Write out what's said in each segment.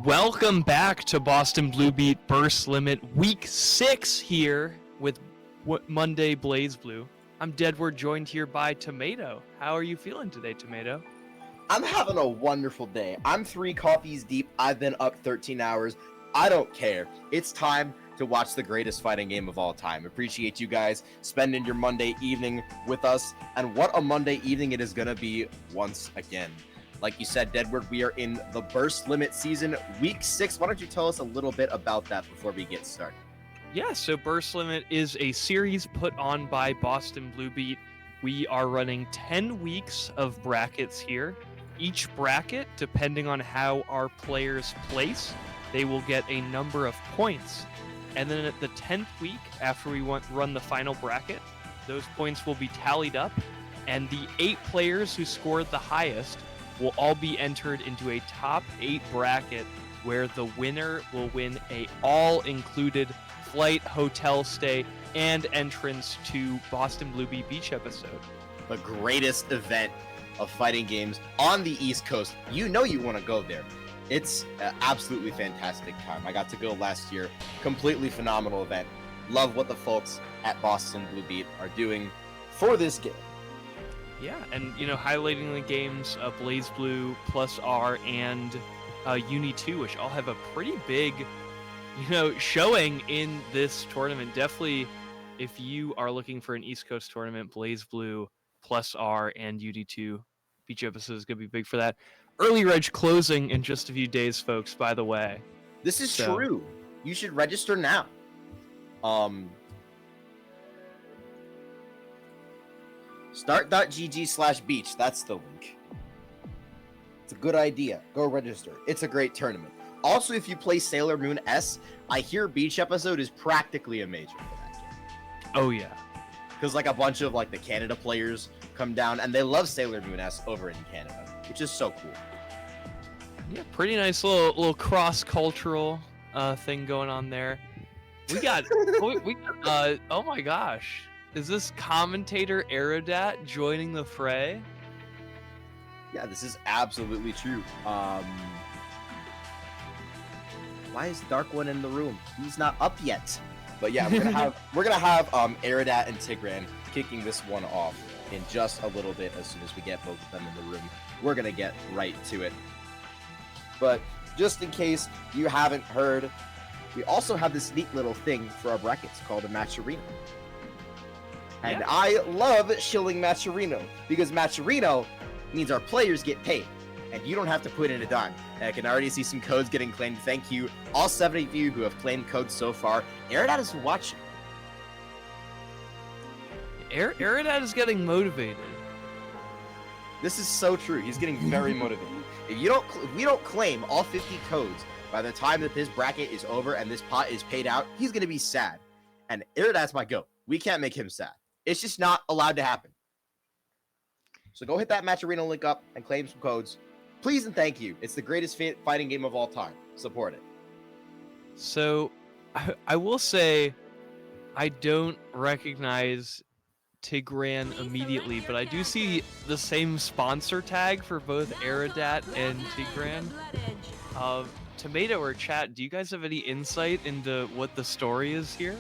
Welcome back to Boston Blue Beat Burst Limit Week 6 here with Monday BlazBlue. I'm Deadward, joined here by Tomato. How are you feeling today, Tomato? I'm having a wonderful day. I'm 3 coffees deep. I've been up 13 hours. I don't care. It's time to watch the greatest fighting game of all time. Appreciate you guys spending your Monday evening with us. And what a Monday evening it is going to be once again. Like you said, Deadward, we are in the Burst Limit season, Week 6. Why don't you tell us a little bit about that before we get started? Yeah, so Burst Limit is a series put on by Boston Blue Beat. We are running 10 weeks of brackets here. Each bracket, depending on how our players place, they will get a number of points. And then at the 10th week, after we run the final bracket, those points will be tallied up, and the 8 players who scored the highest will all be entered into a top 8 bracket where the winner will win a all-included flight, hotel stay, and entrance to Boston Blue Beat Beach episode. The greatest event of fighting games on the East Coast. You know you want to go there. It's an absolutely fantastic time. I got to go last year. Completely phenomenal event. Love what the folks at Boston Blue Beat are doing for this game. Yeah, and highlighting the games BlazBlue, Plus R, and Uni 2, which all have a pretty big, showing in this tournament. Definitely, if you are looking for an East Coast tournament, BlazBlue, Plus R, and Uni 2 Beach episode is going to be big for that. Early reg closing in just a few days, folks, by the way. This is true. You should register now. Start.gg/beach. That's the link. It's a good idea. Go register. It's a great tournament. Also, if you play Sailor Moon S, I hear Beach episode is practically a major for that game. Oh, yeah. Because a bunch of the Canada players come down, and they love Sailor Moon S over in Canada, which is so cool. Yeah, pretty nice little cross-cultural thing going on there. We got, oh my gosh. Is this commentator Aerodat joining the fray? Yeah, this is absolutely true. Why is Dark One in the room? He's not up yet. But yeah, we're gonna have Aerodat and Tigran kicking this one off in just a little bit. As soon as we get both of them in the room, we're gonna get right to it. But just in case you haven't heard, we also have this neat little thing for our brackets called a match arena. And yeah. I love shilling Matcherino because Matcherino means our players get paid and you don't have to put in a dime. And I can already see some codes getting claimed. Thank you, all 70 of you who have claimed codes so far. Aerodat is watching. Aerodat is getting motivated. This is so true. He's getting very motivated. If we don't claim all 50 codes by the time that this bracket is over and this pot is paid out, he's going to be sad. And Aerodat's my goat. We can't make him sad. It's just not allowed to happen. So go hit that Match Arena link up and claim some codes. Please and thank you. It's the greatest fighting game of all time. Support it. So, I will say, I don't recognize Tigran immediately, but I do see the same sponsor tag for both Aerodat and Tigran. Tomato or chat, do you guys have any insight into what the story is here?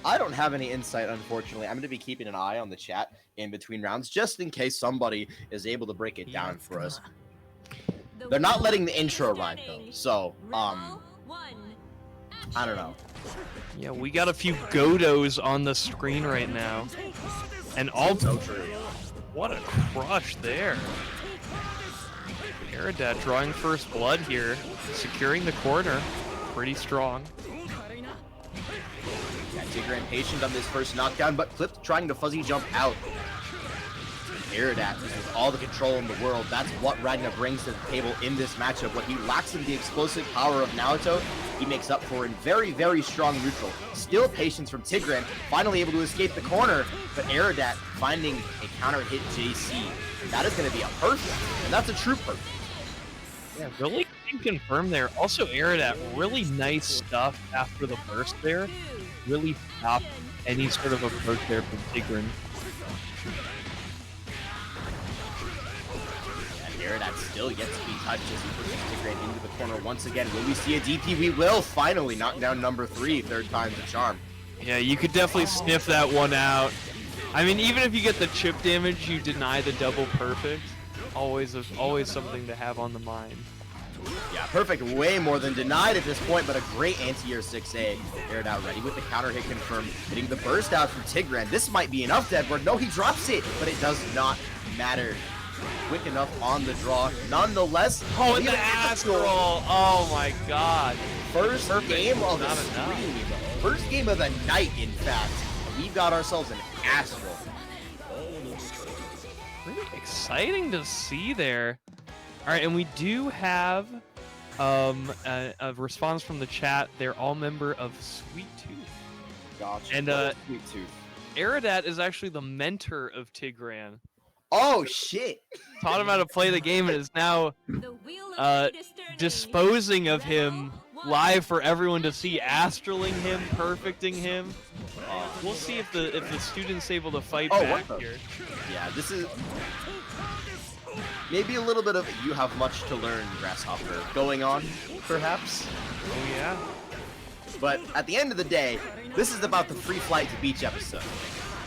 I don't have any insight, unfortunately. I'm going to be keeping an eye on the chat in between rounds, just in case somebody is able to break it down for us. They're not letting the intro ride, though, so, I don't know. Yeah, we got a few Godos on the screen right now. And all so true. What a crush there. Aerodat drawing first blood here, securing the corner. Pretty strong. Yeah, Tigran patient on this first knockdown, but Clipped trying to fuzzy jump out. Aerodat with all the control in the world. That's what Ragnar brings to the table in this matchup. What he lacks in the explosive power of Naoto, he makes up for in very, very strong neutral. Still patience from Tigran, finally able to escape the corner, but Aerodat finding a counter hit JC. That is going to be a perfect, and that's a true perfect. Yeah, really confirmed there. Also, Aerodat, really nice stuff after the burst there. Really stopped any sort of approach there from Tigran. And Aerodat still yet to be touched as he pushes Tigran into the corner once again. Will we see a DP? We will finally knock down number 3, third time's a charm. Yeah, you could definitely sniff that one out. I mean, even if you get the chip damage, you deny the double perfect. Always something to have on the mind. Yeah, perfect way more than denied at this point, but a great anti-air 6A. Aerodat ready with the counter hit confirmed, hitting the burst out from Tigran. This might be enough, Deadward. No, he drops it, but it does not matter. Quick enough on the draw. Nonetheless, oh, and the Astral. Oh my god. First game of the stream. First game of the night, in fact. We've got ourselves an Astral. Really exciting to see there. All right, and we do have a response from the chat. They're all member of Sweet Tooth. Gotcha. And Sweet Tooth. Aerodat is actually the mentor of Tigran. Oh shit! Taught him how to play the game and is now disposing of him live for everyone to see, astraling him, perfecting him. We'll see if the student's able to fight back here. Yeah, this is maybe a little bit of you have much to learn, Grasshopper, going on, perhaps. Oh yeah. But at the end of the day, this is about the free flight to beach episode,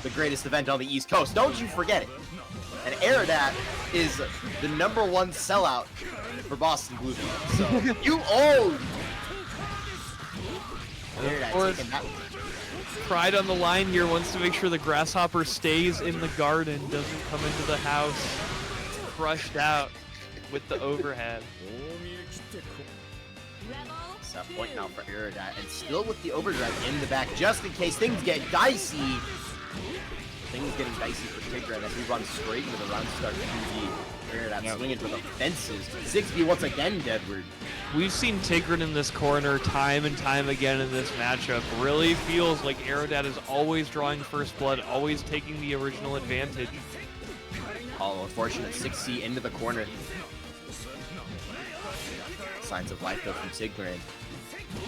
the greatest event on the East Coast. Don't you forget it. And Aerodat is the #1 sellout for Boston Blue Beat. So you own. Aerodat taking that. Pride on the line here, wants to make sure the Grasshopper stays in the garden, doesn't come into the house. Crushed out with the overhead. Set point now for Aerodat, and still with the overdrive in the back, just in case things get dicey. Things getting dicey for Tigran as we run straight into the round start 2D. Aerodat swinging for the fences. 6B once again, Deadward. We've seen Tigran in this corner time and time again in this matchup. Really feels like Aerodat is always drawing first blood, always taking the original advantage. Oh, unfortunate 6C into the corner. Signs of life though from Tigran.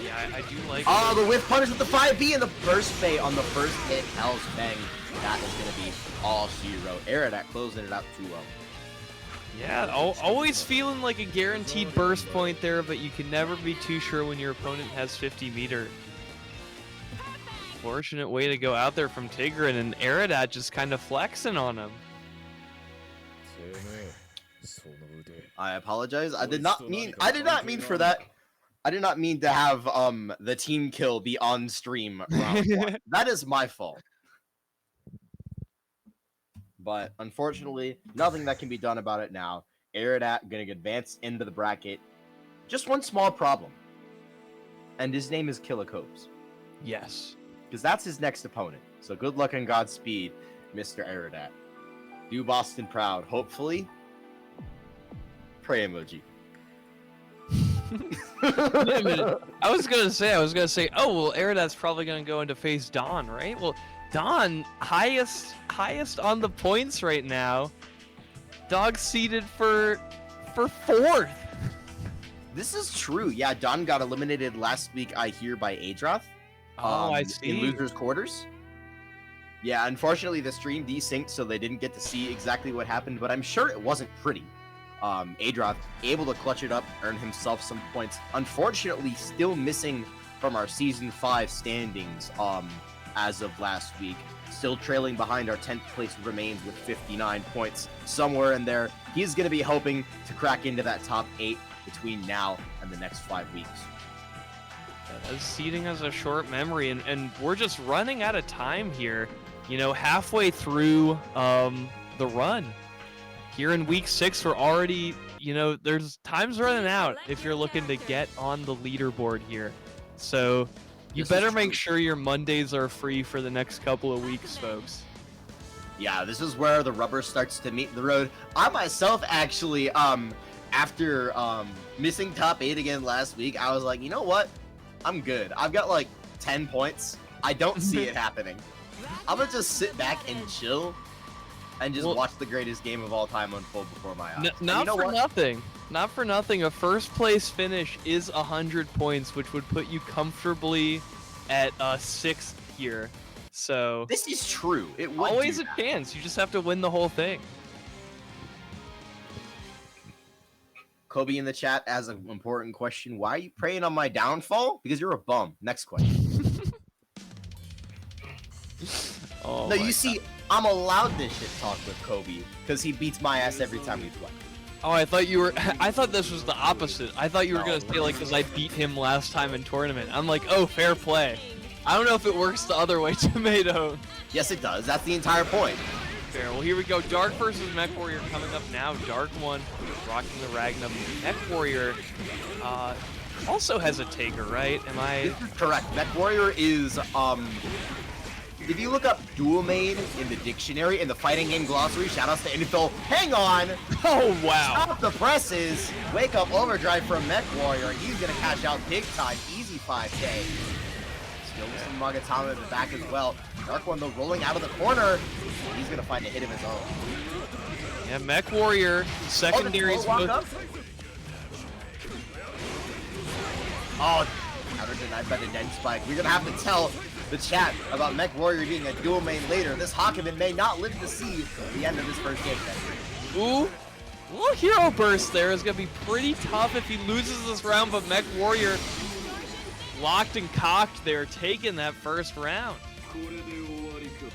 Yeah, I do like it. The whiff punish with the 5B and the burst bait on the first hit. Hell's Fang. That is going to be all she wrote. Aerodat closing it out 2-0. Yeah, always feeling like a guaranteed burst point there, but you can never be too sure when your opponent has 50 meter. Fortunate way to go out there from Tigran, and Aerodat just kind of flexing on him. I apologize. I did not mean for that. I did not mean to have the team kill be on stream round 1. That is my fault. But unfortunately, nothing that can be done about it now. Aerodat gonna advance into the bracket. Just one small problem. And his name is Killicopes. Yes. Because that's his next opponent. So good luck and Godspeed, Mr. Aerodat. Do Boston proud, hopefully. Pray emoji. Wait a minute. I was gonna say, oh well, Aerodat's probably gonna go into face Dawn, right? Well, Dawn, highest on the points right now. Dog seated for 4th. This is true. Yeah, Dawn got eliminated last week, I hear, by Adroth. Oh, I see. In losers' quarters. Yeah, unfortunately the stream desynced, so they didn't get to see exactly what happened, but I'm sure it wasn't pretty. Adroth able to clutch it up, earn himself some points. Unfortunately, still missing from our Season 5 standings as of last week. Still trailing behind our 10th place remains with 59 points. Somewhere in there, he's going to be hoping to crack into that top 8 between now and the next 5 weeks. Seeding has a short memory, and we're just running out of time here. You know, halfway through the run. Here in week 6, we're already, you know, there's time's running out if you're looking to get on the leaderboard here. So you better make sure your Mondays are free for the next couple of weeks, folks. Yeah, this is where the rubber starts to meet the road. I myself actually, after missing top 8 again last week, I was like, you know what? I'm good. I've got like 10 points. I don't see it happening. I'm gonna just sit back and chill and just watch the greatest game of all time unfold before my eyes. Not for nothing. A first place finish is 100 points, which would put you comfortably at 6th here. So this is true. It would always a chance. You just have to win the whole thing. Kobe in the chat has an important question. Why are you preying on my downfall? Because you're a bum. Next question. Oh No, you God. see, I'm allowed this shit talk with Kobe because he beats my ass every time we play. Oh, I thought you were. I thought this was the opposite. I thought you were No. gonna say like, because I beat him last time in tournament. I'm like, oh, fair play. I don't know if it works the other way, Tomato. Yes, it does. That's the entire point. Fair. Well, here we go. Dark versus MechWarrior coming up now. Dark one, rocking the Ragnum. MechWarrior also has a Taker, right? Am I? This is correct. MechWarrior is If you look up dual main in the dictionary in the fighting game glossary, shoutouts to info. Hang on. Oh wow. Stop the presses. Wake up overdrive from MechWarrior. He's gonna cash out big time. Easy 5K. Still with some Magatama in the back as well. Dark one though rolling out of the corner. He's gonna find a hit of his own. Yeah, MechWarrior secondaries. Oh, counter denied by the dead spike. We're gonna have to tell the chat about MechWarrior being a dual main later. This Hakumen may not live to see the end of this first game. Ooh. A little hero burst there is gonna be pretty tough if he loses this round, but MechWarrior locked and cocked there, taking that first round.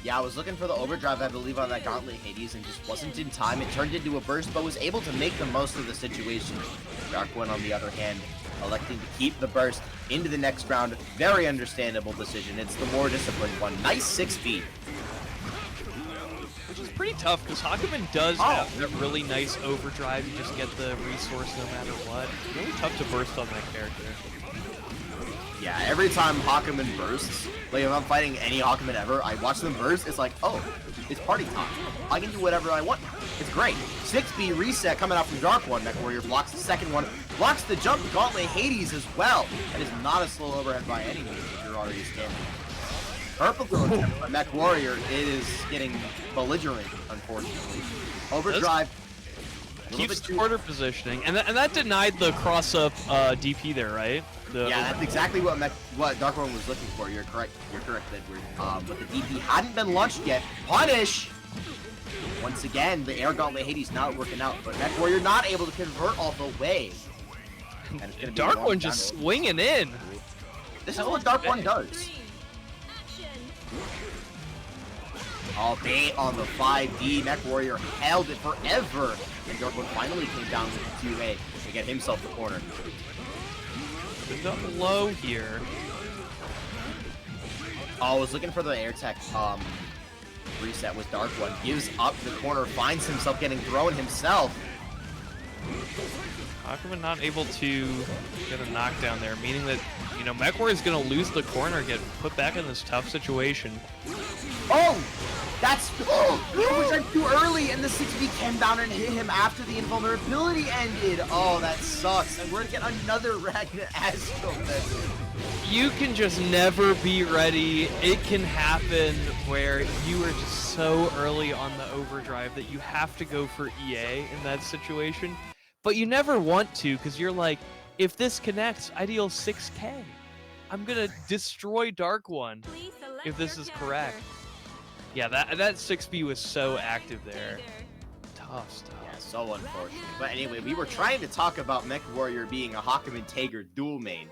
Yeah, I was looking for the overdrive, I believe, on that Gauntlet Hades and just wasn't in time. It turned into a burst, but was able to make the most of the situation. Dark one, on the other hand, electing to keep the burst into the next round. Very understandable decision. It's the more disciplined one. Nice 6 feet. Which is pretty tough, because Hakumen does have that really nice overdrive. You just get the resource no matter what. Really tough to burst on that character. Yeah, every time Hakumen bursts, like if I'm fighting any Hakumen ever, I watch them burst, it's like, oh, it's party time. I can do whatever I want. It's great. 6B reset coming out from Dark One. MechWarrior blocks the second one, blocks the jump Gauntlet Hades as well. That is not a slow overhead by any means if you're already standing. Purple throw attempt by MechWarrior is getting belligerent, unfortunately. Overdrive. Keeps quarter positioning, and that denied the cross-up DP there, right? Yeah, that's exactly what Dark One was looking for. You're correct. You're correct, Edward. But the DP hadn't been launched yet. Punish! Once again, the Air Gauntlet Hades not working out, but MechWarrior not able to convert all the way. And Dark One just swinging in. This is what Dark One does. All bait on the 5D. MechWarrior held it forever. And Dark One finally came down with the 2A to get himself the corner. Up low here. Oh, I was looking for the air tech reset with Dark One. Gives up the corner, finds himself getting thrown himself. Hakumen not able to get a knockdown there, meaning that, you know, MechWarrior is going to lose the corner, get put back in this tough situation. Oh! That's... Oh! It was too early, and the 6B came down and hit him after the invulnerability ended. Oh, that sucks. And we're going to get another Ragnar Asco. You can just never be ready. It can happen where you are just so early on the overdrive that you have to go for EA in that situation. But you never want to, because you're like, if this connects, I deal 6K. I'm going to destroy Dark One if this is correct. Yeah, that 6B was so active there. Tough stuff. Yeah, so unfortunate. But anyway, we were trying to talk about MechWarrior being a Hakumen Tager dual main.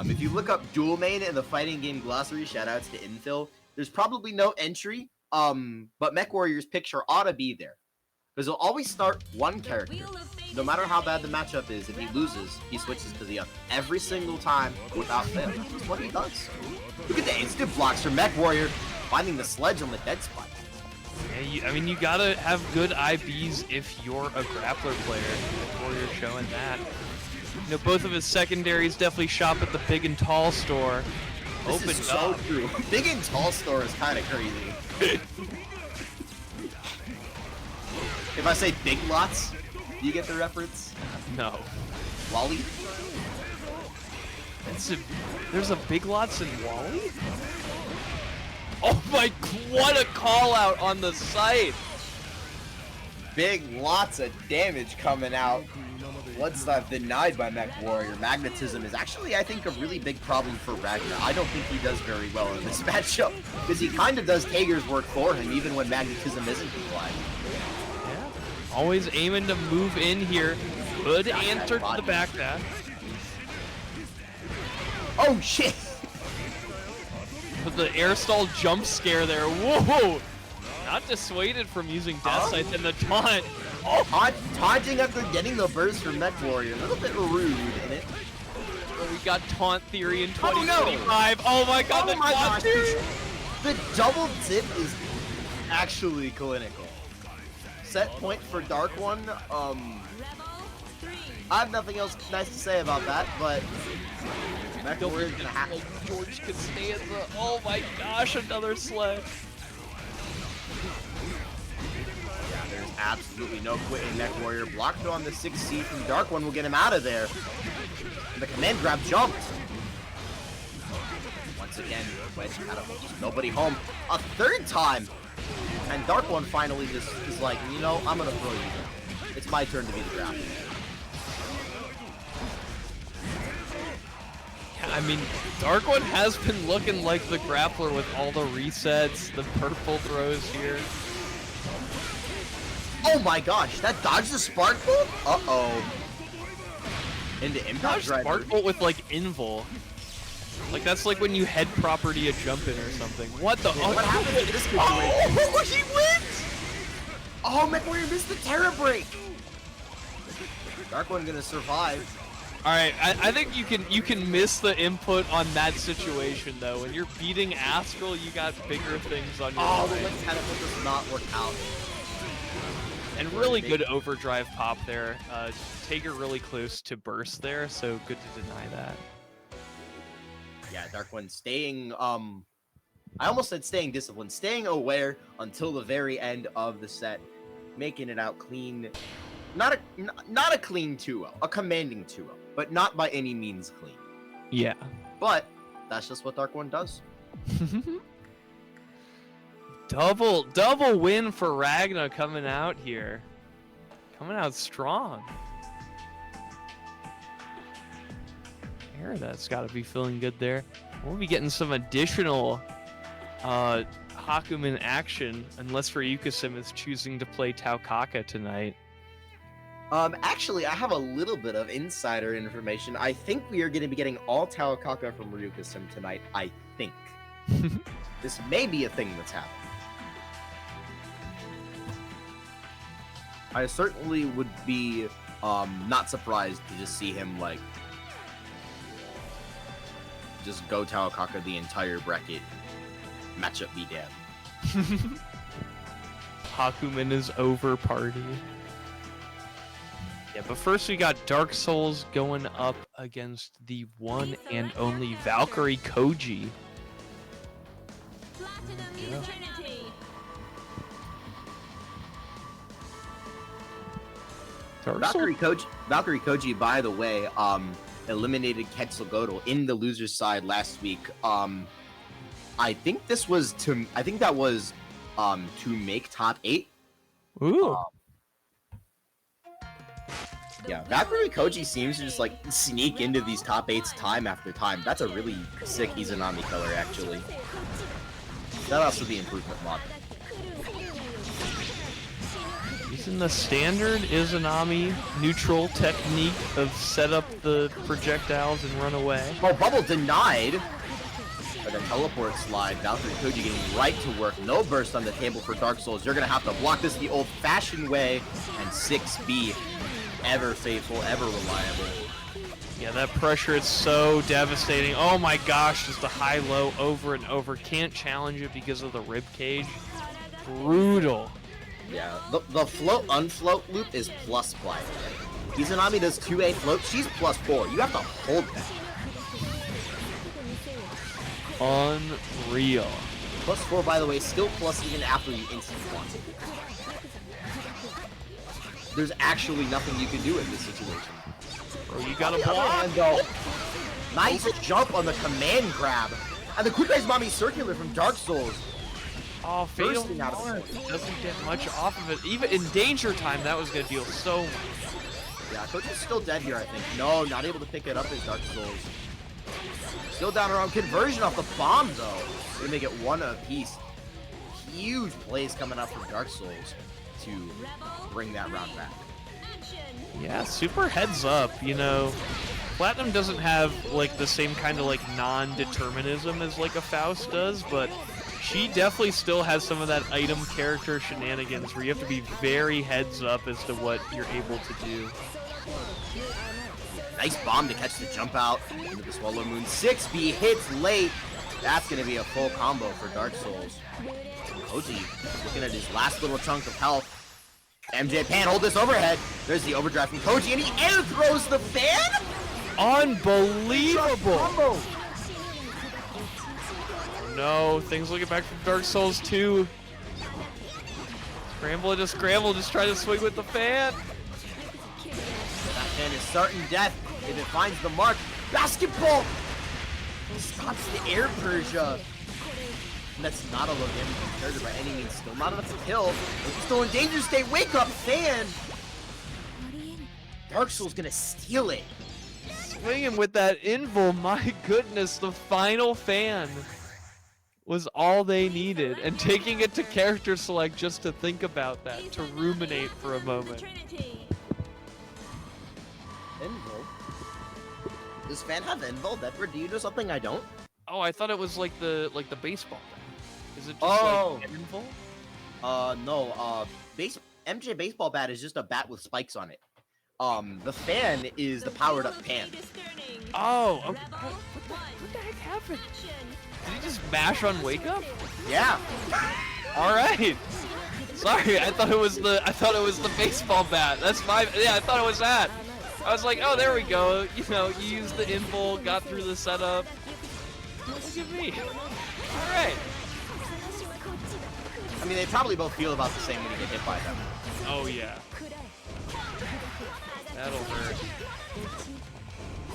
If you look up dual main in the fighting game glossary, shoutouts to Infill, there's probably no entry, but MechWarrior's picture ought to be there. Because he'll always start one character. No matter how bad the matchup is, if he loses, he switches to the other. Every single time, without fail. That's what he does. Look at the instant blocks from MechWarrior, finding the sledge on the dead spot. Yeah, I mean, you gotta have good IBs if you're a grappler player. MechWarrior showing that. You know, both of his secondaries definitely shop at the Big and Tall store. This is so true. Big and Tall store is kind of crazy. If I say Big Lots, do you get the reference? No. Wally? There's a Big Lots in Wally? Oh my, what a call out on the site! Big lots of damage coming out. What's that denied by MechWarrior? Magnetism is actually, I think, a really big problem for Ragnar. I don't think he does very well in this matchup, because he kind of does Tager's work for him, even when Magnetism isn't applied. Yeah. Always aiming to move in here. Good answer to the back dash. Oh shit! With the air stall jump scare there. Whoa! Not dissuaded from using Death Sight and the taunt. Oh, taunting after getting the burst from MechWarrior. A little bit rude in it. Oh, we got taunt theory in 2025. Oh my god, the taunt theory! The double dip is actually clinical. Set point for Dark One. I have nothing else nice to say about that, but MechWarrior's gonna have George Costanza. Oh my gosh, another sledge. Yeah, there's absolutely no quitting MechWarrior. Blocked on the 6C from Dark One will get him out of there. And the command grab jumped. Once again, wedge catapult, nobody home. A third time! And Dark One finally just is like, you know, I'm gonna throw you down. It's my turn to be the grab. I mean, Dark One has been looking like the grappler with all the resets, the purple throws here. Oh my gosh, that dodged the Spark Bolt? Uh-oh. Into Impact Driver. Spark Bolt with, like, Invul. Like, that's like when you head property a jump in or something. What the? Yeah, what happened in this situation? Oh, he wins! Oh, MechWarrior missed the Terra Break! Dark One gonna survive. Alright, I think you can miss the input on that situation though. When you're beating Astral, you got bigger things on your mind. The Link Catapult does not work out. And really good overdrive pop there. Tigran really close to burst there, so good to deny that. Yeah, Dark One staying, I almost said staying disciplined, staying aware until the very end of the set, making it out clean. Not a clean 2-0, a commanding 2-0, but not by any means clean. Yeah. But that's just what Dark One does. Double win for Ragna coming out here. Coming out strong. Aerodat's got to be feeling good there. We'll be getting some additional Hakumen action, unless Ryukasim is choosing to play Taukaka tonight. Actually, I have a little bit of insider information. I think we are going to be getting all Taukaka from Ryukasim tonight. I think. This may be a thing that's happening. I certainly would be not surprised to just see him, like, just go Taukaka the entire bracket. Matchup be damned. Hakumen is over party. Yeah, but first we got Dark Souls going up against the one and only ValkyrieKoji. Yeah. ValkyrieKoji, by the way, eliminated Quetzalcoatl in the loser's side last week. I think that was to make top 8. Ooh. Yeah, ValkyrieKoji seems to just like sneak into these top 8s time after time. That's a really sick Izanami color, actually. That also the improvement mod. Using the standard Izanami neutral technique of set up the projectiles and run away. Oh, bubble denied! But the teleport slide, ValkyrieKoji getting right to work. No burst on the table for Dark Souls. You're gonna have to block this the old-fashioned way, and 6B. Ever faithful, ever reliable. Yeah, that pressure is so devastating. Oh my gosh, just a high-low over and over. Can't challenge it because of the rib cage. Brutal. Yeah, the float-unfloat loop is plus 5. Izanami does 2A float, she's plus 4. You have to hold that. Unreal. Plus 4, by the way, still plus even after you instant one. There's actually nothing you can do in this situation. Bro, you gotta block. Nice jump on the command grab. And the quick Mommy circular from Dark Souls. Oh, Fatal doesn't get much off of it. Even in danger time, that was gonna deal so much. Yeah, Coach is still dead here, I think. No, not able to pick it up as Dark Souls. Still down around conversion off the bomb, though. Gonna make it one apiece. Huge plays coming up from Dark Souls. to bring that round back. Yeah, super heads up, you know. Platinum doesn't have like the same kind of like non-determinism as like a Faust does, but she definitely still has some of that item character shenanigans where you have to be very heads up as to what you're able to do. Nice bomb to catch the jump out into the Swallow Moon. 6B hits late. That's going to be a full combo for Dark Souls. Koji looking at his last little chunk of health. MJ can't hold this overhead. There's the overdrive from Koji, and he air throws the fan? Unbelievable! No, things looking back from Dark Souls 2. Scramble to scramble, just try to swing with the fan. That fan is certain death if it finds the mark. Basketball! Stops the air Persia. And that's not a low damage character by any means. Still not enough to kill. But still in danger state. Wake up, fan! Dark Souls gonna steal it. Swinging with that invul, my goodness, the final fan was all they needed. And taking it to character select just to think about that, to ruminate for a moment. Invul? Does fan have invul? Deadford, do you know something I don't? Oh, I thought it was like the baseball bat. Is it just like invul? No, MJ baseball bat is just a bat with spikes on it. The fan is the powered up pan. Oh, okay. What the heck happened? Did he just mash on wake up? Yeah. All right. Sorry, I thought it was the baseball bat. That's my I thought it was that. I was like, oh, there we go. You know, you used the invul, got through the setup. Look at me. All right. I mean, they probably both feel about the same when you get hit by them. Oh yeah. That'll hurt.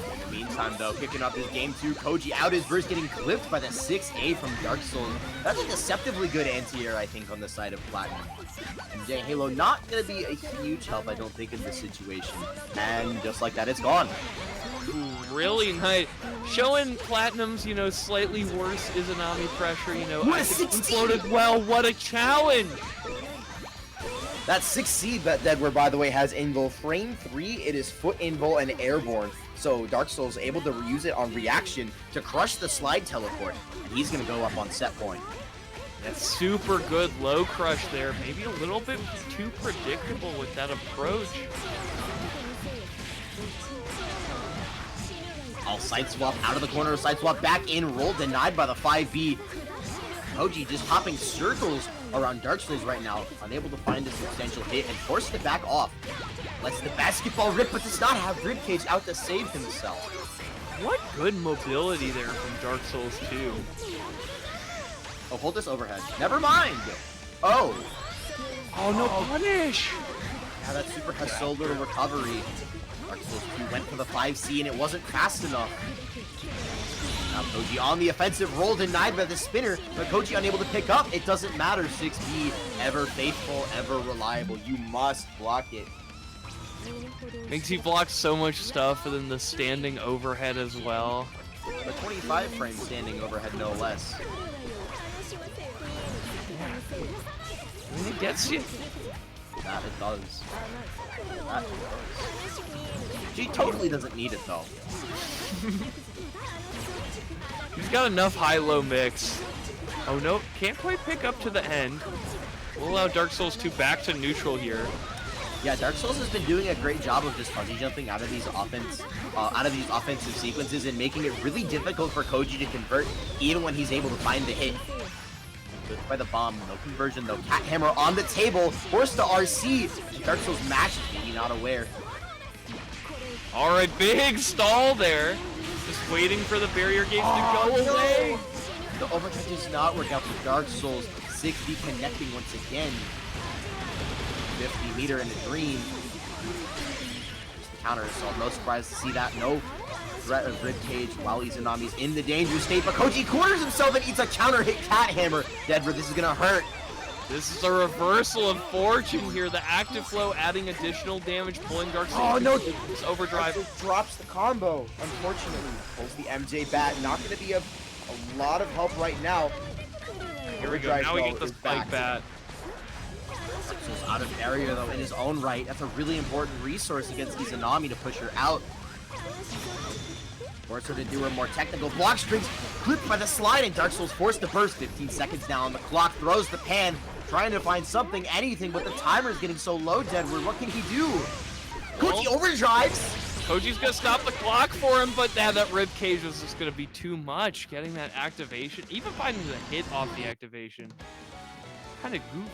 In the meantime, though, kicking off this game 2, Koji out his burst, getting clipped by the 6A from Dark Souls. That's a deceptively good anti-air, I think, on the side of Platinum. And J Halo not going to be a huge help, I don't think, in this situation. And just like that, it's gone. Ooh, really nice. Showing Platinum's, you know, slightly worse Izanami pressure, you know. I think he floated well. What a challenge! That 6C Deadware, by the way, has invul. Frame 3, it is foot invul and airborne. So Dark Souls is able to reuse it on reaction to crush the slide teleport. And he's going to go up on set point. That's super good low crush there. Maybe a little bit too predictable with that approach. I'll side swap out of the corner, side swap back in, roll denied by the 5B. Koji just hopping circles around Dark Souls right now, unable to find a substantial hit and forced it back off. Lets the basketball rip, but does not have Ribcage out to save himself. What good mobility there from Dark Souls 2. Oh, hold this overhead. Never mind! Oh! Oh, no punish! Yeah, that super has so little recovery. Dark Souls 2 went for the 5C and it wasn't fast enough. Now Koji on the offensive, roll denied by the spinner, but Koji unable to pick up. It doesn't matter, 6B, ever faithful, ever reliable. You must block it. Makes you block so much stuff, and then the standing overhead as well. The 25 frame standing overhead, no less. I mean, it gets you. That it does. That it does. She totally doesn't need it, though. He's got enough high-low mix. Oh, no, can't quite pick up to the end. We'll allow Dark Souls 2 back to neutral here. Yeah, Dark Souls has been doing a great job of just fuzzy jumping out of these offensive sequences and making it really difficult for Koji to convert, even when he's able to find the hit. Good by the bomb, no conversion though. Cat Hammer on the table, forced to RC. Dark Souls match, maybe not aware. All right, big stall there. Just waiting for the barrier gates to go away. The overhead does not work out for Dark Souls. 6B connecting once again. 50 meter in the green. Just the counter assault. No surprise to see that. No threat of Ribcage while Izanami's in the danger state. But Koji corners himself and eats a counter hit Cat Hammer. Deadwood, this is gonna hurt. This is a reversal of fortune here. The active flow adding additional damage, pulling Dark Souls. Oh no! This overdrive drops the combo. Unfortunately, pulls the MJ bat. Not gonna be a lot of help right now. Here we go. Now we get the spike bat. Out of barrier, though, in his own right. That's a really important resource against Izanami to push her out. Force her to do her more technical block strings. Clipped by the slide, and Dark Souls forced to burst. 15 seconds now on the clock. Throws the pan. Trying to find something, anything, but the timer is getting so low, Deadwood. What can he do? Koji overdrives. Koji's gonna stop the clock for him, but that rib cage was just gonna be too much. Getting that activation, even finding the hit off the activation, kind of goof.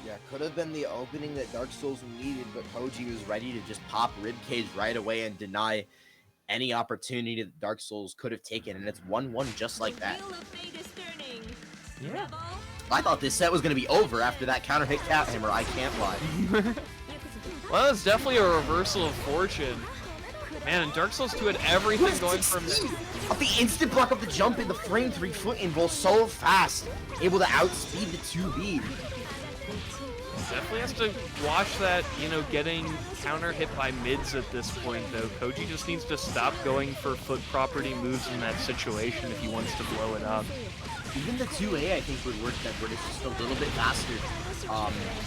Yeah, could have been the opening that Dark Souls needed, but Koji was ready to just pop rib cage right away and deny any opportunity that Dark Souls could have taken, and it's 1-1 just like that. Yeah. I thought this set was going to be over after that counter hit cat hammer, I can't lie. Well, it's definitely a reversal of fortune. Man, and Dark Souls 2 had everything going for him. The instant block of the jump in the frame 3 foot in roll so fast, able to outspeed the 2B. Definitely has to watch that, getting counter hit by mids at this point, though. Koji just needs to stop going for foot property moves in that situation if he wants to blow it up. Even the 2A, I think, would work that where it's just a little bit faster.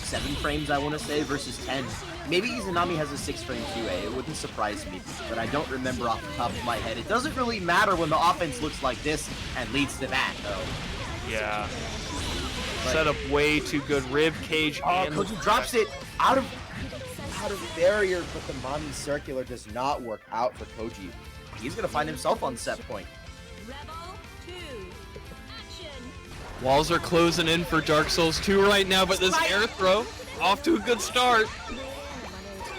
7 frames, I want to say, versus 10. Maybe Izanami has a 6-frame 2A. It wouldn't surprise me, but I don't remember off the top of my head. It doesn't really matter when the offense looks like this and leads to that, though. Yeah. Set up way too good. Rib cage. And Koji drops it out of barrier, but the Mommy Circular does not work out for Koji. He's going to find himself on set point. Walls are closing in for Dark Souls 2 right now, but this air throw off to a good start.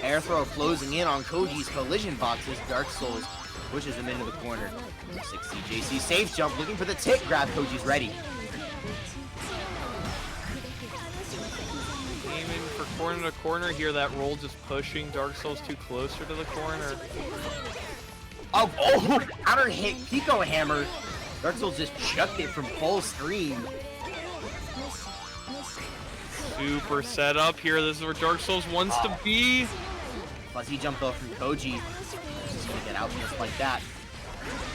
Air throw closing in on Koji's collision boxes. Dark Souls pushes him into the corner. 6 CJC safe jump, looking for the tick grab. Koji's ready. Aiming for corner to corner here. That roll just pushing Dark Souls 2 closer to the corner. Oh, counter hit Pico Hammer. Dark Souls just chucked it from full screen. Super set up here. This is where Dark Souls wants to be. Fuzzy jump though from Koji. Just gonna get out just like that.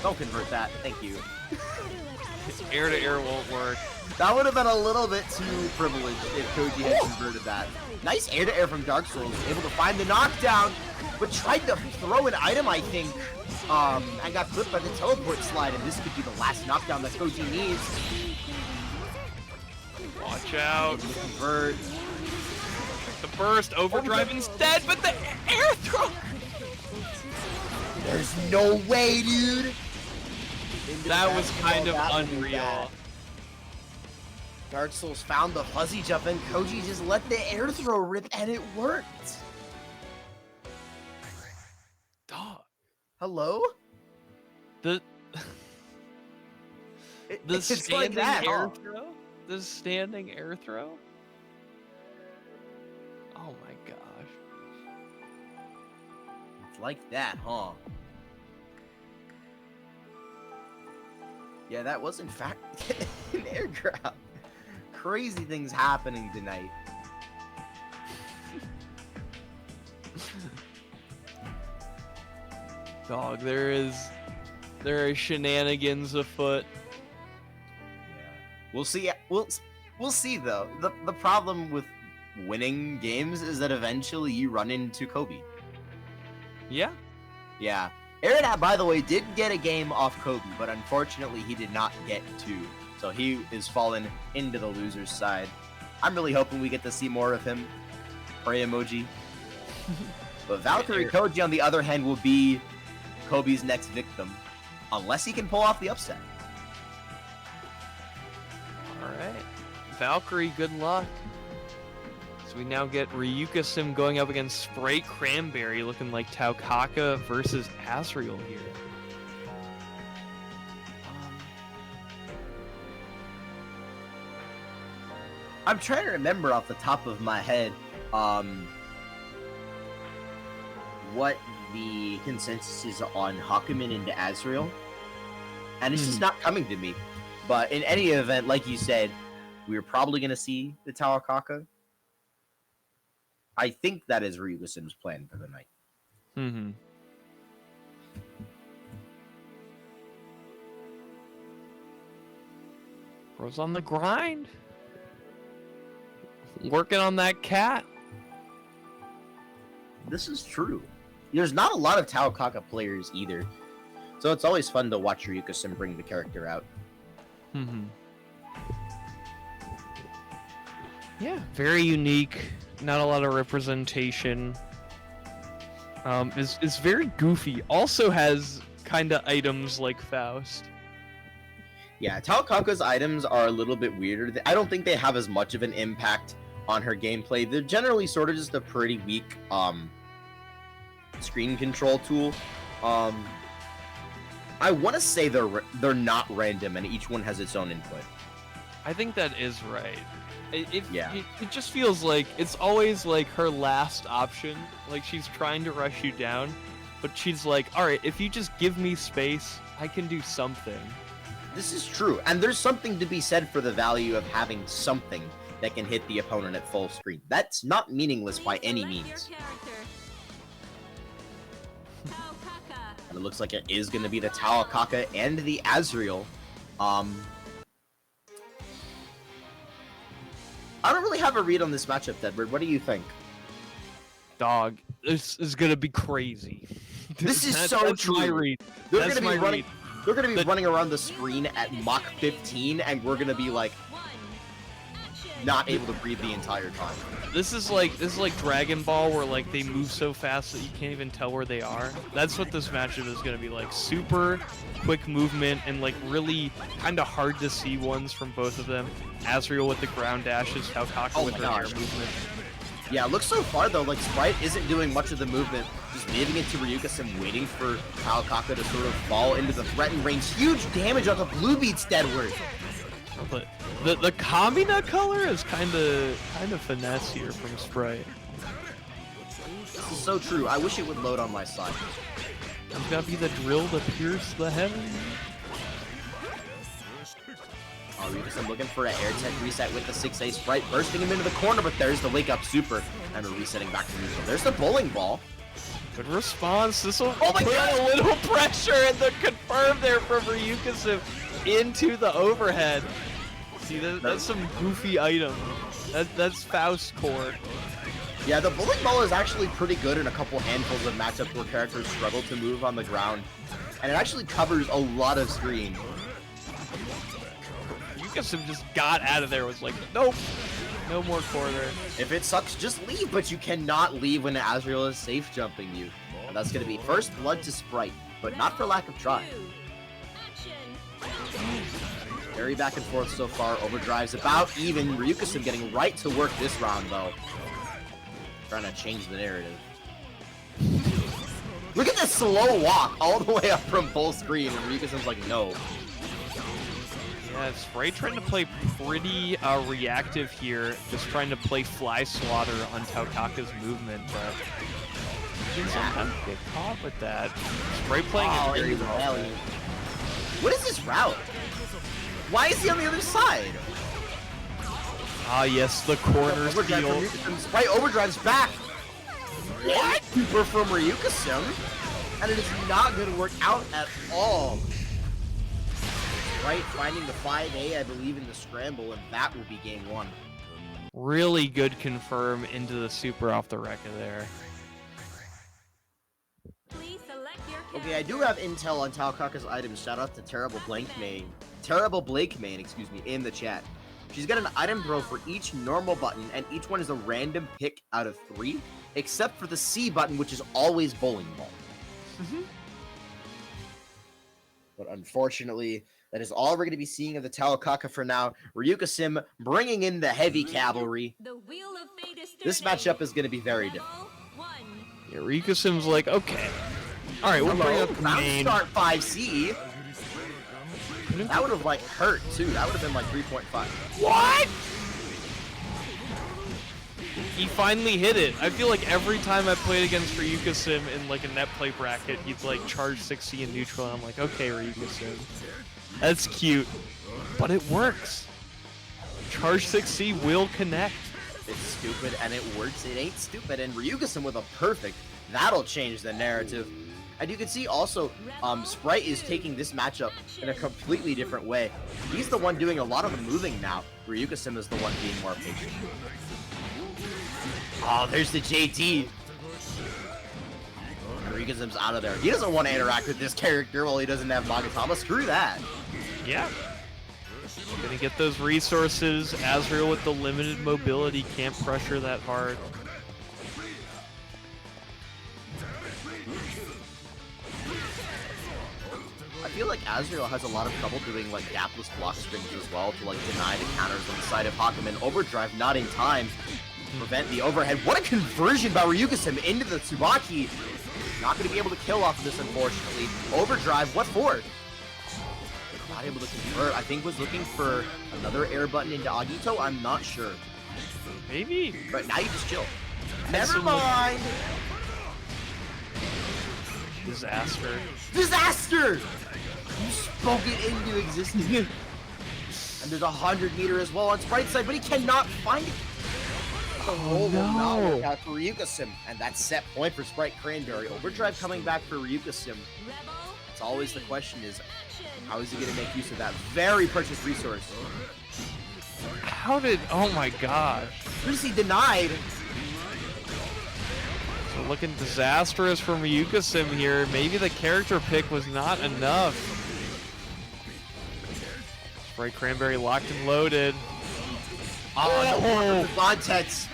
Don't convert that. Thank you. Air to air won't work. That would have been a little bit too privileged if Koji had converted that. Nice air to air from Dark Souls. Able to find the knockdown, but tried to throw an item, I think. And got clipped by the teleport slide, and this could be the last knockdown that Koji needs. Watch out. Convert. The burst, overdrive instead, but the air throw. There's no way, dude. That was kind of unreal. Dark Souls found the fuzzy jump, and Koji just let the air throw rip, and it worked. Dog. Hello? The It's standing like that, air throw? The standing air throw? Oh my gosh. It's like that, huh? Yeah, that was in fact an air grab. Crazy things happening tonight. Dog, there are shenanigans afoot. Yeah. We'll see. We'll see though. The problem with winning games is that eventually you run into Kobe. Yeah. Yeah. Aerodat, by the way, did get a game off Kobe, but unfortunately he did not get 2. So he is fallen into the loser's side. I'm really hoping we get to see more of him. Pray emoji. But ValkyrieKoji, on the other hand, will be Kobe's next victim, unless he can pull off the upset. All right. Valkyrie, good luck. So we now get Ryuka Sim going up against Spritecranberry, looking like Taukaka versus Asriel here. I'm trying to remember off the top of my head what the consensus is on Hakumen into Asriel, and it's just not coming to me. But in any event, like you said, we're probably going to see the Taukaka. I think that is Ryuga Sim's plan for the night. Mm-hmm. Bro's on the grind. Working on that cat. This is true. There's not a lot of Taokaka players either, so it's always fun to watch Ryuka-sim bring the character out. Yeah, very unique. Not a lot of representation. Is very goofy. Also has kind of items like Faust. Yeah, Taokaka's items are a little bit weirder. I don't think they have as much of an impact on her gameplay. They're generally sort of just a pretty weak screen control tool. I want to say they're not random and each one has its own input. I think that is right. It just feels like it's always like her last option. Like she's trying to rush you down, but she's like, all right, if you just give me space, I can do something. This is true, and there's something to be said for the value of having something that can hit the opponent at full screen. That's not meaningless by any means. And it looks like it is going to be the Taokaka and the Azrael. I don't really have a read on this matchup, Deadbird. What do you think? Dog, this is gonna be crazy. This is so true. My read. They're gonna be running. They're gonna be running around the screen at Mach 15, and we're gonna be like not able to breathe the entire time. This is like Dragon Ball, where like they move so fast that you can't even tell where they are. That's what this matchup is gonna be like. Super quick movement and like really kind of hard to see ones from both of them. Azrael with the ground dashes, Taokaka with her air movement. Yeah, it looks so far though like Sprite isn't doing much of the movement, just leaving it to Ryuka-sim, waiting for Taokaka to sort of fall into the threatened range. Huge damage on the blue beats, Deadward. But the Kamina color is kind of finesse here from Sprite. This is so true. I wish it would load on my side. It's gotta be the drill to pierce the heaven. Ryuka-sim looking for an air tech reset with the 6A Sprite, bursting him into the corner, but there's the wake up super, and we're resetting back to neutral. There's the bowling ball. Good response. This will put a little pressure and the confirm there from Ryuka-sim into the overhead. See, that's some goofy item. That's Faust core. Yeah, the bowling ball is actually pretty good in a couple handfuls of matchups where characters struggle to move on the ground, and it actually covers a lot of screen. Ryuka-sim just got out of there, was like, nope, no more corner. If it sucks, just leave, but you cannot leave when Azrael is safe jumping you. And that's going to be first blood to Sprite, but not for lack of try. Very back and forth so far. Overdrive's about even. Ryuka-sim getting right to work this round, though. Trying to change the narrative. Look at this slow walk all the way up from full screen, and Ryuka-sim's like, no. Yeah, Sprite trying to play pretty reactive here, just trying to play fly swatter on Taokaka's movement, but you can sometimes get caught with that. Sprite playing it very well. What is this route? Why is he on the other side? Ah, yes, the corner steal. Sprite overdrives back. What? Super from Ryuka-sim, and it is not going to work out at all. Right, finding the 5A, I believe, in the scramble, and that will be game one. Really good confirm into the super off the wreck of there. Okay, I do have intel on Taokaka's items. Shout out to Terrible Blake Main, excuse me, in the chat. She's got an item throw for each normal button, and each one is a random pick out of 3, except for the C button, which is always bowling ball. But unfortunately, that is all we're going to be seeing of the Taokaka for now. Ryuka-sim bringing in the heavy cavalry. This matchup is going to be very different. Yeah, Ryuka-sim's like, okay. Alright, we'll bring up the main. Start 5C. That would have, like, hurt, too. That would have been, like, 3.5. What? He finally hit it. I feel like every time I played against Ryuka-sim in, like, a net play bracket, he'd, like, charge 6C in neutral, and I'm like, okay, Ryuka-sim. That's cute, but it works. Charge 6C will connect. It's stupid and it works. It ain't stupid, and Ryuka-sim with a perfect. That'll change the narrative. And you can see also, Sprite is taking this matchup in a completely different way. He's the one doing a lot of the moving now. RyukaSim is the one being more patient. Oh, there's the JT. RyukaSim's out of there. He doesn't want to interact with this character while he doesn't have Magatama. Screw that. Yeah. Gonna get those resources. Azrael with the limited mobility can't pressure that hard. I feel like Azrael has a lot of trouble doing like gapless block strings as well to like deny the counters on the side of Hakumen. Overdrive not in time to prevent the overhead. What a conversion by RyukaSim into the Tsubaki. Not going to be able to kill off of this, unfortunately. Overdrive, what for? Not able to convert. I think was looking for another air button into Agito. I'm not sure. Maybe. But now you just chill. Never mind. Disaster. Disaster! You spoke it into existence. And there's 100-meter as well on Sprite's side, but he cannot find it. Oh, no. Out for RyukaSim, and that's set point for Spritecranberry. Overdrive coming back for RyukaSim. It's always the question is, how is he going to make use of that very precious resource? How did... Oh my gosh. Lucy denied. So looking disastrous from RyukaSim here. Maybe the character pick was not enough. Spritecranberry locked and loaded. Oh, the Bontex.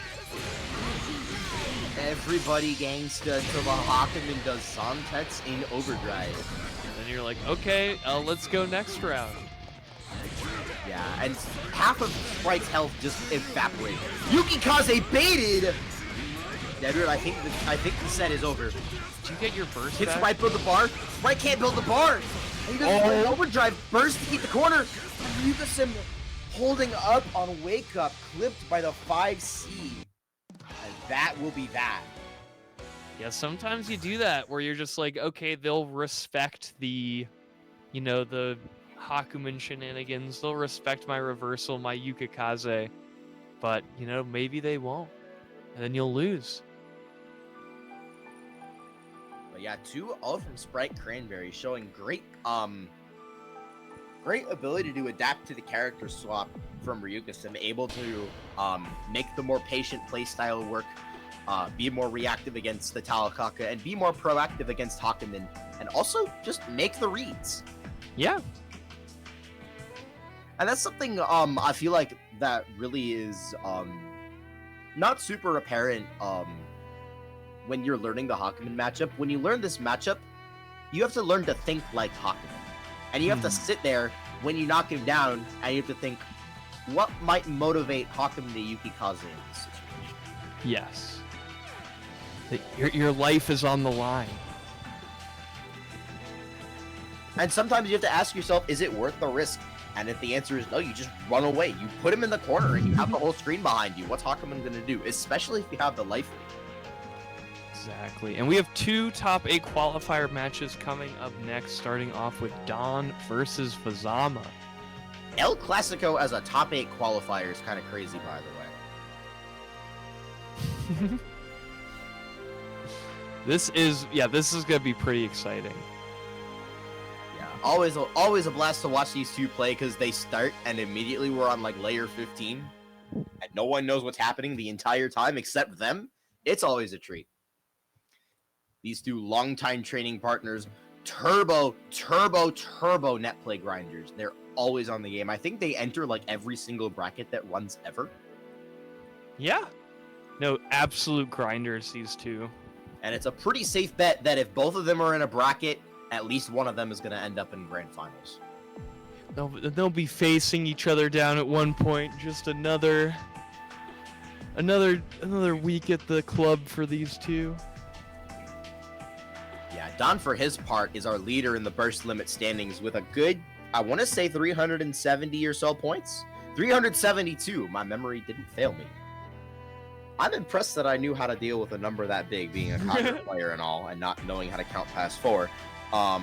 Everybody gangsta until the Hakumen does Somtex in Overdrive. And then you're like, okay, let's go next round. Yeah, and half of Sprite's health just evaporated. Yukikaze baited! Deadwood, I think the set is over. Did you get your burst Can back? Sprite build the bar? Sprite can't build the bar! And he doesn't play Overdrive, burst to keep the corner! RyukaSim holding up on Wake Up, clipped by the 5C. And that will be that. Yeah, sometimes you do that where you're just like, okay, they'll respect the, you know, the Hakumen shenanigans. They'll respect my reversal, my Yukikaze. But, you know, maybe they won't. And then you'll lose. But yeah, 2-0 from Spritecranberry, showing great ability to adapt to the character swap from RyukaSim, able to make the more patient playstyle work, be more reactive against the Talakaka, and be more proactive against Hakumen, and also just make the reads. Yeah. And that's something I feel like that really is not super apparent when you're learning the Hakumen matchup. When you learn this matchup, you have to learn to think like Hakumen. And you have to sit there when you knock him down, and you have to think, what might motivate Hakumen to Yukikaze in this situation? Yes. Your life is on the line. And sometimes you have to ask yourself, is it worth the risk? And if the answer is no, you just run away. You put him in the corner, and you have the whole screen behind you. What's Hakumen going to do? Especially if you have the life lead. Exactly. And we have 2 top 8 qualifier matches coming up next, starting off with Dawn versus Fuzzama. El Clasico as a top 8 qualifier is kind of crazy, by the way. This is going to be pretty exciting. Yeah, always a blast to watch these two play, because they start and immediately we're on like layer 15 and no one knows what's happening the entire time except them. It's always a treat. These two longtime training partners, turbo net play grinders. They're always on the game. I think they enter like every single bracket that runs ever. Yeah. No, absolute grinders, these two. And it's a pretty safe bet that if both of them are in a bracket, at least one of them is going to end up in grand finals. They'll be facing each other down at one point. Just another week at the club for these two. Yeah, Don, for his part, is our leader in the burst limit standings with a good, I want to say 370 or so points. 372. My memory didn't fail me. I'm impressed that I knew how to deal with a number that big, being a Conquer player and all, and not knowing how to count past 4. But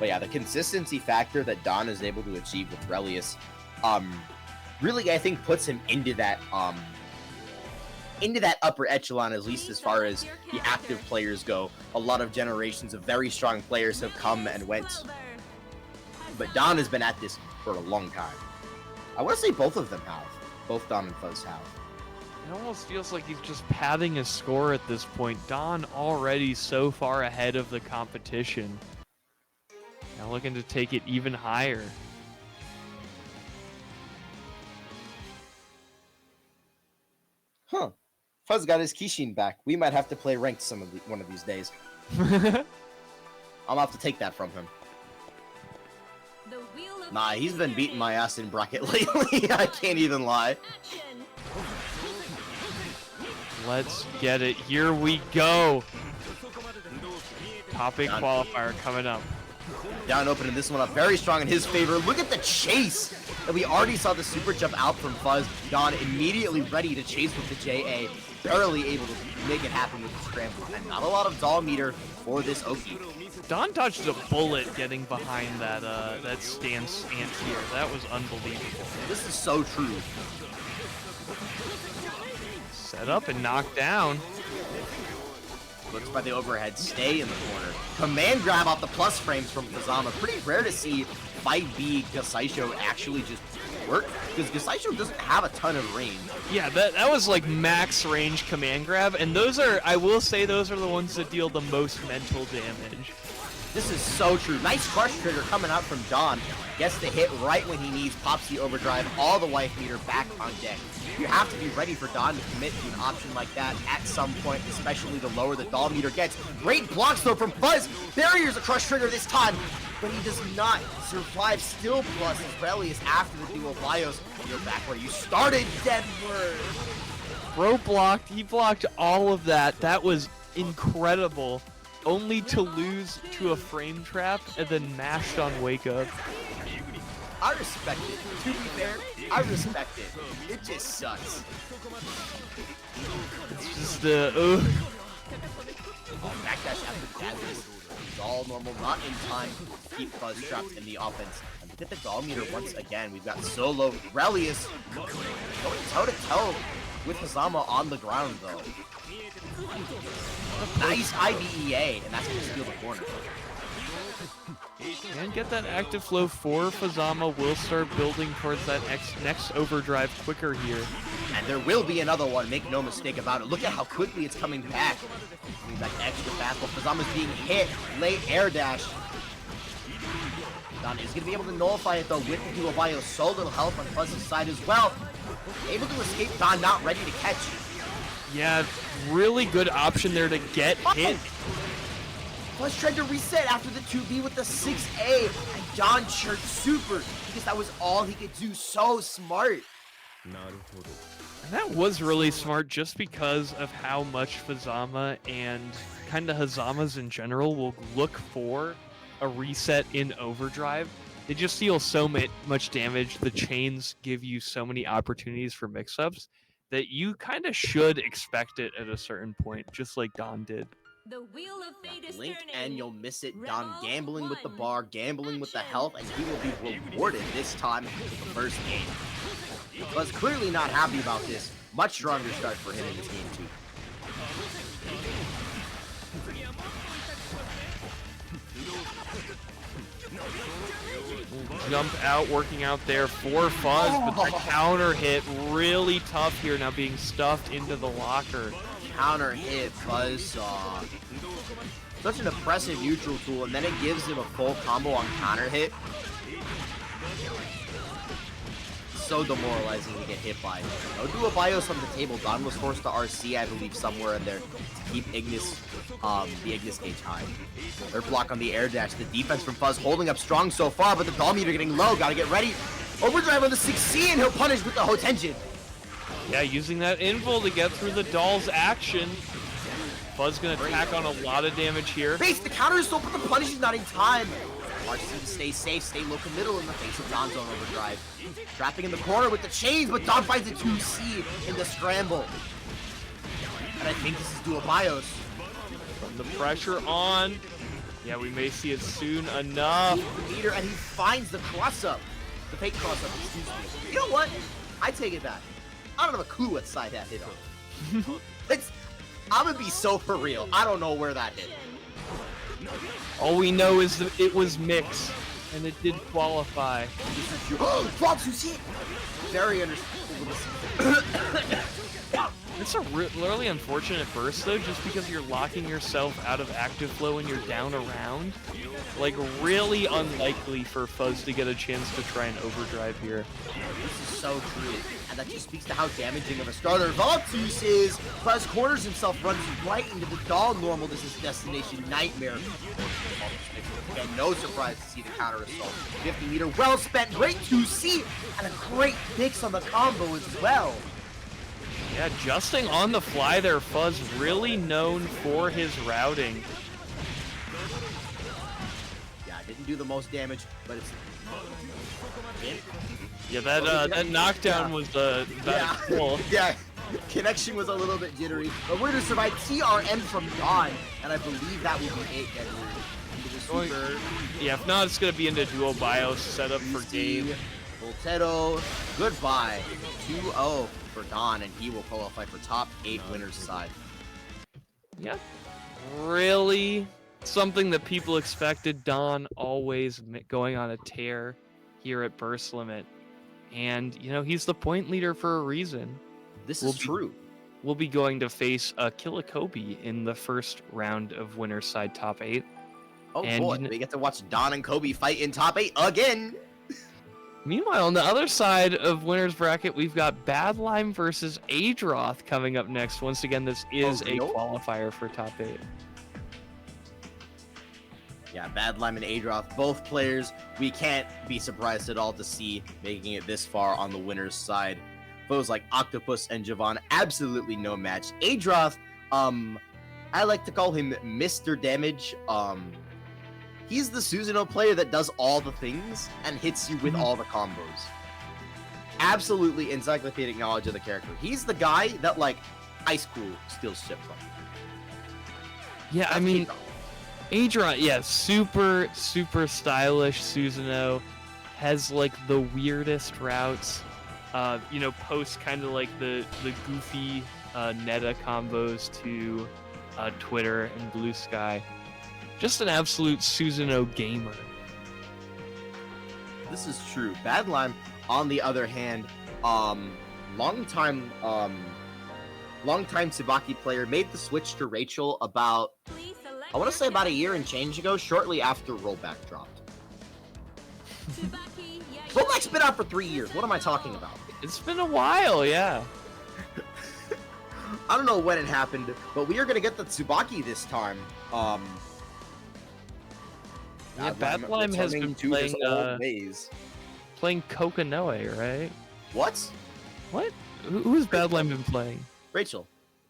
yeah, the consistency factor that Don is able to achieve with Relius, really, I think, puts him into that into that upper echelon, at least as far as the active players go. A lot of generations of very strong players have come and went. But Don has been at this for a long time. I want to say both of them have. Both Don and Fuzz have. It almost feels like he's just padding his score at this point. Don already so far ahead of the competition. Now looking to take it even higher. Huh. Fuzz got his Kishin back. We might have to play ranked one of these days. I'm gonna have to take that from him. Nah, he's been beating my ass in bracket lately. I can't even lie. Let's get it. Here we go. Top 8 qualifier coming up. Down opening this one up very strong in his favor. Look at the chase. And we already saw the super jump out from Fuzz. Don immediately ready to chase with the JA. Barely able to make it happen with the scramble. And not a lot of doll meter for this Oki. Don dodged a bullet getting behind that that stance here. That was unbelievable. This is so true. Set up and knocked down. Looks by the overhead, stay in the corner. Command grab off the plus frames from Fuzzama. Pretty rare to see 5B Gasaisho actually just work, because Gasaisho doesn't have a ton of range. Yeah, that was like max range command grab, and those are, I will say, those are the ones that deal the most mental damage. This is so true. Nice crush trigger coming out from Don. Gets the hit right when he needs, pops the overdrive, all the life meter back on deck. You have to be ready for Don to commit to an option like that at some point, especially the lower the doll meter gets. Great blocks though from Fuzz. Barriers a crush trigger this time, but he does not survive. Still plus Aurelius after the duo bios. You're back where you started, Deadward. Bro blocked, he blocked all of that. That was incredible. Only to lose to a frame trap and then mashed on wake up. I respect it. To be fair, I respect it. It just sucks. It's just the Backdash after Davis. It's all normal, not in time to keep Fuzz trapped in the offense. And look at the doll meter once again. We've got Solo, Relius going toe to toe with Fuzzama on the ground though. Nice IDEA, and that's going to steal the corner. And get that active flow for Fuzzama. Will start building towards that next overdrive quicker here. And there will be another one, make no mistake about it. Look at how quickly it's coming back. Coming back extra fast while Fuzzama's being hit. Late air dash. Don is going to be able to nullify it though with the dual bio. So little help on Fuzz's side as well. Able to escape, Don not ready to catch. Yeah, really good option there to get hit. Fuzz tried to reset after the 2B with the 6A, and Don chirped super because that was all he could do. So smart. And that was really smart just because of how much Fuzzama and kind of Hazamas in general will look for a reset in overdrive. They just deal so much damage. The chains give you so many opportunities for mix-ups that you kind of should expect it at a certain point, just like Don did. The wheel of fate is Blink turning. and you'll miss it. Don gambling with the bar, gambling with the health, and he will be rewarded this time with the first game. But clearly not happy about this. Much stronger start for him in this game too. Jump out, working out there for Fuzz, but the counter hit really tough here, now being stuffed into the locker. Counter hit Buzzsaw. Such an impressive neutral tool, and then it gives him a full combo on counter hit. So demoralizing to get hit by. No dual bios on the table. Don was forced to RC, I believe, somewhere in there to keep Ignis, the Ignis gauge high. Their block on the air dash. The defense from Fuzz holding up strong so far, but the doll meter getting low. Gotta get ready. Overdrive on the 6C, and he'll punish with the Hotenjin. Yeah, using that invul to get through the doll's action. Fuzz gonna tack on a lot of damage here. Base the counter is still, but the punish is not in time. RC to stay safe, stay low middle in the face of Don's own overdrive. Trapping in the corner with the chains, but Don finds a 2C in the scramble. And I think this is dual bios. From the pressure on. Yeah, we may see it soon enough. The meter, and he finds the cross-up. The fake cross-up, excuse me. You know what? I take it back. I don't have a clue what side that hit on. I'm gonna be so for real. I don't know where that hit. All we know is that it was mixed, and it did qualify. This is true. Fox, you see it? Very understandable. It's a really unfortunate burst, though, just because you're locking yourself out of active flow when you're down around. Like, really unlikely for Fuzz to get a chance to try and overdrive here. This is so true. And that just speaks to how damaging of a starter Valkyrie's is. Fuzz corners himself, runs right into the dog normal. This is Destination Nightmare. And no surprise to see the counter assault. 50 meter, well spent, great 2C, and a great fix on the combo as well. Yeah, adjusting on the fly there, Fuzz really known for his routing. Yeah, didn't do the most damage, but it's... Yeah, that knockdown was cool. Yeah, connection was a little bit jittery. But we're gonna survive TRM from Dawn, and I believe that will be it. Yeah, if not, it's gonna be into dual BIOS setup for Gabe. Voltetto, goodbye. 2-0 for Dawn, and he will qualify for top 8 winners side. Yeah, really something that people expected. Dawn always going on a tear here at Burst Limit, and you know he's the point leader for a reason. This is true. We'll be going to face KillaKoji in the first round of winners side top 8. Oh and boy, we get to watch Dawn and Kobe fight in top 8 again. Meanwhile, on the other side of winners bracket, we've got badlime versus Adroth coming up next. Once again, this is a qualifier for top 8. Yeah, badlime and Adroth, both players we can't be surprised at all to see making it this far on the winners side. Foes like Octopus and Javon, absolutely no match. Adroth, I like to call him Mr. Damage. He's the Susanoo player that does all the things and hits you with all the combos. Absolutely encyclopedic knowledge of the character. He's the guy that, like, Icecool steals shit from. Yeah, I mean, Adroth, yeah, super stylish Susanoo. Has, like, the weirdest routes. You know, posts kind of like the goofy Neta combos to Twitter and Blue Sky. Just an absolute Susanoo gamer. This is true. Badlime, on the other hand, longtime Tsubaki player, made the switch to Rachel about, I want to say about a year and change ago, shortly after Rollback dropped. Rollback's been out for 3 years. What am I talking about? It's been a while, yeah. I don't know when it happened, but we are going to get the Tsubaki this time. Yeah, badlime has been playing Kokonoe, right? What? What? Who's badlime been playing? Rachel.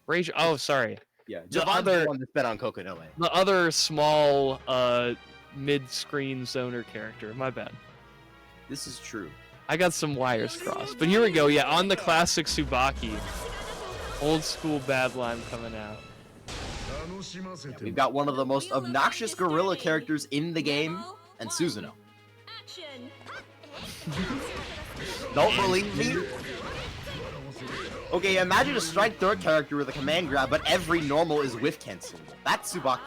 Rachel. Oh, sorry. Yeah, Javon's the one that's been on Kokonoe. The other small mid-screen zoner character. My bad. This is true. I got some wires crossed. But here we go. Yeah, on the classic Tsubaki. Old school badlime coming out. We've got one of the most obnoxious gorilla characters in the game, and Susanoo. Don't believe me? Okay, imagine a strike third character with a command grab, but every normal is whiff cancelable. That's Tsubaki.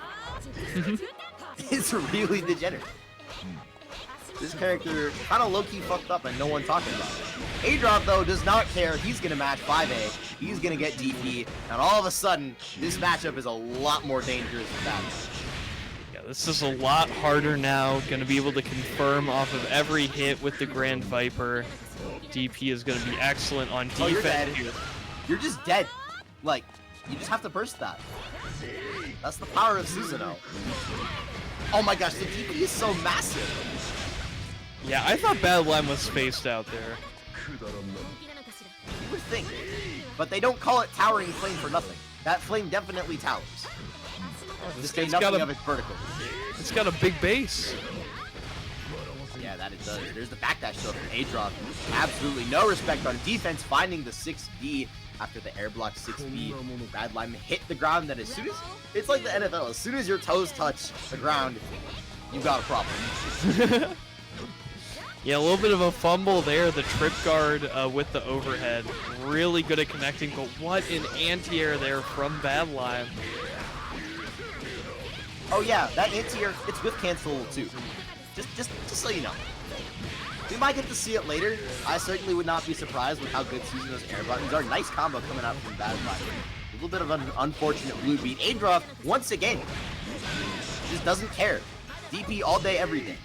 It's really degenerate. This character kind of low-key fucked up and no one talking about it. Adroth, though, does not care. He's going to match 5A. He's going to get DP. And all of a sudden, this matchup is a lot more dangerous than that. Yeah, this is a lot harder now. Going to be able to confirm off of every hit with the Grand Viper. DP is going to be excellent on defense. Oh, you're dead. You're just dead. Like, you just have to burst that. That's the power of Susanoo. Oh my gosh, the DP is so massive. Yeah, I thought badlime was spaced out there. You would think, but they don't call it towering flame for nothing. That flame definitely towers. Just say nothing of its vertical. It's got a big base. Yeah, that it does. There's the backdash though from Adroth. Absolutely no respect on defense, finding the 6D after the air block 6B. Badlime hit the ground, then as soon as, it's like the NFL, as soon as your toes touch the ground, you got a problem. Yeah, a little bit of a fumble there. The trip guard with the overhead. Really good at connecting, but what an anti-air there from badlime. Oh yeah, that anti-air, it's with cancel too. Just so you know. We might get to see it later. I certainly would not be surprised with how good Susanoo's air buttons are. Nice combo coming out from badlime. A little bit of an unfortunate blue beat. Adroth, once again, just doesn't care. DP all day, every day.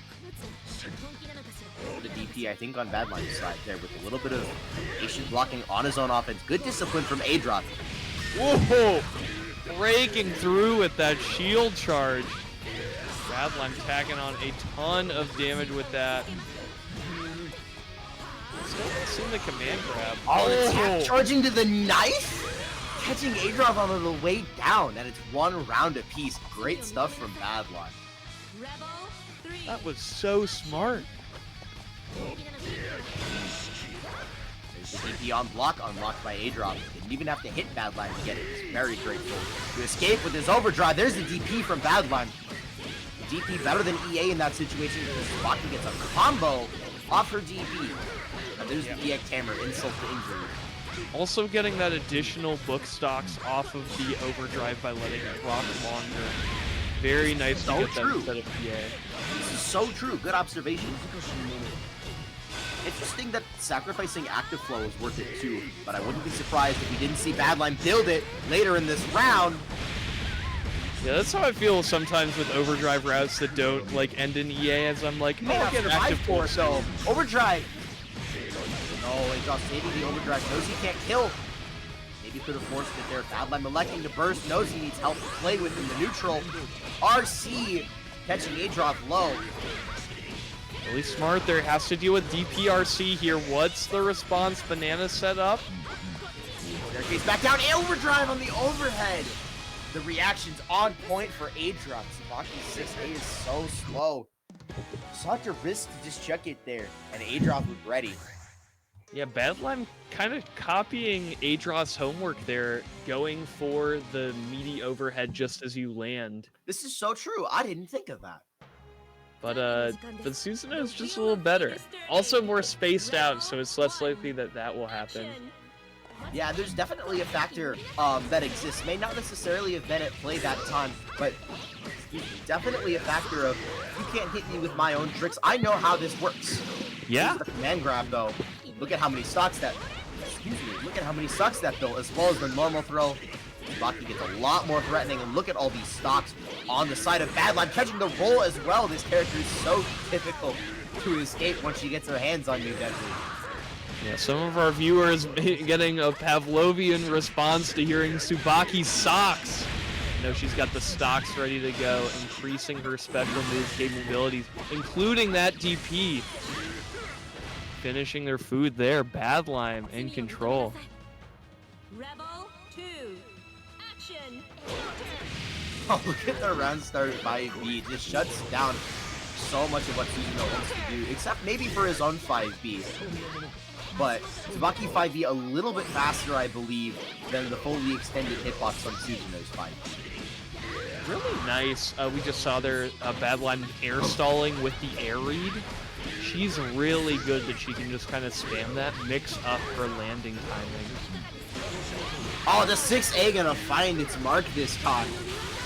The DP, I think, on badlime's side there with a little bit of patient blocking on his own offense. Good discipline from Adroth. Whoa! Breaking through with that shield charge. badlime tacking on a ton of damage with that. Still haven't seen the command grab. Oh, attack charging to the knife? Catching Adroth on the way down, and it's 1 round apiece. Great stuff from badlime. That was so smart. There's the DP on block, unlocked by Adroth. Didn't even have to hit badlime to get it. He's very grateful to escape with his overdrive. There's the DP from badlime. The DP better than EA in that situation because Rocky gets a combo off her DP. And there's the EX hammer, insult to injury. Also getting that additional book stocks off of the overdrive by letting it rock longer. Very nice to get that instead of PA. This is so true. Good observation. Interesting that sacrificing active flow is worth it too, but I wouldn't be surprised if we didn't see badlime build it later in this round. Yeah, that's how I feel sometimes with overdrive routes that don't like end in EA, as I'm like, May not get survive for, so overdrive. No, Adroth saving the overdrive. Knows he can't kill. Maybe could have forced it there. badlime electing to burst. Knows he needs help to play with in the neutral. RC catching Adroth low. Really smart there. Has to deal with DPRC here. What's the response? Banana set up. Staircase back down. Overdrive on the overhead. The reaction's on point for Adroth. Tsubaki's 6A is so slow. Such a risk to just check it there. And Adroth was ready. Yeah, badlime kind of copying Adroth's homework there, going for the meaty overhead just as you land. This is so true. I didn't think of that. But Susanoo's just a little better. Also more spaced out, so it's less likely that that will happen. Yeah, there's definitely a factor that exists. May not necessarily have been at play that time, but definitely a factor of, you can't hit me with my own tricks. I know how this works. Yeah. The command grab, though. Look at how many stocks that... Look at how many stocks that built, as well as the normal throw. Rocky gets a lot more threatening, and look at all these stocks on the side of badlime, catching the roll as well. This character is so difficult to escape once she gets her hands on you, Deadly. Yeah, some of our viewers getting a Pavlovian response to hearing Tsubaki's socks. You know, she's got the stocks ready to go, increasing her special move capabilities, including that DP. Finishing their food there, badlime in control. Rebel 2. Action. Oh, look at the round start by B. It just shuts down so much of what Susanoo wants to do, except maybe for his own 5B. But Tsubaki 5B a little bit faster, I believe, than the fully extended hitbox on Susanoo's 5B. Really nice. We just saw there badlime air stalling with the air read. She's really good that she can just kind of spam that, mix up her landing timing. Oh, the 6A gonna find its mark this time.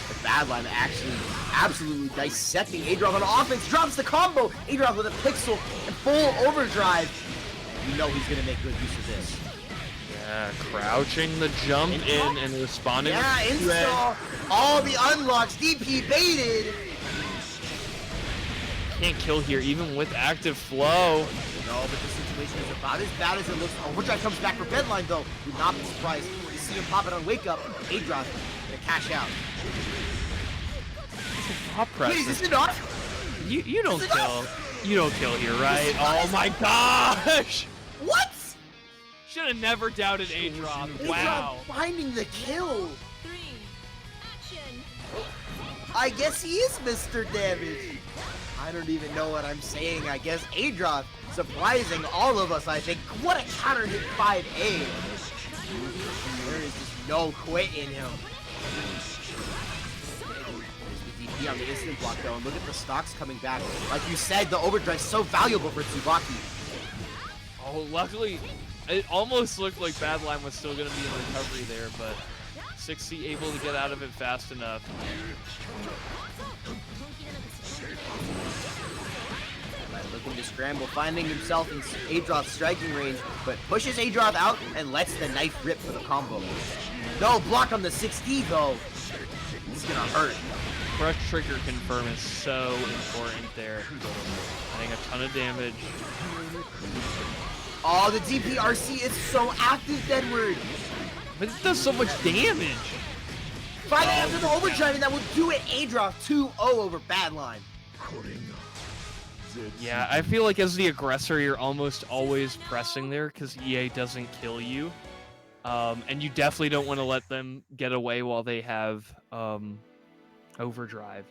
The badlime actually absolutely dissecting Adroth on offense. Drops the combo. Adroth with a pixel and full overdrive. You know he's gonna make good use of this. Yeah, crouching the jump in and responding. Yeah, install all the unlocks. DP baited. Can't kill here, even with active flow. No, but the situation is about as bad as it looks. Overdrive comes back for bedline though. Would not be surprised to see him pop it on wake up. Adroth gonna cash out. Top press. Wait, is this enough? You don't kill. You don't kill here, right? Oh my gosh! What? Should have never doubted Adroth. Wow. Adroth finding the kill. 3. Action. I guess he is Mr. Damage. I don't even know what I'm saying. I guess Adroth surprising all of us, I think. What a counter hit 5A. There is just no quit in him. There's the DP RC on the instant block though, and look at the stocks coming back. Like you said, the overdrive's so valuable for Tsubaki. Oh, luckily, it almost looked like badlime was still going to be in recovery there, but 6C able to get out of it fast enough. Looking to scramble, finding himself in Adroth's striking range, but pushes Adroth out and lets the knife rip for the combo. No block on the 6D though. This is gonna hurt. Crush trigger confirm is so important there. Adding a ton of damage. Oh, the DPRC is so active, Deadward. But it does so much damage. Finally after the overdrive, and that will do it. Adroth 2-0 over badlime. Yeah, I feel like as the aggressor, you're almost always pressing there because EA doesn't kill you. And you definitely don't want to let them get away while they have overdrive.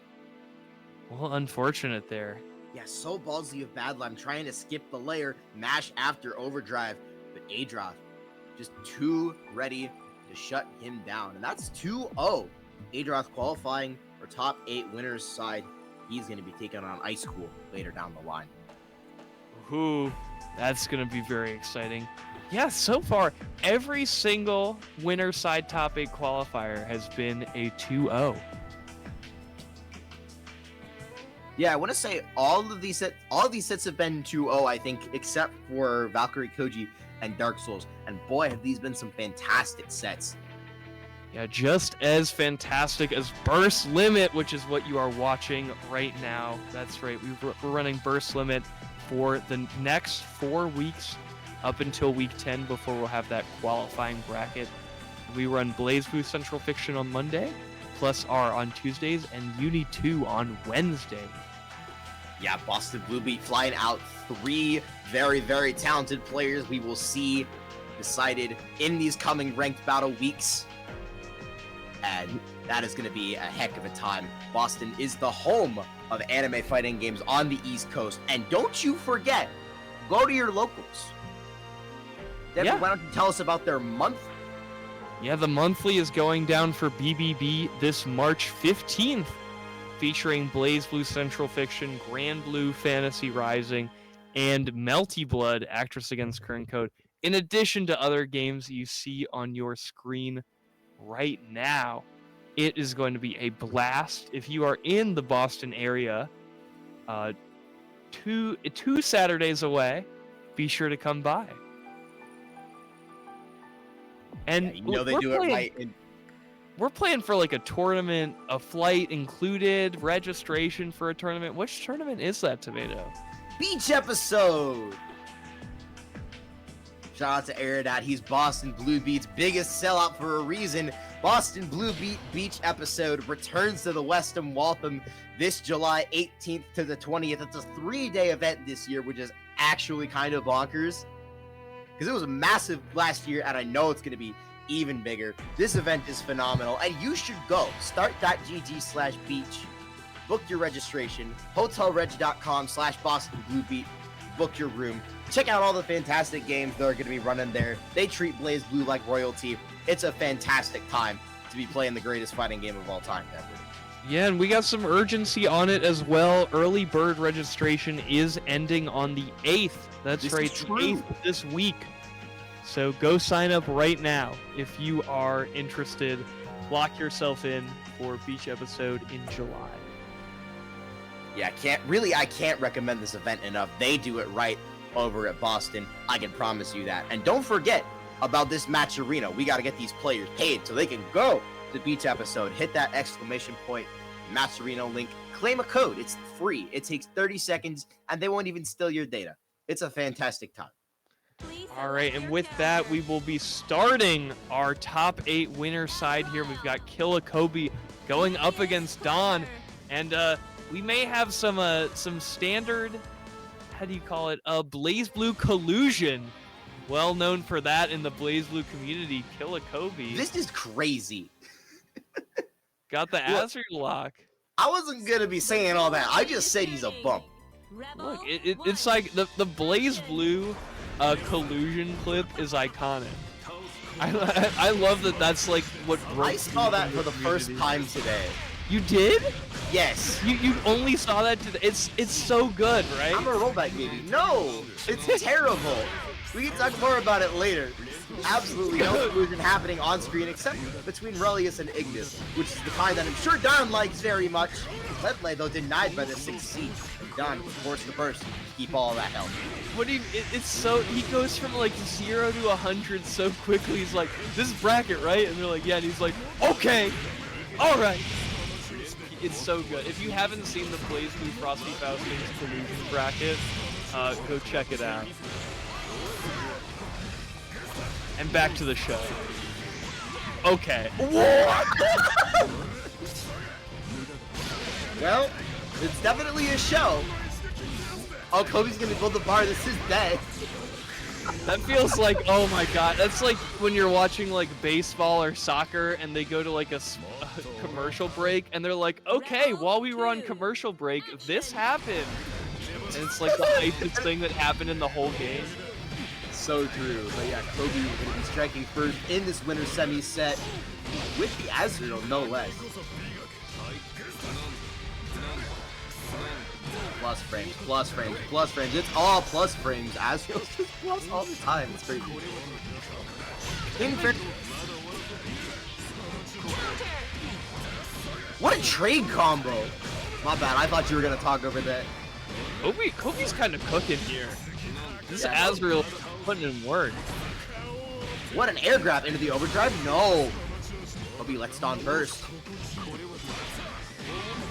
Well, unfortunate there. Yeah, so ballsy of badlime trying to skip the layer, mash after overdrive, but Adroth just too ready to shut him down. And that's 2-0. Adroth qualifying for top 8 winners side. He's going to be taking on Icecool later down the line. Ooh, that's going to be very exciting. Yeah, so far, every single winner side top 8 qualifier has been a 2-0. Yeah, I want to say all of these sets have been 2-0, I think, except for ValkyrieKoji and Dark Souls. And boy, have these been some fantastic sets. Yeah, just as fantastic as Burst Limit, which is what you are watching right now. That's right, we're running Burst Limit for the next 4 weeks up until week 10 before we'll have that qualifying bracket. We run BlazBlue Centralfiction on Monday, plus R on Tuesdays, and Uni 2 on Wednesday. Yeah, Boston Blue Beat flying out 3 very, very talented players we will see decided in these coming ranked battle weeks. And that is going to be a heck of a time. Boston is the home of anime fighting games on the East Coast. And don't you forget, go to your locals. Devin, Yeah. why don't you tell us about their month? Yeah, the monthly is going down for BBB this March 15th, featuring BlazBlue Centralfiction, Grand Blue Fantasy Rising, and Melty Blood, Actress Against Current Code, in addition to other games you see on your screen right now. It is going to be a blast. If you are in the Boston area, two Saturdays away, be sure to come by. And Yeah, you know they do it right. We're playing for like a tournament, a flight included, registration for a tournament. Which tournament is that, Tomato? Beach episode. Shout out to Aerodat. He's Boston Blue Beat's biggest sellout for a reason. Boston Blue Beat Beach episode returns to the Weston Waltham this July 18th to the 20th. It's a 3-day event this year, which is actually kind of bonkers. Because it was massive last year, and I know it's going to be even bigger. This event is phenomenal, and you should go. Start.gg/beach. Book your registration. hotelreg.com/Boston Blue Beat. Book your room. Check out all the fantastic games that are going to be running there. They treat BlazBlue like royalty. It's a fantastic time to be playing the greatest fighting game of all time, Edward. Yeah, and we got some urgency on it as well. Early bird registration is ending on the 8th. That's This right, is the true. 8th this week. So go sign up right now if you are interested. Lock yourself in for Beach episode in July. Yeah, I can't recommend this event enough. They do it right over at Boston. I can promise you that. And don't forget about this match arena. We got to get these players paid so they can go to Beach episode. Hit that exclamation point, match arena link, claim a code. It's free. It takes 30 seconds and they won't even steal your data. It's a fantastic time. All right, and with that, we will be starting our top 8 winner side here. We've got Kobe going up against Don, and we may have some standard, how do you call it, BlazBlue collusion. Well known for that in the BlazBlue community, Kobe. This is crazy. Got the Azure lock. I wasn't going to be saying all that. I just said he's a bump. Look, it's like the BlazBlue collusion clip is iconic. I love that. That's like what I saw that for the first time today. You did? Yes. You only saw that today. It's so good, right? I'm a rollback baby. No, it's terrible. We can talk more about it later. Absolutely no collusion happening on screen except between Relius and Ignis, which is the kind that I'm sure Don likes very much. Ledley, though, denied by the 6C. Don forced the burst to keep all that health. What do you, it's so, he goes from like 0 to 100 so quickly. He's like, this is bracket, right? And they're like, yeah. And he's like, okay, all right. It's so good. If you haven't seen the BlazBlue Frosty Faustings collusion bracket, go check it out. And back to the show. Okay. What? Well, it's definitely a show. Oh, Kobe's gonna build the bar. This is dead. That feels like, oh my god, that's like when you're watching like baseball or soccer and they go to like a commercial break and they're like, okay, while we were on commercial break, this happened. And it's like the hypest thing that happened in the whole game. So true. But yeah, Kobe is going to be striking first in this winter semi set with the Azrael, no less. Plus frames, plus frames, plus frames. It's all plus frames. Azrael's just plus all the time. It's crazy. What a trade combo! My bad. I thought you were going to talk over that. Kobe's kind of cooking here. This Azrael putting in work. What an air grab into the overdrive? No. Kobe lets Don burst.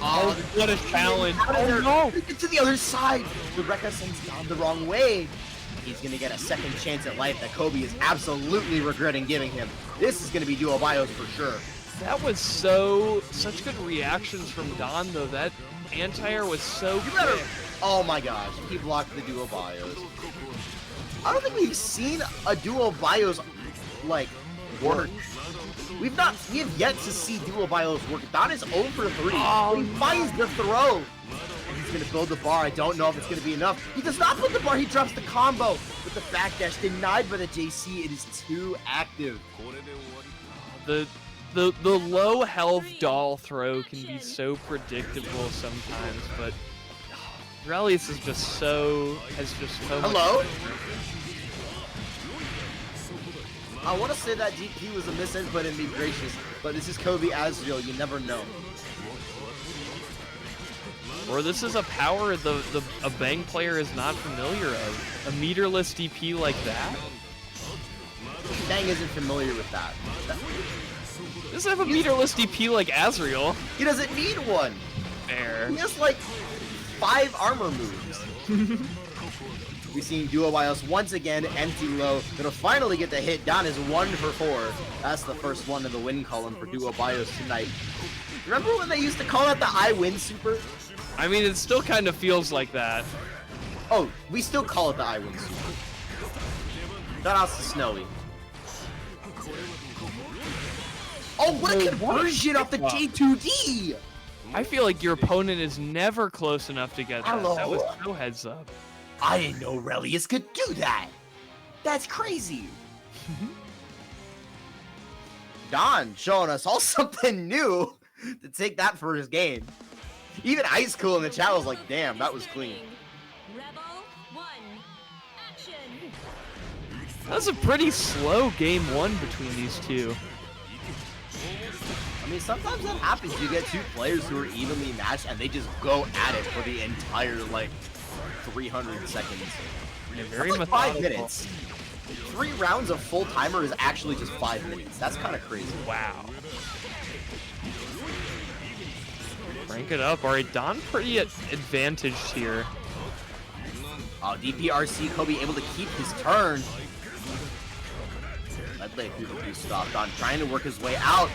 Oh, what a challenge. Oh no! Get to the other side! The Rekka sends Don the wrong way. He's gonna get a second chance at life that Kobe is absolutely regretting giving him. This is gonna be duo bios for sure. That was such good reactions from Don though. That anti-air was so quick. Oh my gosh, he blocked the duo bios. I don't think we've seen a duo bios like work. We have yet to see duo bios work. Don is 0 for 3. Oh, he finds the throw. And he's gonna build the bar. I don't know if it's gonna be enough. He does not put the bar, he drops the combo. With the backdash denied by the JC, it is too active. The low health doll throw can be so predictable sometimes, but Relius is just so Hello? much. I want to say that GP was a misinput and be gracious, but this is Kobe Azrael, you never know. Or this is a power a Bang player is not familiar of. A meterless DP like that? Bang isn't familiar with that. Doesn't have a meterless DP like Azrael. He doesn't need one. Fair. He has like 5 armor moves. We've seen duo bios once again, empty low. Gonna finally get the hit. Don is 1 for 4. That's the first one in the win column for duo bios tonight. Remember when they used to call that the I win super? I mean, it still kind of feels like that. Oh, we still call it the I win super. Shout outs to Snowy. Oh, what a conversion off the J2D! I feel like your opponent is never close enough to get that. Hello. That was no heads up. I didn't know Relius could do that. That's crazy. Don showing us all something new to take that for his game. Even Icecool in the chat was like, damn, that was clean. Rebel 1. Action. That was a pretty slow game 1 between these two. I mean, sometimes that happens. You get 2 players who are evenly matched and they just go at it for the entire, like, 300 seconds. Yeah, very That's like methodical. 5 minutes. 3 rounds of full timer is actually just 5 minutes. That's kind of crazy. Wow. Rank it up. Alright, Don pretty advantaged here. DPRC Kobe able to keep his turn. Ledley through the Gustav. Don trying to work his way out.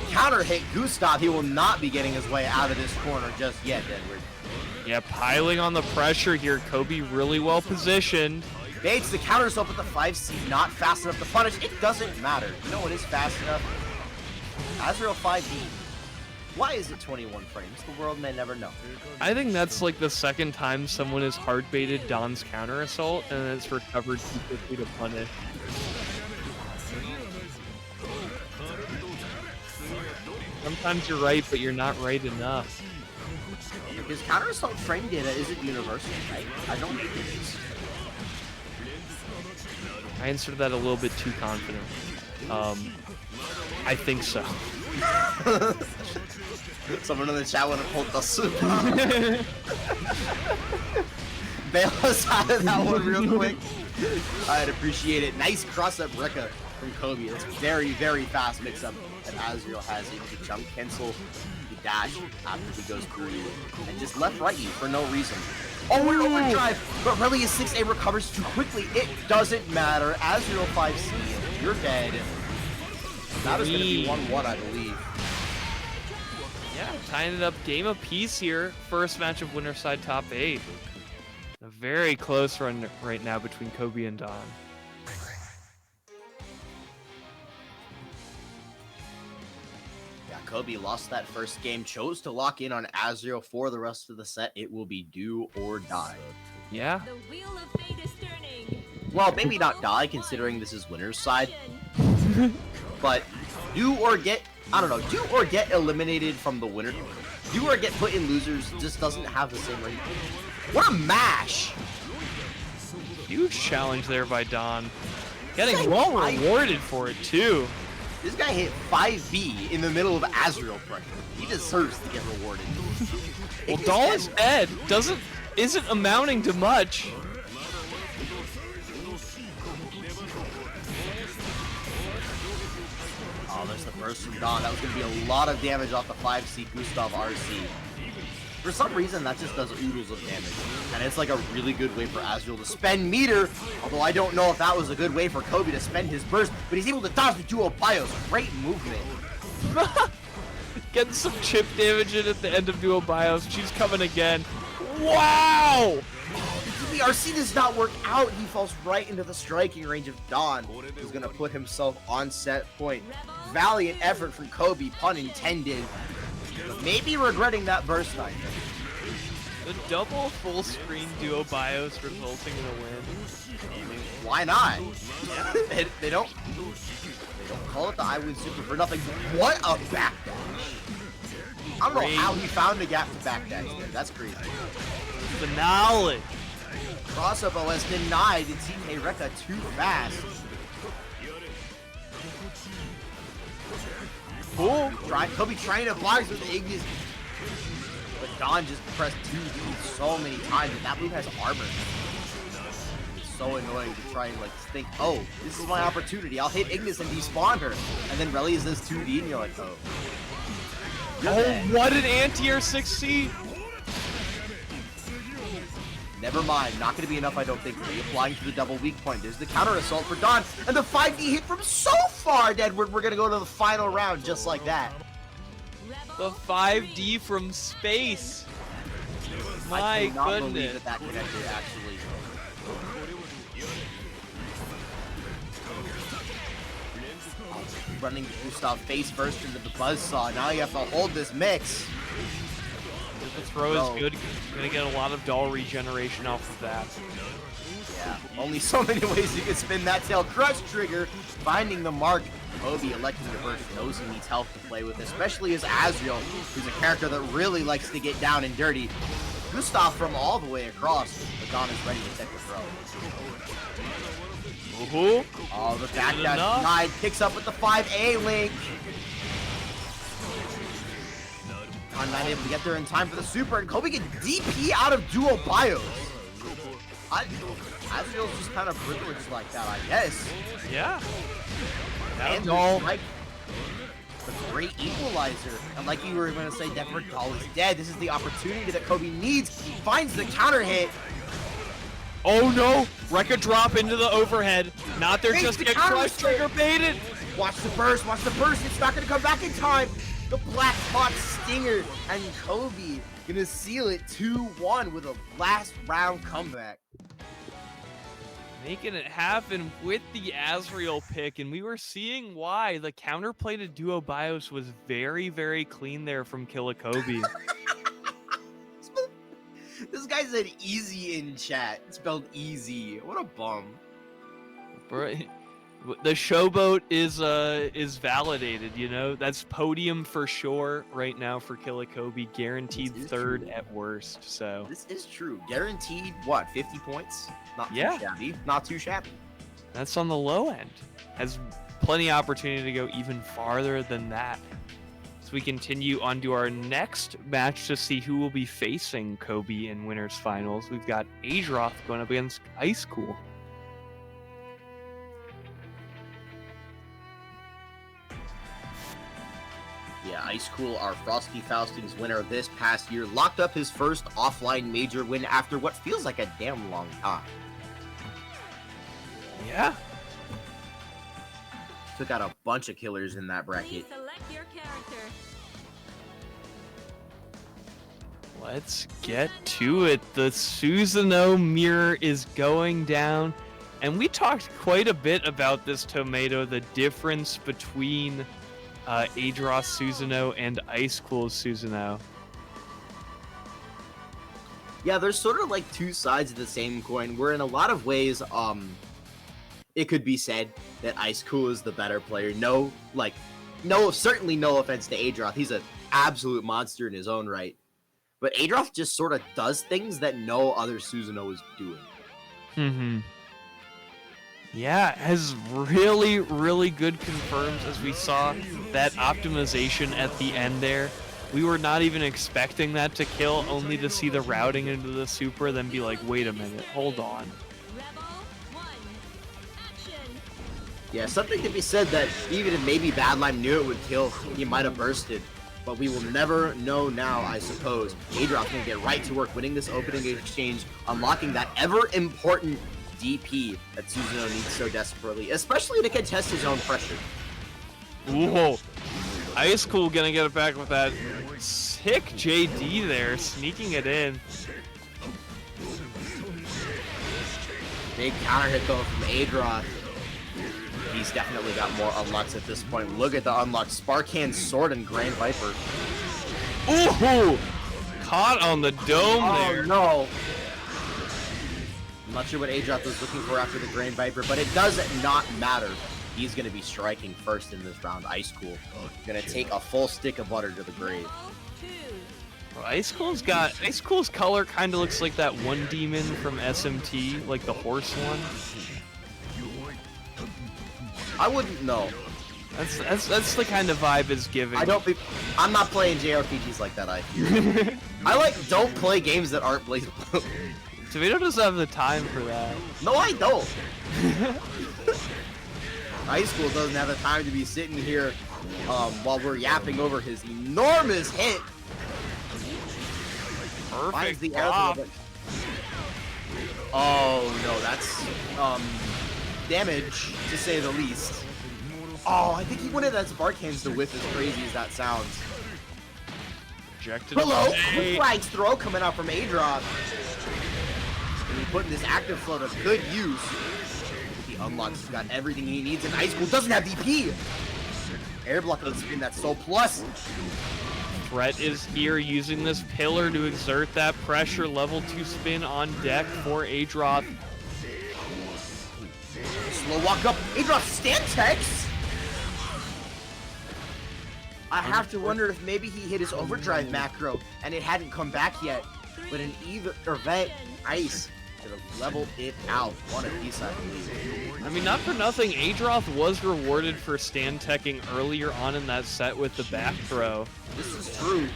Counter hit Gustav. He will not be getting his way out of this corner just yet, Edward. Yeah, piling on the pressure here. Kobe really well positioned. Bates the counter yourself with the 5C. Not fast enough to punish. It doesn't matter. You know what is fast enough? Azrael 5D. Why is it 21 frames? The world may never know. I think that's like the second time someone has hard baited Don's counter assault and it's recovered too quickly to punish. I'm Sometimes you're right, but you're not right enough. Because counter assault training data isn't universal, right? I don't think it is. I answered that a little bit too confident. I think so. Someone in the chat would have pulled the soup. Bail us out of that one real quick. I'd appreciate it. Nice cross-up Rekka from Kobe. That's very, very fast mix-up that Azrael has. Able to jump cancel the dash after he goes through you. And just left-right you for no reason. Oh, we're overdrive! But really, his 6A recovers too quickly. It doesn't matter. Azrael 5C, you're dead. That is going to be 1-1, I believe. Yeah, tying it up game apiece here. First match of winner side top 8. A very close run right now between Kobe and Don. Yeah, Kobe lost that first game, chose to lock in on Azrael for the rest of the set. It will be do or die. Yeah. The wheel of fate is turning. Well, maybe not die, considering this is winner's side. But do or get, I don't know, do or get eliminated from the winner. Do or get put in losers just doesn't have the same rate. What a mash! Huge challenge there by Don. Getting well rewarded for it, too. This guy hit 5B in the middle of Azrael pressure. He deserves to get rewarded. Well, Don's dead isn't amounting to much. Oh, there's the burst from Don. That was going to be a lot of damage off the 5C Gustav RC. For some reason, that just does oodles of damage. And it's like a really good way for Azrael to spend meter. Although I don't know if that was a good way for Kobe to spend his burst. But he's able to dodge the dual bios. Great movement. Getting some chip damage in at the end of dual bios. She's coming again. Wow! The RC does not work out. He falls right into the striking range of Don, who's going to put himself on set point. Valiant effort from Kobe, pun intended. Maybe regretting that burst, I think. The double full screen duo bios resulting in a win. I mean, why not? they don't call it the I Win Super for nothing. What a backdash! I don't know how he found a gap to backdash there. That's crazy. The knowledge. Cross-up OS denied in TK Rekka too fast. Cool. Kobe trying to box with Ignis. But Don just pressed 2D so many times, and that move has armor. It's so annoying to try and like think, oh, this is my opportunity. I'll hit Ignis and despawn her. And then Relius does 2D and you're like, oh. What an anti-air 6C. Never mind, not going to be enough, I don't think. Reapplying to the double weak point. There's the counter assault for Don, and the 5D hit from so far, Edward. We're going to go to the final round just like that. The 5D from space. My I cannot goodness. believe that connected, actually. Running Gustav face first into the buzzsaw. Now you have to hold this mix. The throw is good. Gonna get a lot of doll regeneration off of that. Yeah, only so many ways you can spin that tail. Crush trigger, finding the mark. Kobe electing to burst, knows he needs help to play with, especially as Azrael, who's a character that really likes to get down and dirty. Gustav from all the way across, but Don is ready to take the throw. Oh, the backdash denied, picks up with the 5A link. Don not able to get there in time for the super, and Kobe get DP out of dual bios. Azrael's just kind of privileged like that, I guess. Yeah. And like the great equalizer. And like you were going to say, Denver Doll is dead. This is the opportunity that Kobe needs. He finds the counter hit. Oh no! Rekka drop into the overhead. Not there, Face just the get counter crush trigger baited. Watch the burst, watch the burst. It's not going to come back in time. The Black Hawk Stinger, and Kobe going to seal it 2-1 with a last round comeback. Making it happen with the Azrael pick, and we were seeing why. The counterplay to Duo Bios was very, very clean there from Kobe. This guy said easy in chat. Spelled easy. What a bum. The showboat is validated, you know. That's podium for sure right now for KojiKoji, guaranteed third true. at worst. So This is true. Guaranteed, what, 50 points? Not too Yeah. shabby. Not too shabby. that's on the low end. Has plenty of opportunity to go even farther than that. So we continue on to our next match to see who will be facing Kobe in winners finals. We've got Adroth going up against Icecool. Yeah, Icecool, our Frosty Faustings winner this past year, locked up his first offline major win after what feels like a damn long time. Yeah. Took out a bunch of killers in that bracket. Please select your character. Let's get to it. The Susanoo mirror is going down. And we talked quite a bit about this tomato, the difference between Adroth Susanoo and Icecool Susanoo. Yeah, there's sort of like two sides of the same coin, where in a lot of ways, it could be said that Icecool is the better player. Certainly no offense to Adroth. He's an absolute monster in his own right. But Adroth just sort of does things that no other Susanoo is doing. Mm-hmm. Yeah, has really, really good confirms as we saw that optimization at the end there. We were not even expecting that to kill, only to see the routing into the super, then be like, wait a minute, hold on. Rebel 1. Action. Yeah, something to be said that even if maybe badlime knew it would kill, he might have bursted. But we will never know now, I suppose. Adroth can get right to work winning this opening exchange, unlocking that ever-important DP that Susanoo needs so desperately, especially to contest his own pressure. Whoa. Icecool gonna get it back with that sick JD there, sneaking it in. Big counter hit though from Adroth. He's definitely got more unlocks at this point. Look at the unlocks. Sparkhand, Sword, and Grand Viper. Ooh! Caught on the dome there. Oh no! I'm not sure what Adroth was looking for after the Grand Viper, but it does not matter. He's going to be striking first in this round. Icecool going to take a full stick of butter to the grave. Rebel 2. Icecool's color kind of looks like that one demon from SMT, like the horse one. I wouldn't know. That's the kind of vibe it's giving. I'm not playing JRPGs like that, I fear. I don't play games that aren't BlazBlue. Tomato doesn't have the time for that. No, I don't. Icecool doesn't have the time to be sitting here while we're yapping over his enormous hit. Finds Perfect the block. Oh no, that's damage to say the least. Oh, I think he wanted that spark hands to whiff as crazy as that sounds. Rejected. Hello, Hey. quick flag's throw coming out from Adroth. And he's putting this active flow to good use. With the unlocks, he's got everything he needs, and Icecool doesn't have DP. Air block on the spin, that's so plus. Threat is here using this pillar to exert that pressure. Level 2 spin on deck for Adroth. Slow walk up. Adroth stand text. I have to wonder if maybe he hit his overdrive macro and it hadn't come back yet. But in either event, Ice could have leveled it out. One apiece, I believe. I mean, not for nothing, Adroth was rewarded for stand teching earlier on in that set with the back throw. This is true.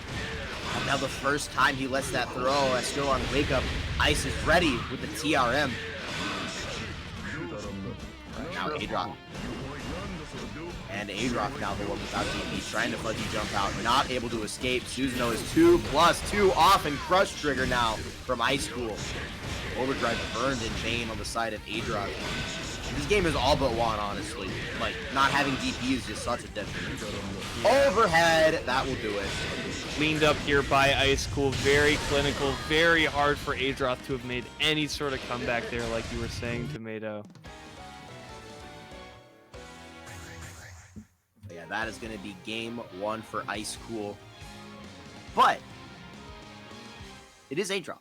And now the first time he lets that throw, I still on wake up. Ice is ready with the TRM. Now Adroth. And Adroth now the one without DP, trying to fuzzy jump out, not able to escape. Susanoo is 2+2 off and crush trigger now from Icecool. Overdrive burned in vain on the side of Adroth. This game is all but won, honestly. Like, not having DP is just such a detriment. Overhead, that will do it. Cleaned up here by Icecool, very clinical, very hard for Adroth to have made any sort of comeback there, like you were saying, Tomato. Yeah, that is going to be game one for Icecool. But it is Adroth.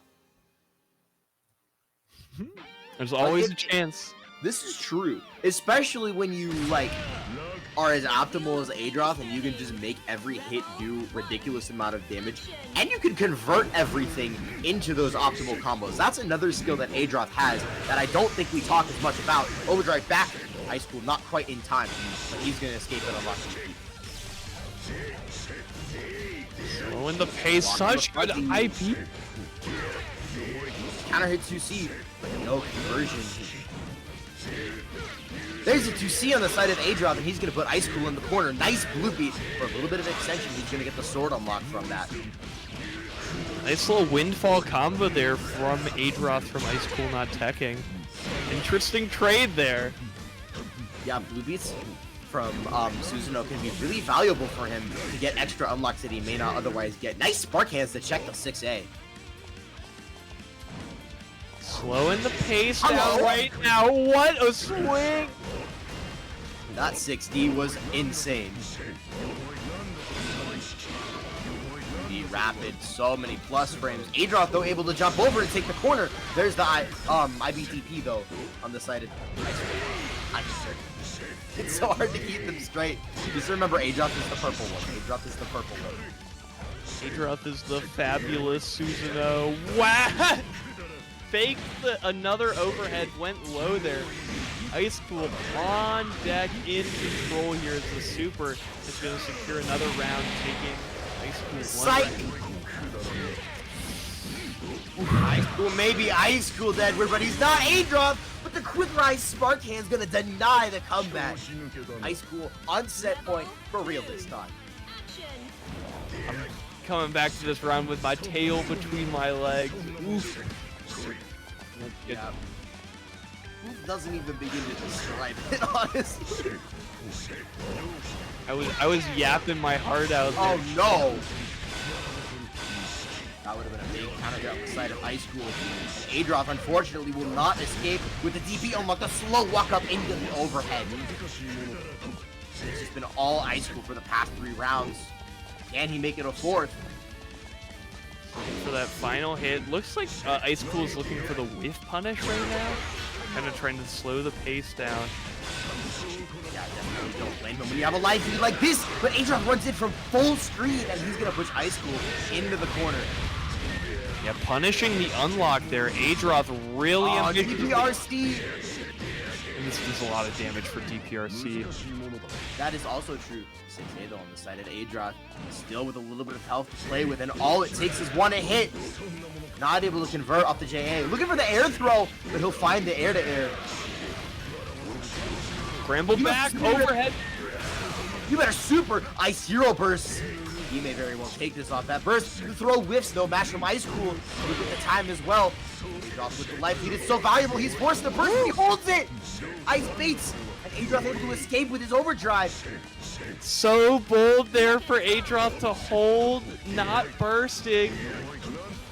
There's always a chance. This is true, especially when you like are as optimal as Adroth and you can just make every hit do ridiculous amount of damage, and you can convert everything into those optimal combos. That's another skill that Adroth has that I don't think we talk as much about. Overdrive back, Icecool not quite in time, but he's gonna escape and unlock the key. Slowing the pace, such good IP. Counter hit 2C, but no conversion. There's a 2C on the side of Adroth, and he's going to put Icecool in the corner. Nice blue beat for a little bit of extension. He's going to get the sword unlocked from that. Nice little windfall combo there from Adroth from Icecool not teching. Interesting trade there. Yeah, blue beats from Susanoo can be really valuable for him to get extra unlocks that he may not otherwise get. Nice spark hands to check the 6A. Slowing the pace down right now. What a swing! That 6D was insane. The rapid, so many plus frames. Adroth though able to jump over and take the corner. There's the IBTP though on the side of It's so hard to keep them straight. Just remember Adroth is the purple one. Adroth is the purple one. Adroth is the fabulous Susanoo. Wow! Faked another overhead, went low there. Icecool on deck, in control here as the super is going to secure another round, taking Icecool one. Icecool may be Icecool Edward, but he's not Adroth. But the quick rise spark hand's gonna deny the comeback. Icecool on set point for real this time. I'm coming back to this round with my tail between my legs. Oof. Yeah. Oof doesn't even begin to describe it, honestly. I was yapping my heart out there. Oh no! That would have been a big counter here on the side of Icecool. Adroth unfortunately will not escape with the DP unlock, the slow walk up into the overhead. It's just been all Icecool for the past 3 rounds. Can he make it a 4th? For that final hit, looks like Icecool is looking for the whiff punish right now. Kind of trying to slow the pace down. Yeah, definitely don't blame him when you have a live lead like this, but Adroth runs in from full screen and he's gonna push Icecool into the corner. Yeah, punishing the unlock there. Adroth really DPRC! And this does a lot of damage for DPRC. That is also true. 6A though on the side of Adroth, still with a little bit of health to play with, and all it takes is one hit. Not able to convert off the JA. Looking for the air throw, but he'll find the air-to-air. Scramble back, overhead. You better super Ice Hero Burst. He may very well take this off that burst. You throw whiffs though, match from Icecool. Look at the time as well. Adroth with the life lead. It's so valuable. He's forced to burst. He holds it. Ice baits. And Adroth able to escape with his overdrive. So bold there for Adroth to hold, not bursting.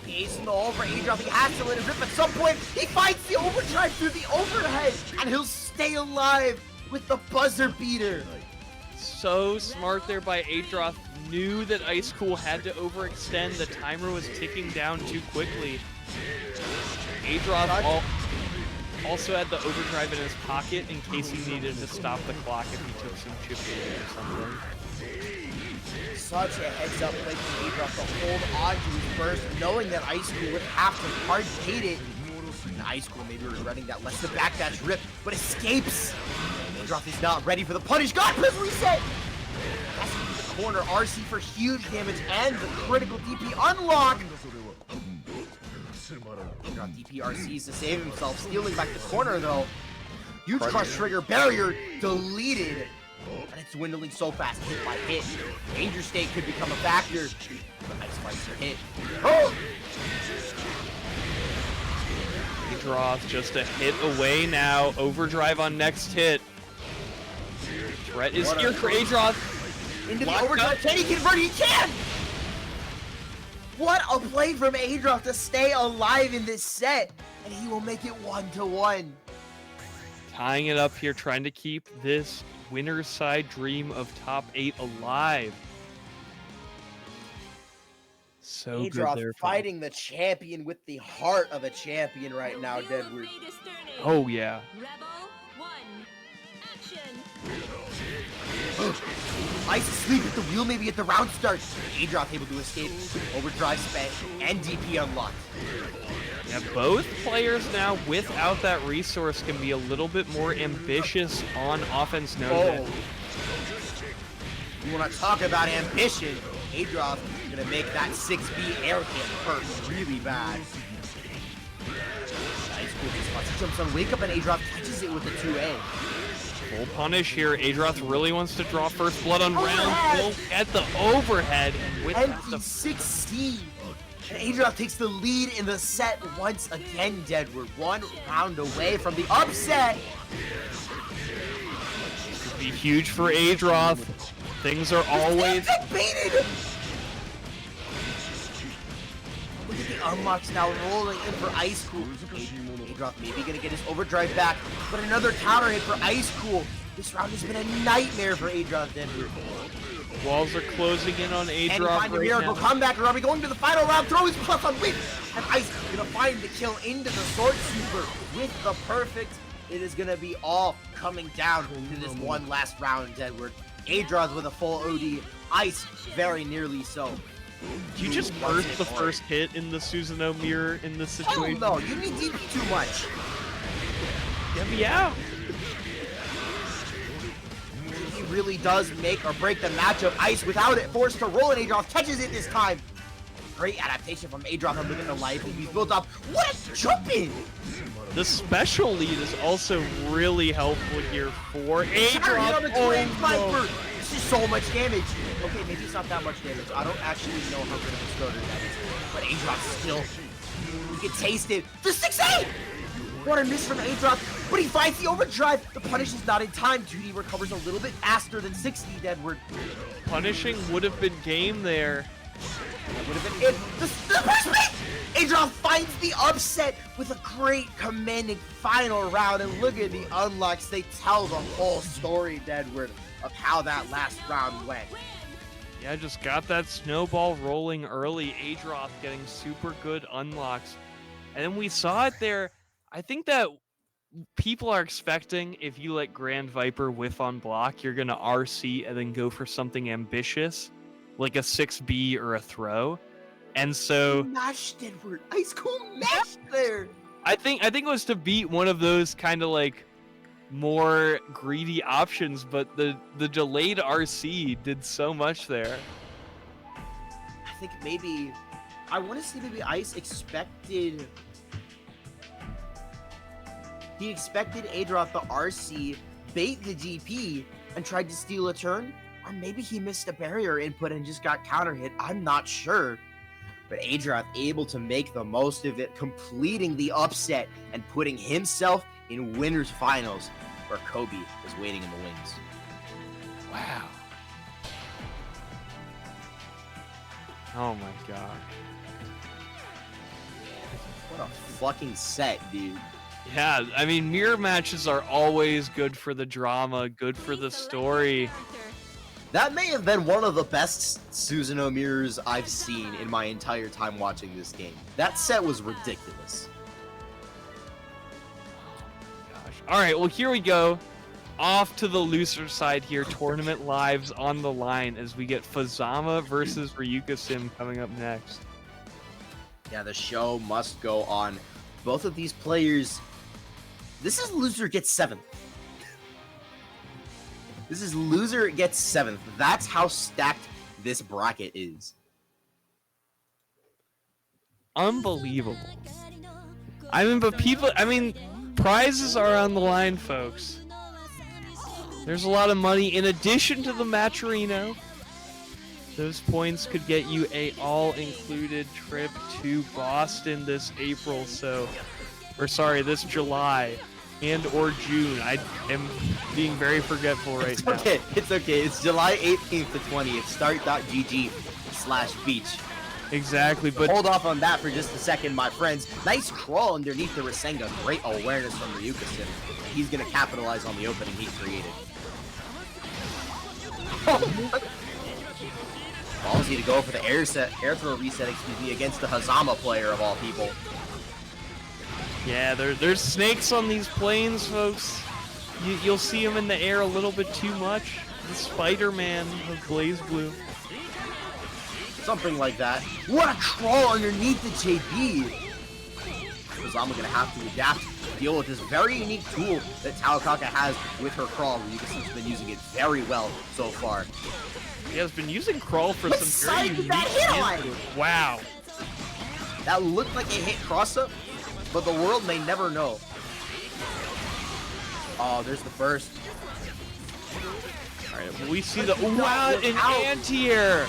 Ace in the hole for Adroth. He has to let it rip at some point. He finds the overdrive through the overhead. And he'll stay alive with the buzzer beater. So smart there by Adroth. Knew that Icecool had to overextend. The timer was ticking down too quickly. Adroth also had the overdrive in his pocket in case he needed to stop the clock if he took some chip damage or something. Such a heads up play from Adroth to hold on to his burst, knowing that Icecool would have to hard bait it. And Icecool maybe regretting that lets the backdash rip, but escapes. Adroth is not ready for the punish. God, please reset! That's the corner. RC for huge damage and the critical DP unlock. Adroth DP RCs to save himself, stealing back the corner though. Huge crush trigger barrier deleted. And it's dwindling so fast, hit by hit. Danger state could become a factor. But Ice Spikes are hit. Oh! Adroth just a hit away now. Overdrive on next hit. Threat is here for Adroth. Into the overdrive. Can he convert? He can! What a play from Adroth to stay alive in this set. And he will make it 1-1. Tying it up here, trying to keep this winner's side dream of top 8 alive. So Adroth good there. fighting the champion with the heart of a champion right now, Deadwood. Oh, yeah. Rebel Ice asleep at the wheel, maybe at the round start. Adroth able to escape. Overdrive spent and DP unlocked. Yeah, both players now, without that resource, can be a little bit more ambitious on offense node. You want to talk about ambition? Adroth gonna make that 6B air hit hurt really bad. Icecool just jumps on wake up and Adroth catches it with the 2A. Full punish here. Adroth really wants to draw first blood on round. Will get the overhead and with the 16. And Adroth takes the lead in the set once again, Deadwood. 1 round away from the upset. This would be huge for Adroth. Things are always... Look at the unlocks now rolling in for Icecool. Adroth maybe gonna get his overdrive back, but another counter hit for Icecool. This round has been a nightmare for Adroth, Deadwood. Walls are closing in on Adroth. And find a miracle comeback. Are we going to the final round? Throw his plus on win. And Ice gonna find the kill into the sword super with the perfect. It is gonna be all coming down to this one last round, Deadwood. Adroth with a full OD. Ice very nearly so. You just burst the first hit in the Susanoo mirror in this situation. Oh no, you need DP too much. Get me out. He really does make or break the matchup. Ice without it, forced to roll, and Adroth catches it this time. Great adaptation from Adroth on living the life he's built up. What a jump in! The special lead is also really helpful here for Adroth. This is so much damage. Okay, maybe it's not that much damage. I don't actually know how good of a starter that is. But Adroth still, you can taste it. The 6-8! What a miss from Adroth, but he finds the overdrive. The punish is not in time. Judy recovers a little bit faster than 60, Deadwood. Punishing would have been game there. That would have been it. The punishment! Adroth finds the upset with a great commanding final round. And look at the unlocks. They tell the whole story, Deadwood, of how that last round went. Yeah, just got that snowball rolling early. Adroth getting super good unlocks. And then we saw it there. I think that people are expecting if you let Grand Viper whiff on block, you're going to RC and then go for something ambitious, like a 6B or a throw. And so... Mashed Deadwood. Icecool mashed there. I think it was to beat one of those kind of like more greedy options, but the delayed RC did so much there. I think maybe... I want to say maybe Ice expected... He expected Adroth the RC, bait the DP, and tried to steal a turn? Or maybe he missed a barrier input and just got counter hit. I'm not sure. But Adroth able to make the most of it, completing the upset and putting himself in winners finals, where Kobe is waiting in the wings. Wow. Oh my god. What a fucking set, dude. Yeah, I mean, mirror matches are always good for the drama, good for the story. That may have been one of the best Susanoo mirrors I've seen in my entire time watching this game. That set was ridiculous. Gosh. All right, well, here we go. Off to the looser side here. Tournament lives on the line as we get Fuzzama versus RealLifeMicBoy coming up next. Yeah, the show must go on. Both of these players... This is loser gets 7th. This is loser gets 7th. That's how stacked this bracket is. Unbelievable. I mean, but people, I mean, prizes are on the line, folks. There's a lot of money in addition to the Matcherino. Those points could get you a all-included trip to Boston this April, this July and or June. I am being very forgetful right now. It's okay. It's July 18th to 20th. Start.gg/beach. Exactly, but hold off on that for just a second, my friends. Nice crawl underneath the Rasengan. Great awareness from RealLifeMicBoy. He's going to capitalize on the opening he created. Ballsy to go for the air throw reset, against the Fuzzama player of all people. Yeah, there's snakes on these planes, folks. You'll see them in the air a little bit too much. the Spider-Man of BlazBlue. Something like that. What a crawl underneath the JB! Fuzzama gonna have to adapt to deal with this very unique tool that Taokaka has with her crawl. Ryuka's been using it very well so far. He has been using crawl for What some very side did unique that hit on? input. Wow. That looked like it hit cross-up, but the world may never know. Oh, there's the burst. All right, we see the wow, an anti-air.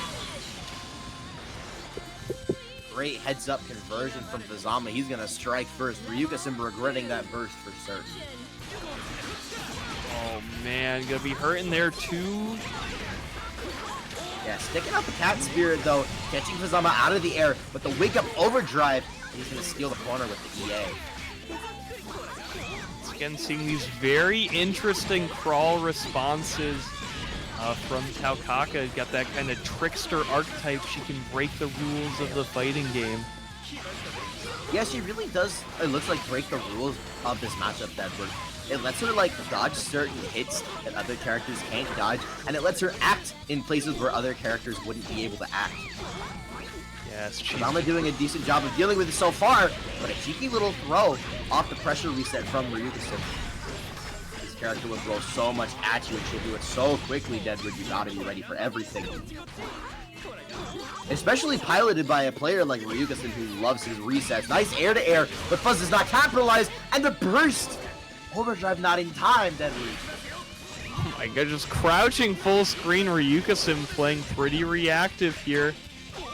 Great heads-up conversion from Fuzzama. He's gonna strike first. Ryuka's regretting that burst for certain. Oh man, gonna be hurting there too. Yeah, sticking out the cat spirit though, catching Fuzzama out of the air, but the wake-up overdrive, he's gonna steal the corner with the EA. Once again, seeing these very interesting crawl responses from Taokaka. Got that kind of trickster archetype. She can break the rules of the fighting game. Yeah, she really does, it looks like, break the rules of this matchup, Edward. It lets her, like, dodge certain hits that other characters can't dodge, and it lets her act in places where other characters wouldn't be able to act. Yes, Fuzzama doing a decent job of dealing with it so far, but a cheeky little throw off the pressure reset from Ryuka. This character will throw so much at you, and she'll do it so quickly, Deadwood, you gotta be ready for everything. Especially piloted by a player like Ryuka who loves his resets. Nice air-to-air, but Fuzz does not capitalize, and the burst! Overdrive not in time, Deadwood. Oh my god, just crouching full screen. Ryuka playing pretty reactive here.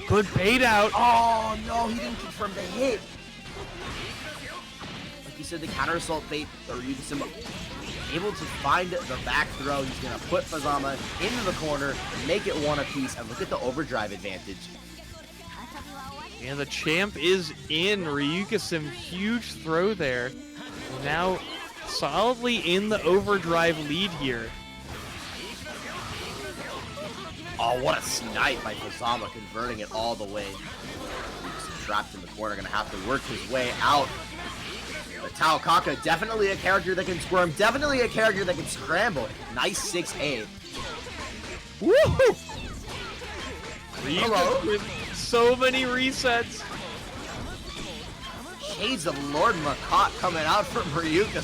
Good bait out. Oh no, he didn't confirm the hit. Like you said, the counter assault bait, but Ryuka able to find the back throw. He's gonna put Fuzzama into the corner, make it one apiece, and look at the overdrive advantage. And the champ is in. Ryuka huge throw there. Now solidly in the overdrive lead here. Oh, what a snipe by Fuzzama, converting it all the way. Ryuka trapped in the corner, gonna have to work his way out. But Taokaka, definitely a character that can squirm, definitely a character that can scramble. Nice 6A. Woohoo! Hello? Ryuka with so many resets. Shades of Lord Makot coming out from Ryuka.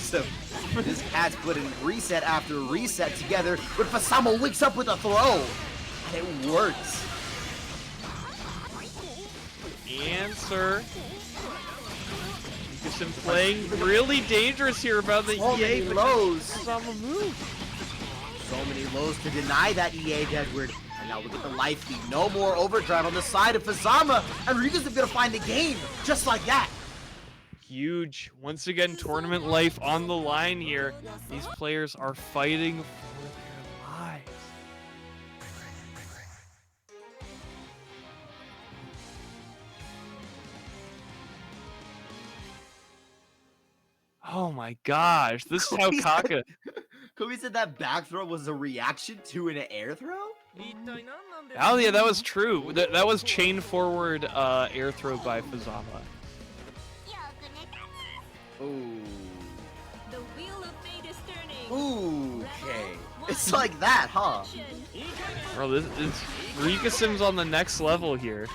This cat's putting reset after reset together, but Fuzzama wakes up with a throw. And it works. Answer. Ryuka playing really dangerous here about the So EA. many lows. Fuzzama move. So many lows to deny that EA, Edward. And now look at the life feed. No more overdrive on the side of Fuzzama. And Ryuka's gonna find the game just like that. Huge. Once again, tournament life on the line here. These players are fighting for their lives. Oh my gosh, this Taokaka. Kobe said that back throw was a reaction to an air throw? Oh yeah, that was true. That was chain forward air throw by Fuzzama. Ooh. The wheel of fate is turning. Okay. It's like that, huh? Bro, this is Ryuka on the next level here.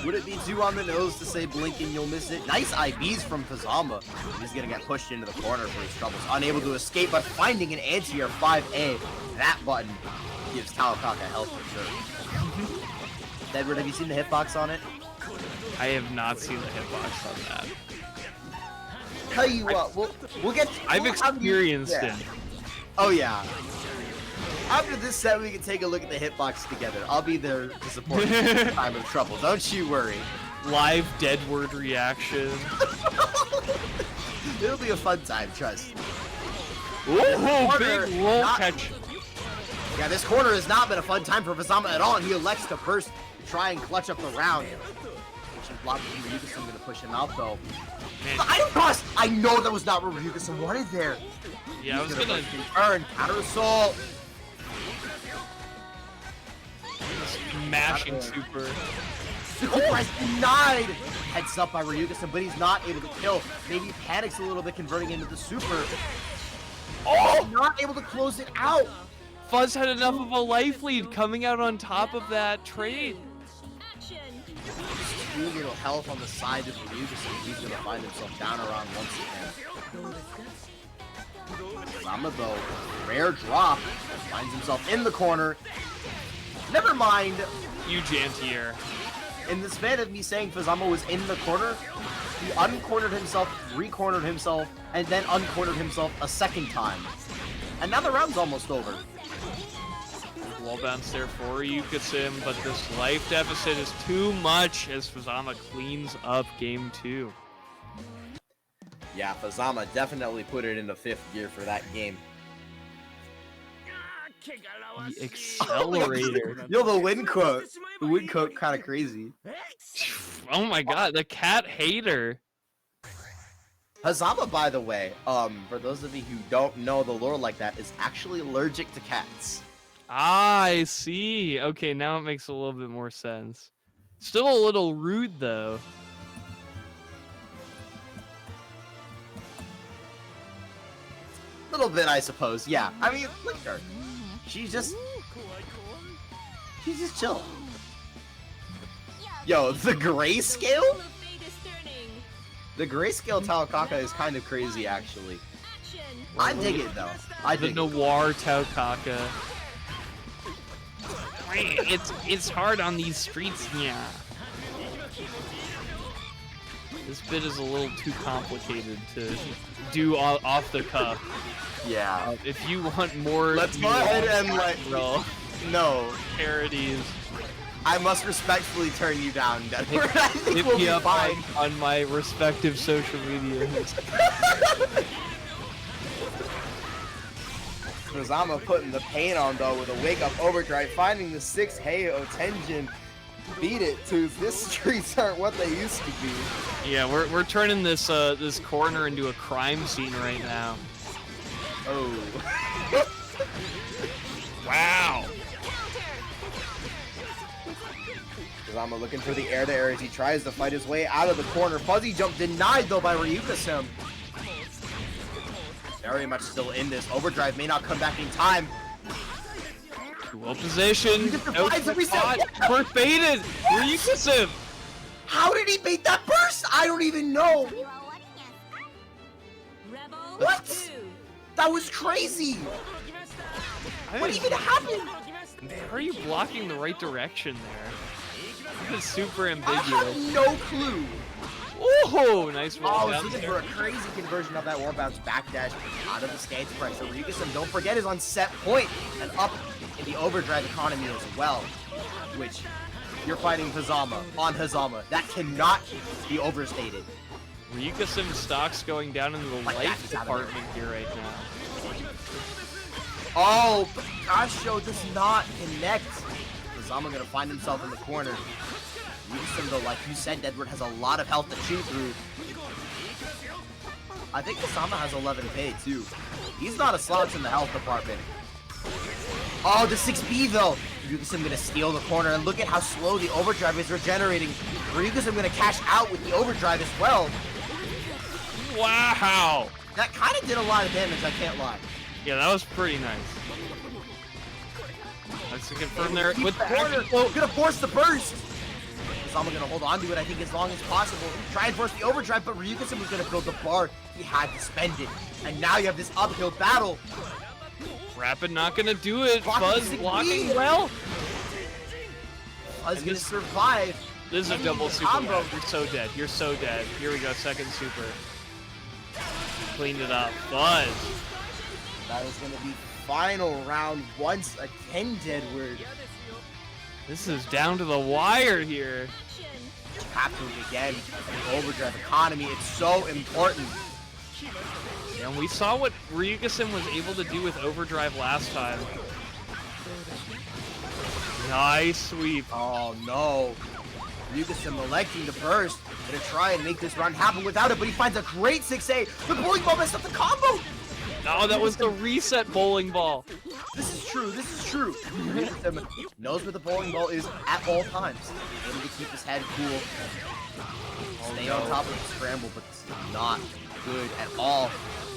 Would it be too on the nose to say blink and you'll miss it? Nice IBs from Fuzzama. He's gonna get pushed into the corner for his troubles. Unable to escape, but finding an anti-air 5A. That button gives Taokaka health for sure. Edward, have you seen the hitbox on it? I have not seen the hitbox on that. Tell you what, we'll get. I've experienced yeah. it. Oh yeah. After this set, we can take a look at the hitbox together. I'll be there to support you in time of trouble. Don't you worry. Live dead word reaction. It'll be a fun time, trust. Ooh, corner, big roll not- catch. Yeah, this corner has not been a fun time for Fuzzama at all, and he elects to burst to try and clutch up the round. Patient block from Ryuka gonna push him out though. Man. The item cross! I know that was not what Ryuka wanted there. Yeah, I was gonna turn, counter assault. smashing super. Super press denied! Heads up by Ryuka, but he's not able to kill. Maybe he panics a little bit converting into the super. Oh! Not able to close it out! Fuzz had enough of a life lead coming out on top of that trade. Action. Too little health on the side of Ryuga, he's gonna find himself down around once again. Fuzzama though, rare drop, finds himself in the corner. Never mind. Huge anti-air. In the span of me saying Fuzzama was in the corner, he uncornered himself, recornered himself, and then uncornered himself a second time. And now the round's almost over. Wall bounce there for Yukasim, but this life deficit is too much as Fuzzama cleans up game 2. Yeah, Fuzzama definitely put it into 5th gear for that game. The accelerator. Yo, the win quote. The win quote kind of crazy. Oh my god, the cat hater. Fuzzama, by the way, for those of you who don't know the lore like that, is actually allergic to cats. Ah, I see. Okay, now it makes a little bit more sense. Still a little rude, though. Little bit, I suppose. Yeah. I mean, look at her. She's just chill. Yo, the grayscale? Wheel of fate is turning. The grayscale Taokaka is kind of crazy, actually. Action. I dig it, though. I The dig it. noir Taukaka. It's hard on these streets, yeah. This bit is a little too complicated to do off the cuff. Yeah. If you want more, Let's go ahead and real No. parodies, I must respectfully turn you down, Denver. I think hit we'll me be up fine. on my respective social medias. Fuzzama putting the pain on though with a wake up overdrive, finding the 6 Heio Tenjin. Beat it to this streets aren't what they used to be. Yeah, we're turning this this corner into a crime scene right now. Oh. Wow. Fuzzama looking for the air to air as he tries to fight his way out of the corner. Fuzzy jump denied though by Ryuka-sim. Very much still in this. Overdrive may not come back in time. Well positioned. No reset. Burst baited. Ryuka-sim. How did he beat that burst? I don't even know. Rebel What? 2. That was crazy. What even happened? How are you blocking the right direction there? That is super I ambiguous. have no clue. Oh, nice Oh, I wall was bounce looking there. for a crazy conversion of that wall bounce backdash out of the stance pressure. Ryuga-sim, don't forget, is on set point and up in the overdrive economy as well. Which, you're fighting Fuzzama on Fuzzama. That cannot be overstated. Ryuka-sim stocks going down into the Like that, life he's out of there. department here right now. Oh, but Gasho does not connect. Fuzzama gonna find himself in the corner. Ryuga-sim, though, like you said, Edward has a lot of health to chew through. I think Fuzzama has 11k too. He's not a slouch in the health department. Oh, the 6B though. Ryuga-sim gonna steal the corner, and look at how slow the overdrive is regenerating. Ryuga-sim gonna cash out with the overdrive as well. Wow. That kind of did a lot of damage, I can't lie. Yeah, that was pretty nice. Let's confirm there Keep with the the corner. corner. Gonna force the burst. Fuzzama gonna hold on to it, I think, as long as possible. Try and force the overdrive, but Ryuga-sim was gonna build the bar. He had to spend it. And now you have this uphill battle. Rapid not gonna do it. Blocking Fuzz 6B. blocking well. Fuzz And gonna this- survive. This is a And double the super. combo. You're so dead. You're so dead. Here we go. Second super. Cleaned it up. Fuzz. That is gonna be final round once again, Deadward. This is down to the wire here. Happening again. The overdrive economy, it's so important. And we saw what Ryuga-sim was able to do with overdrive last time. Nice sweep. Oh no. Ryuga-sim electing to burst. Gonna try and make this run happen without it, but he finds a great 6A. The bowling ball messed up the combo. No, that was the reset bowling ball. This is true, this is true. Ryuga-sim knows where the bowling ball is at all times. Able to keep his head cool. Stay on top of the scramble, but this is not good at all.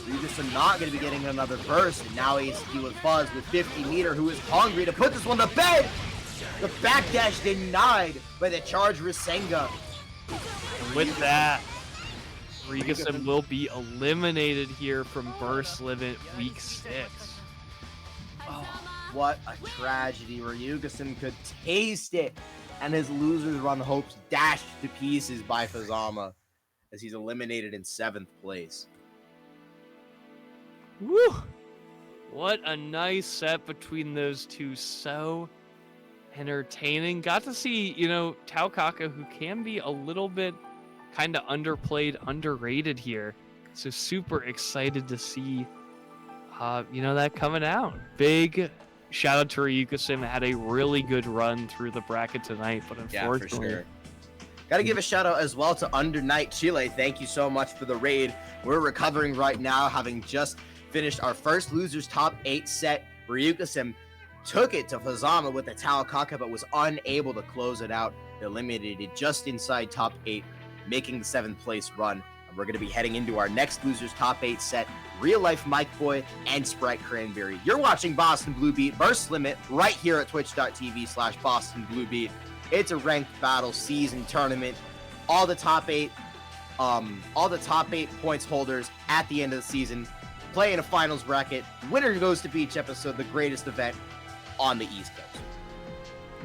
Ryugusa not going to be getting another burst, and now he's with Fuzz with 50-meter, who is hungry to put this one to bed. The backdash denied by the charge Rasengan. And with that, Ryugusa will be eliminated here from Burst Limit Week 6. Oh, what a tragedy. Ryugusa could taste it, and his losers run hopes dashed to pieces by Fuzzama as he's eliminated in 7th place. Woo! What a nice set between those two. So entertaining. Got to see, you know, Taokaka, who can be a little bit kind of underplayed, underrated here. So super excited to see, you know, that coming out. Big shout out to Ryugusa. Had a really good run through the bracket tonight, but unfortunately. Yeah, for sure. Got to give a shout out as well to Under Night Chile. Thank you so much for the raid. We're recovering right now, having just finished our first Losers Top 8 set. Ryugusa took it to Fuzzama with the Taokaka, but was unable to close it out. Eliminated just inside top 8, making the 7th place run. And we're going to be heading into our next Losers Top 8 set, RealLifeMicBoy and Spritecranberry. You're watching Boston Blue Beat Burst Limit right here at twitch.tv/BostonBlueBeat. It's a ranked battle season tournament. All the top 8 points holders at the end of the season play in a finals bracket. Winner goes to Beach Episode, the greatest event on the East Coast.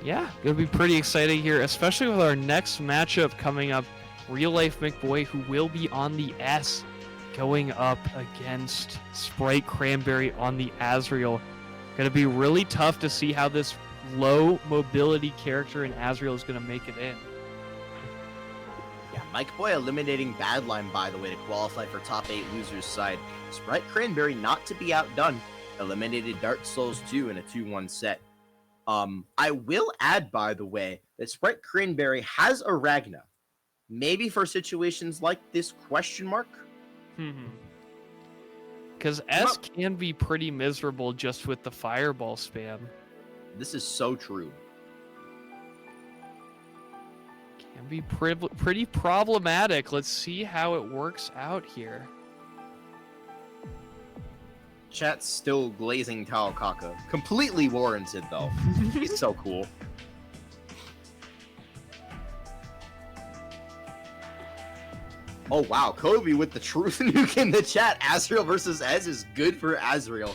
Yeah, gonna be pretty exciting here, especially with our next matchup coming up. RealLifeMicBoy, who will be on the S, going up against Spritecranberry on the Azrael. Gonna be really tough to see how this low mobility character in Azrael is gonna make it in. Yeah, MicBoy eliminating badlime, by the way, to qualify for top 8 losers side. Spritecranberry not to be outdone, eliminated Dark Souls 2 in a 2-1 set. I will add, by the way, that Spritecranberry has a Ragna. Maybe for situations like this question mark? Because S can be pretty miserable just with the fireball spam. This is so true. Can be pretty problematic. Let's see how it works out here. Chat's still glazing Taokaka. Completely warranted, though. He's so cool. Oh, wow. Kobe with the truth nuke in the chat. Azrael versus Ez is good for Azrael.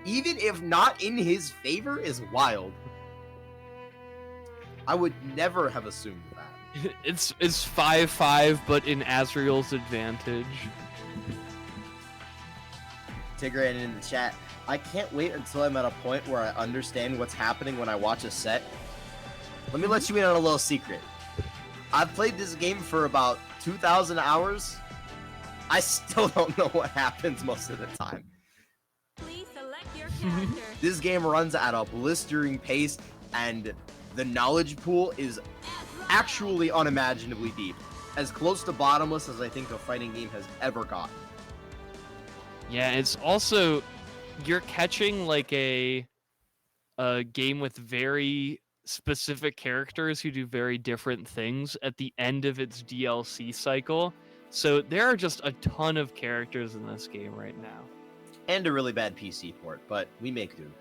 even if not in his favor is wild. I would never have assumed that. It's 5-5, but in Azrael's advantage. Tigran in the chat. I can't wait until I'm at a point where I understand what's happening when I watch a set. Let me let you in on a little secret. I've played this game for about 2,000 hours. I still don't know what happens most of the time. Please select your character. This game runs at a blistering pace, and the knowledge pool is actually unimaginably deep. As close to bottomless as I think a fighting game has ever gotten. Yeah, it's also, you're catching like a game with very specific characters who do very different things at the end of its DLC cycle. So there are just a ton of characters in this game right now. And a really bad PC port, but we make do.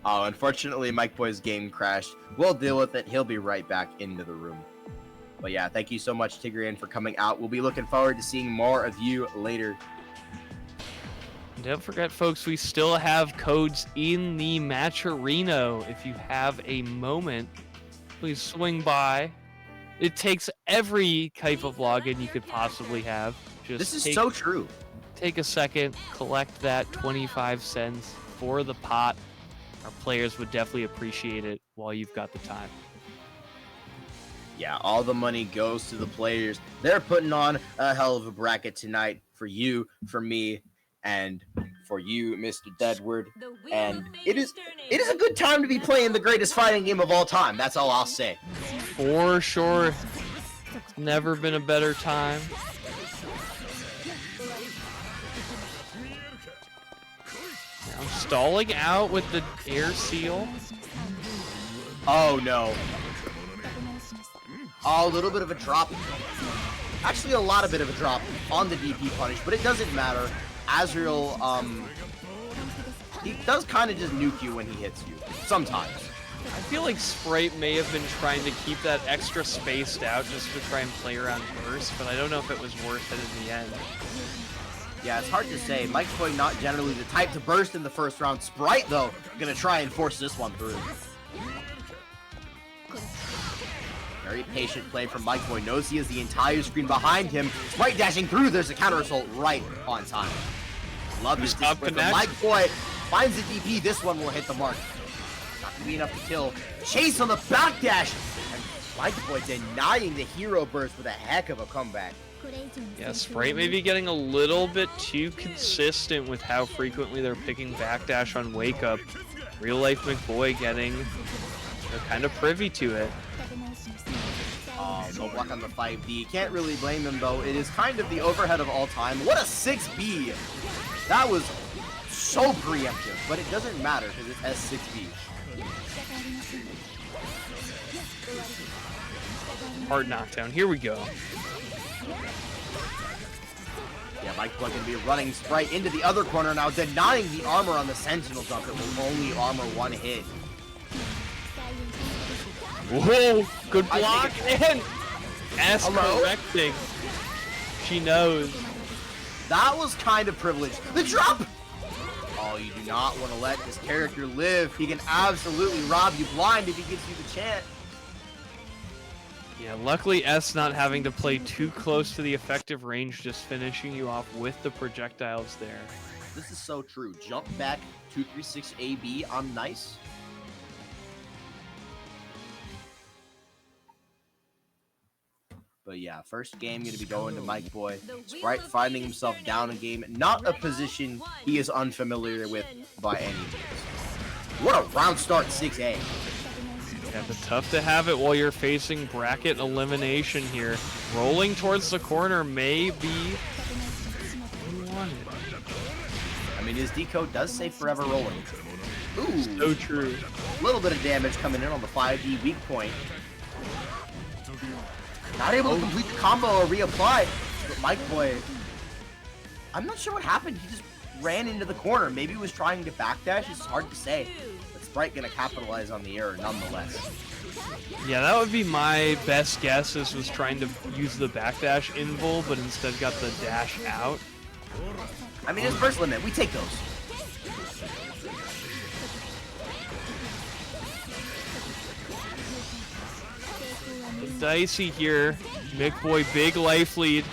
Oh, unfortunately, MicBoy's game crashed. We'll deal with it. He'll be right back into the room. But yeah, thank you so much, Tigran, for coming out. We'll be looking forward to seeing more of you later. Don't forget, folks, we still have codes in the Matcherino. If you have a moment, please swing by. It takes every type of login you could possibly have. This is so true. Take a second, collect that 25 cents for the pot. Our players would definitely appreciate it while you've got the time. Yeah, all the money goes to the players. They're putting on a hell of a bracket tonight for you, for me, and for you, Mr. Deadward. And it is a good time to be playing the greatest fighting game of all time. That's all I'll say. For sure. It's never been a better time. Now stalling out with the air seal. Oh no. A little bit of a drop. Actually, a lot of bit of a drop on the DP punish, but it doesn't matter. Azrael, he does kind of just nuke you when he hits you. Sometimes. I feel like Sprite may have been trying to keep that extra spaced out just to try and play around burst, but I don't know if it was worth it in the end. Yeah, it's hard to say. MicBoy not generally the type to burst in the first round. Sprite, though, gonna try and force this one through. Very patient play from MicBoy. Knows he has the entire screen behind him. Sprite dashing through. There's a counter assault right on time. Love this display from MicBoy. Finds the DP. This one will hit the mark. Not gonna be enough to kill. Chase on the backdash. And MicBoy denying the hero burst with a heck of a comeback. Yeah, Sprite may be getting a little bit too consistent with how frequently they're picking backdash on Wake Up. RealLifeMicBoy getting, they're kind of privy to it. No block on the 5D. Can't really blame them though. It is kind of the overhead of all time. What a 6B! That was so preemptive, but it doesn't matter because it has 6B. Hard knockdown. Here we go. Yeah, MicBoy gonna be running Sprite into the other corner now, denying the armor on the Sentinel jump. It will only armor one hit. Whoa! Good block and S correcting. She knows. That was kind of privileged. The drop! Oh, you do not want to let this character live. He can absolutely rob you blind if he gives you the chance. Yeah, luckily S not having to play too close to the effective range, just finishing you off with the projectiles there. This is so true. Jump back 236 AB. I'm nice. But yeah, first game going to be going to MicBoy. Sprite finding himself down a game. Not a position he is unfamiliar with by any means. What a round start 6A. Yeah, but tough to have it while you're facing bracket elimination here. Rolling towards the corner may be wanted. I mean, his decode does say forever rolling. Ooh. So true. A little bit of damage coming in on the 5D weak point. Not able to complete the combo or reapply. But MicBoy, I'm not sure what happened. He just ran into the corner. Maybe he was trying to backdash. It's hard to say. But Sprite gonna capitalize on the error nonetheless. Yeah, that would be my best guess. This was trying to use the backdash invul, but instead got the dash out. I mean, it's burst limit. We take those. Dicey here. MicBoy, big life lead.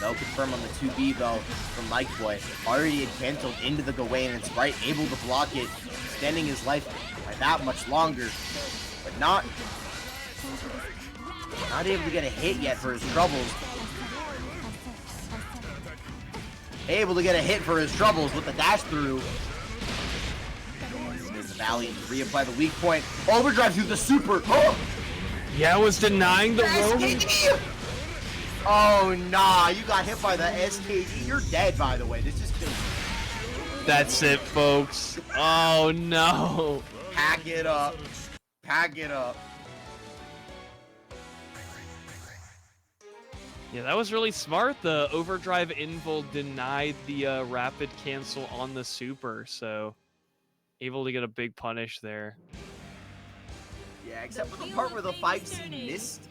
No confirm on the 2B though from MicBoy. Already had canceled into the Gawain and Sprite able to block it, extending his life by that much longer. But not able to get a hit yet for his troubles. Able to get a hit for his troubles with the dash through. There's the Valiant to reapply the weak point. Overdrive through the super. Oh! Yeah, was denying the roaming. Oh, nah. You got hit by the SKD. You're dead, by the way. This just kills you. That's it, folks. Oh, no. Pack it up. Pack it up. Yeah, that was really smart. The overdrive invul denied the rapid cancel on the super, so able to get a big punish there. Yeah, except for the part where the 5C missed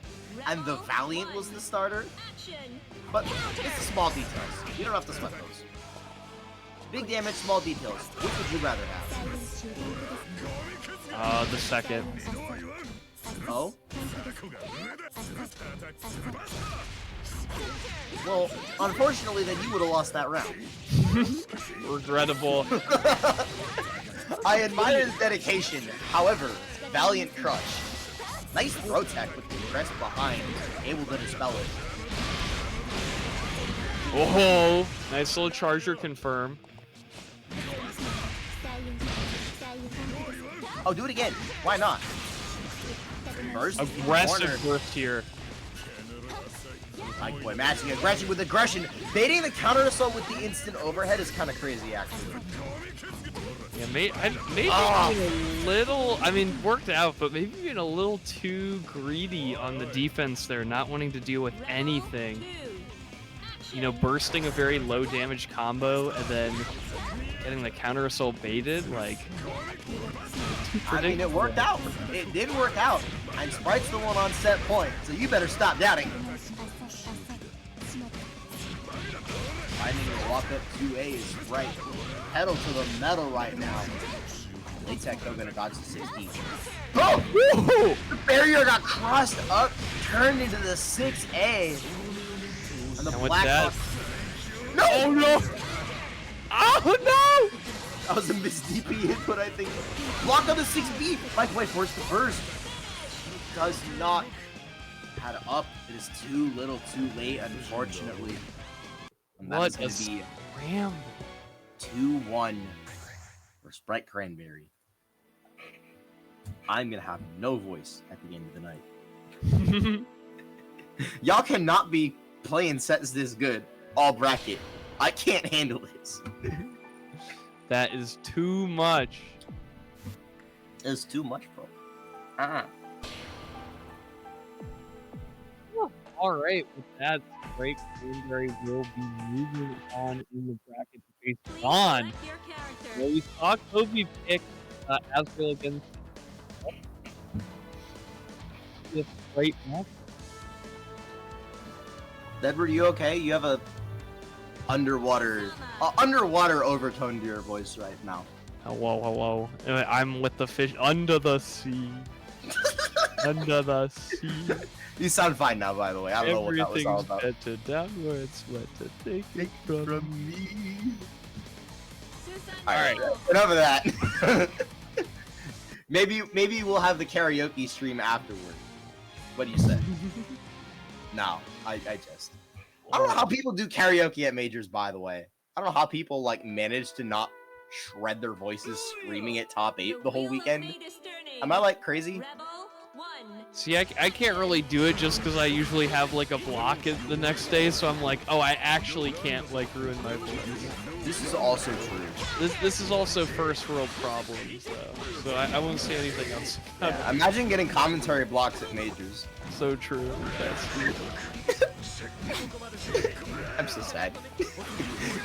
and the Valiant was the starter. But it's the small details. You don't have to sweat those. Big damage, small details. Which would you rather have? The second. Oh? Well, unfortunately, then you would have lost that round. Regrettable. I admire his dedication. However, Valiant Crush. Nice throw tech with the press behind, able to dispel it. Oh, nice little charger confirm. Oh, do it again. Why not? Burst. Aggressive burst here. MicBoy matching aggression with aggression. Baiting the counter assault with the instant overhead is kind of crazy, actually. Yeah, maybe a little. I mean, worked out, but maybe being a little too greedy on the defense there, not wanting to deal with anything. You know, bursting a very low damage combo and then getting the counter assault baited, like. I mean, it worked out. It did work out. And Sprite's the one on set point, so you better stop doubting. Finding a walk up 2A is Sprite. Pedal to the metal right now. Latex though gonna dodge the 16. Oh! Woo! The barrier got crossed up, turned into the 6A. And the black that? No! Oh no! Oh no! That was a missed DP input, I think. Block on the 6B. MechWarrior forced the burst. He does not pad up. It is too little, too late, unfortunately. And that is going to be ram 2-1 for Spritecranberry. I'm going to have no voice at the end of the night. Y'all cannot be playing sets this good all bracket. I can't handle this. That is too much. It's too much, bro. All right, with that, Spritecranberry will be moving on in the bracket to face on. Well, we saw Kobe pick Asriel against this great match. Edward, you okay? You have a underwater overtone to your voice right now. Hello. I'm with the fish under the sea. Under the sea. You sound fine now, by the way. I don't know what that was all about. Everything's better downwards, what to take it from me. Alright, enough of that. maybe we'll have the karaoke stream afterward. What do you say? No, I just. I don't know how people do karaoke at majors, by the way. I don't know how people, like, manage to not shred their voices screaming at top 8 the whole weekend. Am I, like, crazy? See, I can't really do it just because I usually have, like, a block the next day, so I'm like, oh, I actually can't, like, ruin my voice. This is also true. This is also first world problems, though, so I won't say anything else. Yeah, imagine getting commentary blocks at majors. So true. That's true. I'm so sad.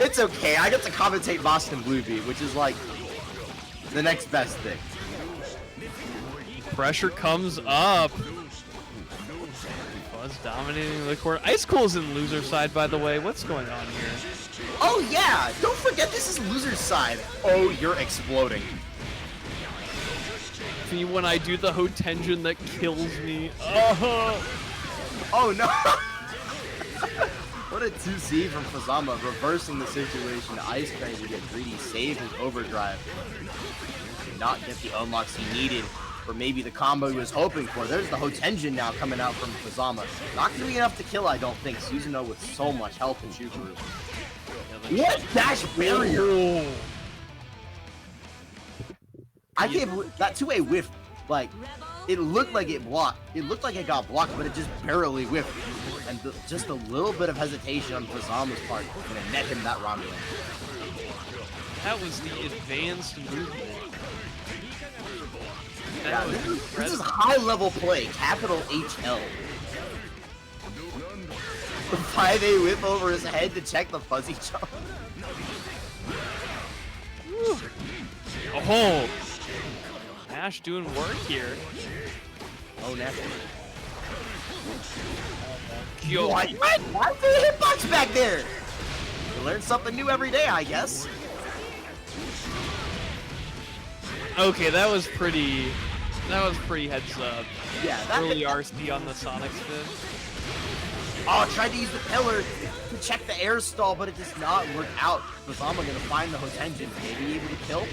It's okay. I get to commentate Boston Blue Beat, which is like the next best thing. Pressure comes up. Buzz dominating the court. Icecool's in loser side, by the way. What's going on here? Oh yeah! Don't forget this is loser's side. Oh, you're exploding. See, when I do the Hotenjin that kills me. Oh no! What a 2C from Fuzzama, reversing the situation. Ice trying to get greedy, save his overdrive. Did not get the unlocks he needed, or maybe the combo he was hoping for. There's the Hotenjin now coming out from Fuzzama. Not gonna be enough to kill, I don't think. Susanoo with so much health and shoot through. What dash barrier? I can't believe that 2A whiff. Like, it looked like it blocked. It looked like it got blocked, but it just barely whiffed. And just a little bit of hesitation on Fuzzama's part gonna net him that round win. That was the advanced movement. Yeah, this is high-level play, capital HL. The 5A whip over his head to check the fuzzy jump. Oh! Nash doing work here. Oh, Nash. Yo. What? Why is there a hitbox back there? You learn something new every day, I guess. Okay, that was pretty heads up. Yeah, that early RC on the Sonic spin. Oh, tried to use the pillar to check the air stall, but it does not work out. Fuzzama gonna find the Hotenjin. Maybe able to kill?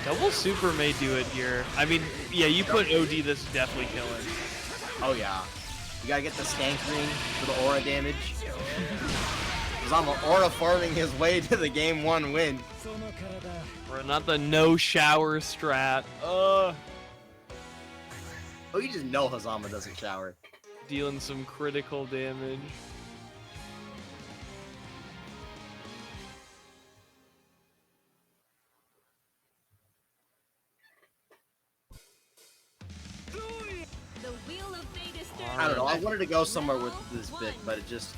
Double super may do it here. I mean, yeah, you put OD, this is definitely killing. Oh yeah. You gotta get the stank ring for the aura damage. Fuzzama aura farming his way to the game 1 win. Bro, not the no shower strat. Oh, you just know Fuzzama doesn't shower. Dealing some critical damage. I don't know. I wanted to go somewhere with this bit, but it just.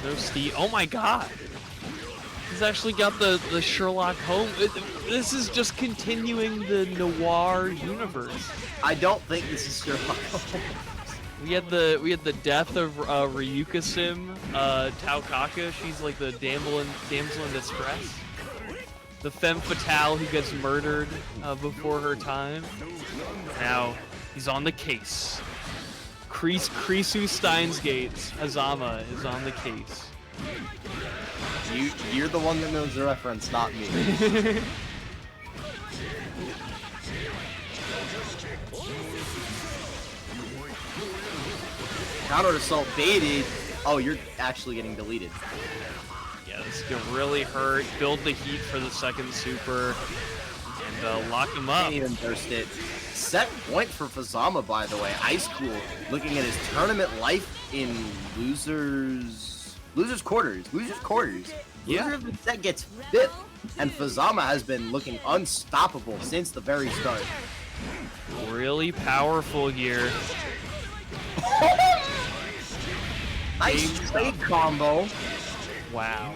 No Steve. Oh my god! He's actually got the Sherlock Holmes. This is just continuing the noir universe. I don't think this is Sherlock Holmes. We had the death of Ryuka Sim, Taukaka. She's like the damsel in distress. The femme fatale who gets murdered before her time. Now he's on the case. Krisu Steinsgate's Fuzzama is on the case. You're the one that knows the reference, not me. Counter assault baited. Oh, you're actually getting deleted. Yeah, this could really hurt. Build the heat for the second super and lock him up. Can't even burst it. Set point for Fuzzama, by the way. Icecool looking at his tournament life in losers quarters. Yeah. Loser of the set gets 5th, and Fuzzama has been looking unstoppable since the very start. Really powerful here. Nice trade combo. Wow.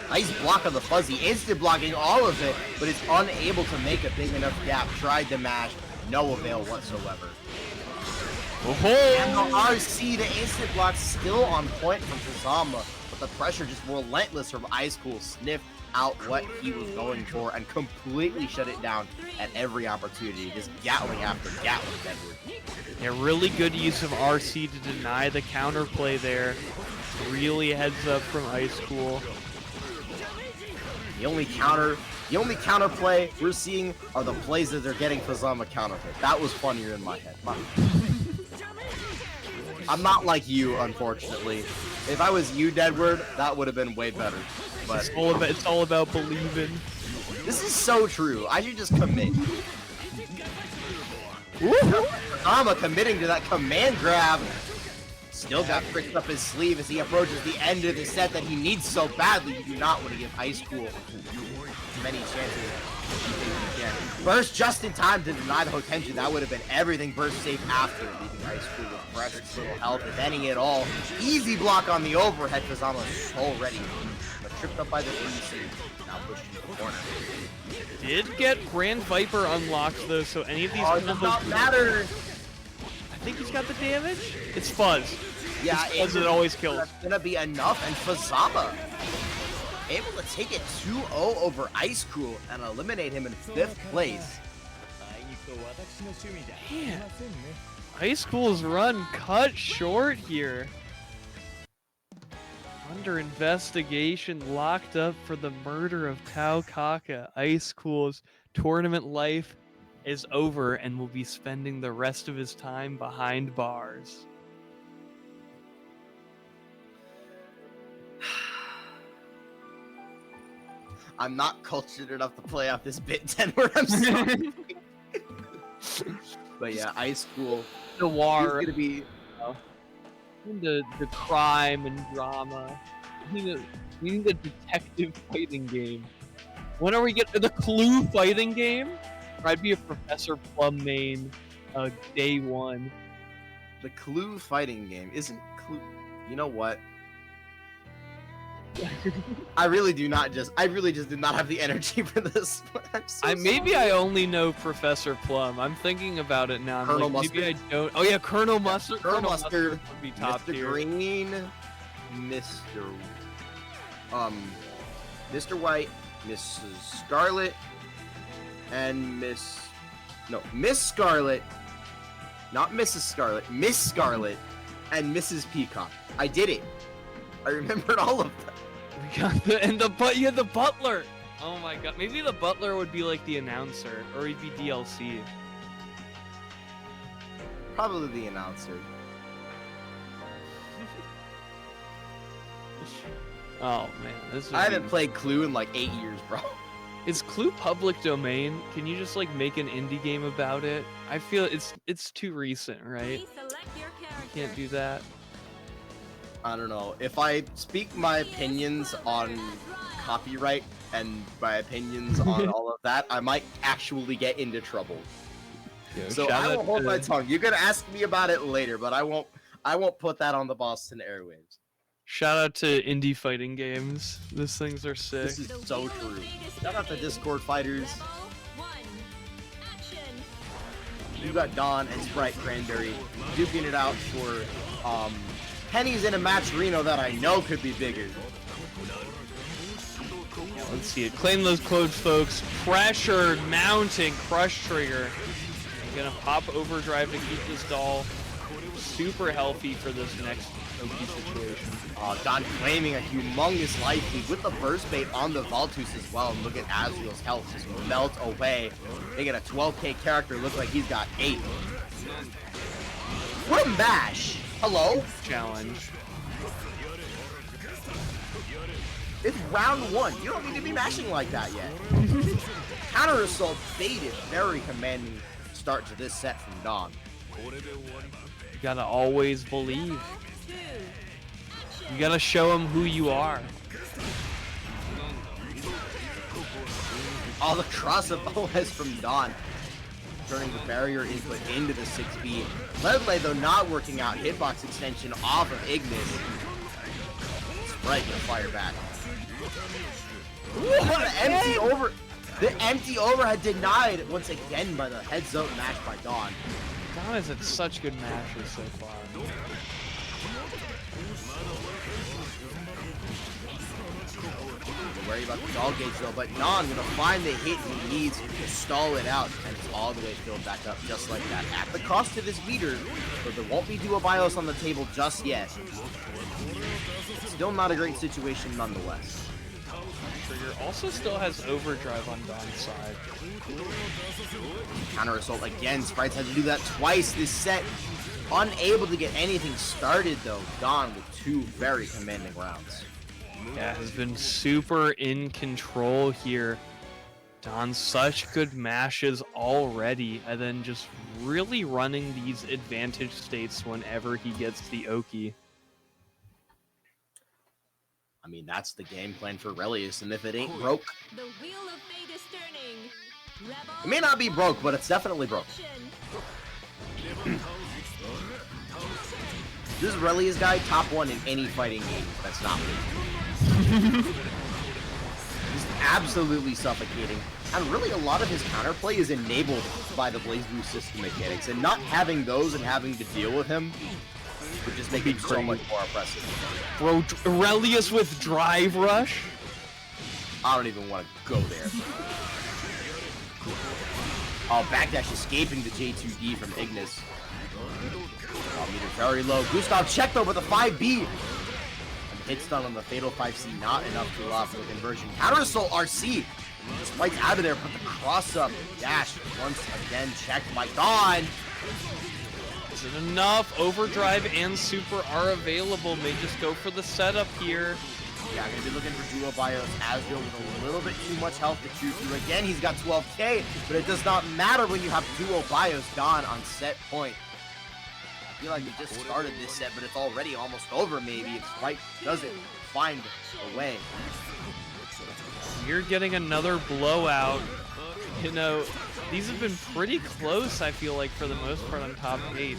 Nice block of the fuzzy, instant blocking all of it, but it's unable to make a big enough gap. Tried to mash, no avail whatsoever. And the RC, the instant block still on point from Fuzzama, but the pressure just relentless from Icecool. Sniffed out what he was going for and completely shut it down at every opportunity. Just Gatling after Gatling, Edward. Yeah, really good use of RC to deny the counterplay there. Really heads up from Icecool. The only counterplay we're seeing are the plays that they're getting Fuzzama counterplay. That was funnier in my head. I'm not like you, unfortunately. If I was you, Deadward, that would have been way better. But It's all about believing. this is so true. I should just commit. Fuzzama committing to that command grab. Still got tricks up his sleeve as he approaches the end of the set that he needs so badly. You do not want to give Icecool many chances. Burst just in time to deny the Hotenjin. That would have been everything. Burst safe after, leaving Icecool with precious little health, if any at all. Easy block on the overhead. Fuzzama so ready, but tripped up by the 3C. Now pushed into the corner. Did get Grand Viper unlocked though, so any of these It does not matter. I think he's got the damage. It's Fuzz. Yeah, Fuzz it always kills. That's gonna be enough, and Fuzzama able to take it 2-0 over Icecool and eliminate him in 5th place. Man, Icecool's run cut short here. Under investigation, locked up for the murder of Taukaka. Icecool's tournament life is over and will be spending the rest of his time behind bars. I'm not cultured enough to play off this bit 10 where I'm sorry. But yeah, Icecool. Noir. He's gonna be The crime and drama. We need a detective fighting game. When are we getting the Clue fighting game? I'd be a Professor Plum main day one. the Clue fighting game. Isn't Clue? You know what? I really just did not have the energy for this. Maybe I only know Professor Plum. I'm thinking about it now. Colonel maybe Mustard? I don't. Oh yeah, Colonel Mustard. Colonel Mustard would be top Mr. tier. Green, Mr. White, Mrs. Scarlet, and Miss Scarlet, not Mrs. Scarlet, Miss Scarlet, and Mrs. Peacock. I did it. I remembered all of them. We got you had the butler. Oh my god, maybe the butler would be like the announcer, or he'd be DLC. Probably the announcer. Oh man, this. I haven't played Clue in like 8 years, bro. Is Clue public domain? Can you just like make an indie game about it? I feel it's too recent, right? Please select your character. Can't do that. I don't know. If I speak my opinions on copyright and my opinions on all of that, I might actually get into trouble. Yo, So shout I out will hold to- my tongue. You can ask me about it later, but I won't put that on the Boston airwaves. Shout out to indie fighting games. These things are sick. This is so true. Shout out to Discord fighters. You got Don and Spritecranberry duking it out for pennies in a match Reno that I know could be bigger. Yeah, let's see it. Claim those quotes, folks. Pressured, mounting, crush trigger. Gonna pop overdrive to keep this doll super healthy for this next Oki situation. Don claiming a humongous life lead with the burst bait on the Valtus as well. And look at Azriel's health just melt away. They get a 12k character, look like he's got 8. What a mash! Hello? Challenge. It's round 1. You don't need to be mashing like that yet. Counter assault baited. Very commanding start to this set from Don. You gotta always believe. You gotta show them who you are. Oh, the cross of OS from Don. Turning the barrier input into the 6B. Ledley, though, not working out. Hitbox extension off of Ignis. Sprite gonna fire back. What an empty over. The empty overhead denied once again by the heads up mash by Don. Don has had such good matches so far. Worry about the dog gauge though, but Don gonna find the hit he needs to stall it out, and it's all the way filled back up just like that. At the cost of his meter, but there won't be duo BIOS on the table just yet. Still not a great situation nonetheless. Trigger also still has overdrive on Don's side. Counter assault again. Sprites had to do that twice this set. Unable to get anything started though. Don with 2 very commanding rounds. Yeah, has been super in control here. Don's such good mashes already, and then just really running these advantage states whenever he gets the Oki. I mean, that's the game plan for Relius, and if it ain't broke, The wheel of fate is turning. it may not be broke, but it's definitely broke. This Relius guy, top 1 in any fighting game that's not me. He's absolutely suffocating. And really, a lot of his counterplay is enabled by the BlazBlue system mechanics. And not having those and having to deal with him would just make him so much more oppressive. Bro, Relius with Drive Rush? I don't even want to go there. Oh, backdash escaping the J2D from Ignis. Oh, meter very low. Gustav checked though with a 5B. And hit stun on the Fatal 5C, not enough to allow for the conversion. Counter assault RC. Spike's out of there, put the cross up. Dash once again checked by Don. Is it enough? Overdrive and Super are available. May just go for the setup here. Yeah, gonna be looking for duo BIOS. Azriel with a little bit too much health to chew through. Again, he's got 12k, but it does not matter when you have duo BIOS Don on set point. I feel like we just started this set, but it's already almost over maybe if Sprite doesn't find a way. You're getting another blowout. You know, these have been pretty close, I feel like, for the most part on top 8.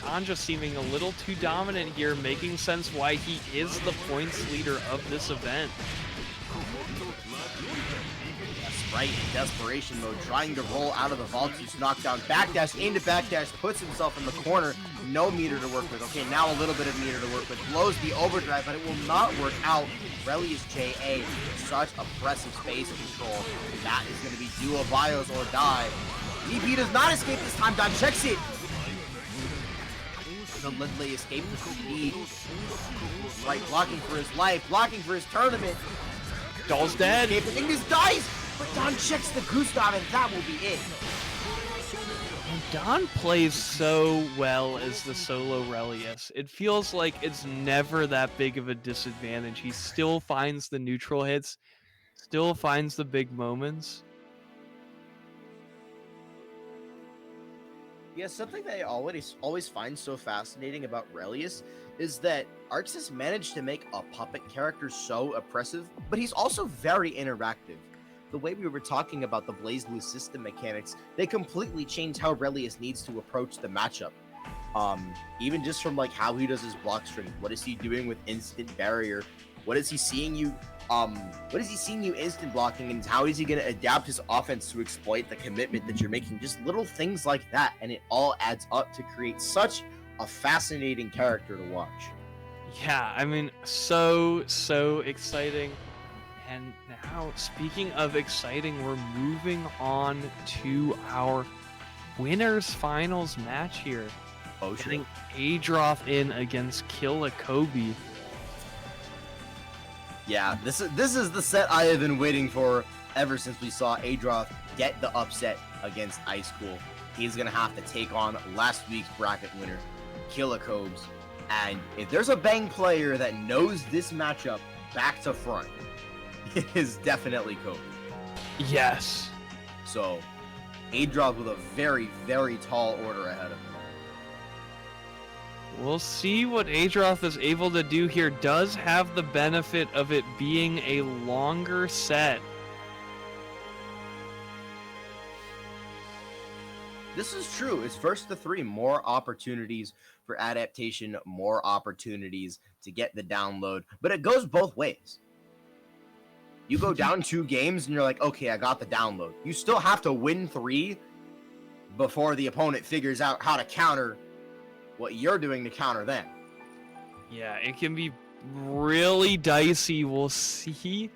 Don just seeming a little too dominant here, making sense why he is the points leader of this event. Sprite in desperation mode, trying to roll out of the Valkyrie's knockdown. Backdash into backdash, puts himself in the corner. No meter to work with. Okay, now a little bit of meter to work with. Blows the overdrive, but it will not work out. Relius JA, such oppressive space control. That is going to be duo BIOS or die. DP does not escape this time. Don checks it. The Lindley escaped the 3D. Right, blocking for his life, blocking for his tournament. Doll's dead. Ignis dies, but Don checks the Gustav, and that will be it. Don plays so well as the solo Relius. It feels like it's never that big of a disadvantage. He still finds the neutral hits, still finds the big moments. Yeah, something that I always find so fascinating about Relius is that Arcsys managed to make a puppet character so oppressive, but he's also very interactive. The way we were talking about the BlazBlue system mechanics, they completely changed how Relius needs to approach the matchup. Even just from like how he does his block string, what is he doing with instant barrier? What is he seeing you instant blocking, and how is he going to adapt his offense to exploit the commitment that you're making? Just little things like that, and it all adds up to create such a fascinating character to watch. Yeah, I mean, so exciting. And now, speaking of exciting, we're moving on to our winners finals match here. Oh, sure. Getting Adroth in against KillaKoji. Yeah, this is the set I have been waiting for ever since we saw Adroth get the upset against Icecool. He's gonna have to take on last week's bracket winner, KillaKoji. And if there's a Bang player that knows this matchup back to front, it is definitely Kobe. Yes. So, Adroth with a very, very tall order ahead of him. We'll see what Adroth is able to do here. Does have the benefit of it being a longer set. This is true. It's first to 3. More opportunities for adaptation, more opportunities to get the download. But it goes both ways. You go down 2 games and you're like, okay, I got the download. You still have to win 3 before the opponent figures out how to counter what you're doing to counter them. Yeah, it can be really dicey. We'll see.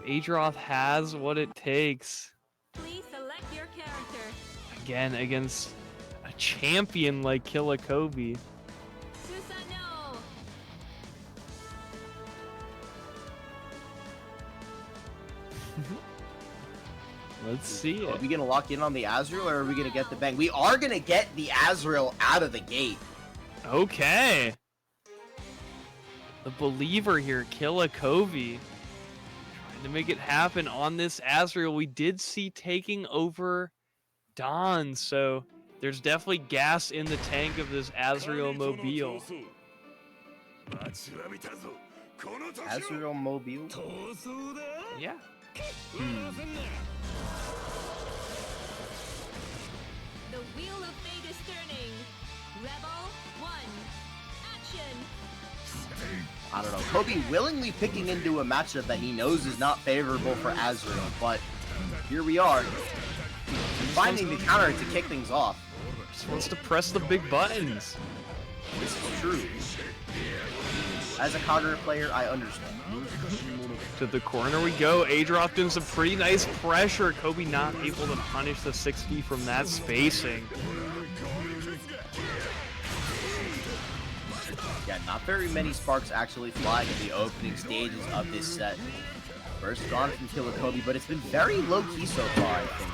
Adroth has what it takes. Please select your character. Again, against a champion like KillaKoji. Susano. Let's see Are it. we going to lock in on the Azrael, or are we going to get the Bang? We are going to get the Azrael out of the gate. Okay. The believer here, KillaKoji, trying to make it happen on this Azrael. We did see taking over Don, so there's definitely gas in the tank of this Azrael mobile. Azrael mobile? Yeah. The wheel of fate is turning. Rebel 1. Action. I don't know. Kobe willingly picking into a matchup that he knows is not favorable for Azrael, but here we are, finding the counter to kick things off. Just wants to press the big buttons. This is true. As a counter player, I understand. To the corner we go. Adroth doing some pretty nice pressure. Kobe not able to punish the 60 from that spacing. Yeah, not very many sparks actually flying in the opening stages of this set. First gone from KillaKoji, but it's been very low-key so far, I think.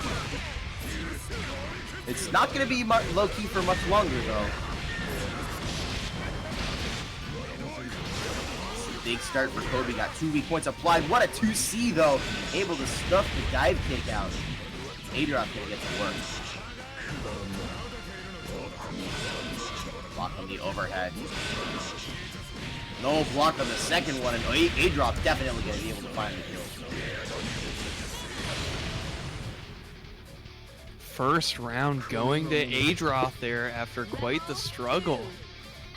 It's not going to be low-key for much longer, though. Big start for Kobe, got 2 weak points applied. What a 2C though, able to stuff the dive kick out. Adroth gonna get to work. Block on the overhead. No block on the second one, and Adroth definitely gonna be able to find the kill. First round going to Adroth there after quite the struggle.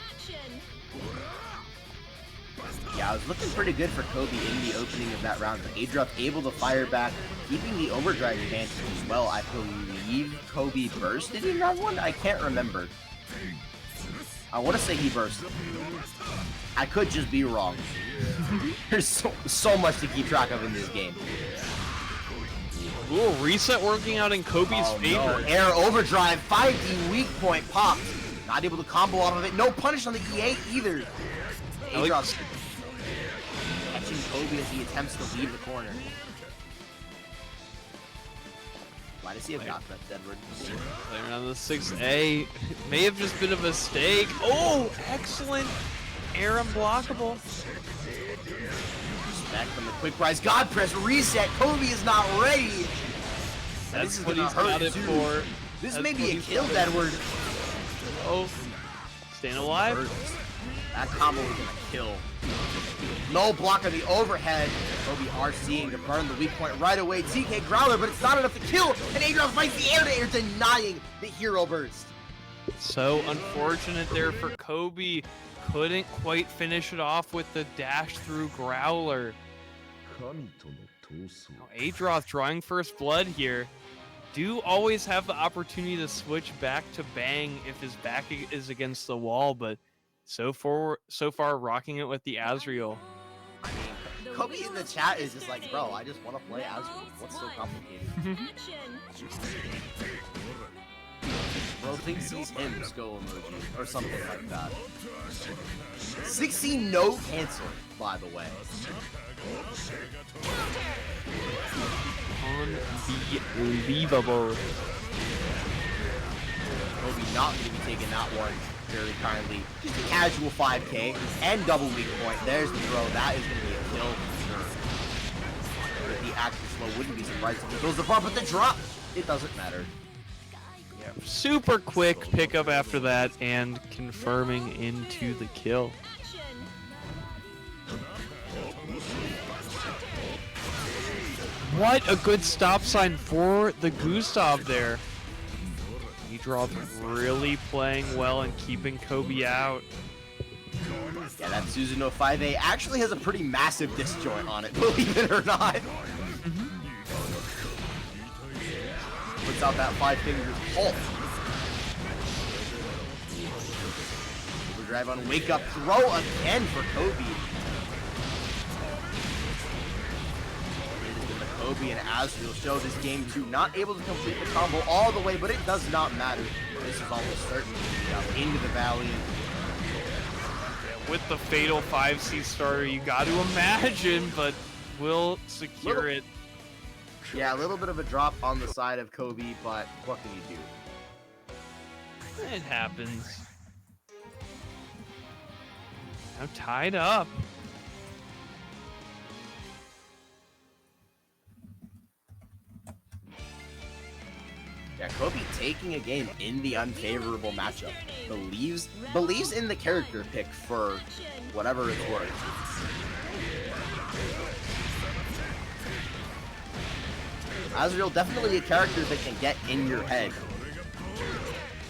Action. Yeah, I was looking pretty good for Kobe in the opening of that round, but Adroth able to fire back, keeping the overdrive advantage as well. I believe Kobe bursted in round 1? I can't remember. I want to say he bursted. I could just be wrong. There's so much to keep track of in this game. Ooh, reset working out in Kobe's favor. No. Air overdrive, 5D weak point popped. Not able to combo off of it. No punish on the E8 either. Adroth catching Kobe as he attempts to leave the corner. Why does he have knockback, Edward? There on the 6A. May have just been a mistake. Oh, excellent. Air unblockable. Back from the quick rise. God press reset. Kobe is not ready. That's what he's got it for. This may be a kill, Edward. Oh, staying alive. That combo is gonna kill. No block on the overhead. Kobe RCing to burn the weak point right away. TK Growler, but it's not enough to kill. And Adroth finds the air-to-air, denying the hero burst. So unfortunate there for Kobe. Couldn't quite finish it off with the dash through Growler. Now, Adroth drawing first blood here. Do always have the opportunity to switch back to Bang if his back is against the wall, but so far rocking it with the Azrael. I mean, Kobe in the chat is just like, bro, I just want to play Azrael. What's so complicated? Bro thinks he's him, skull emoji, or something like that. 16 no cancel, by the way. Unbelievable. Kobe not going to be taking that one very kindly. Just a casual 5k and double weak point. There's the throw. That is going to be a kill for sure. If the active slow wouldn't be surprised if he goes the bar, but the drop, it doesn't matter. Yeah, super quick pickup after that and confirming into the kill. What a good stop sign for the Gustav there. Adroth really playing well and keeping Kobe out. Yeah, that Suzuno 5A actually has a pretty massive disjoint on it, believe it or not. Puts out that 5 fingers pulse. Overdrive on wake up throw again for Kobe. Kobe and Azrael show this game 2, not able to complete the combo all the way, but it does not matter. This is almost certainly into the valley. With the fatal 5C starter, you got to imagine, but will secure it. Yeah, a little bit of a drop on the side of Kobe, but what can you do? It happens. Now tied up. Yeah, Kobe taking a game in the unfavorable matchup. Believes in the character pick for whatever it's worth. Azrael definitely a character that can get in your head.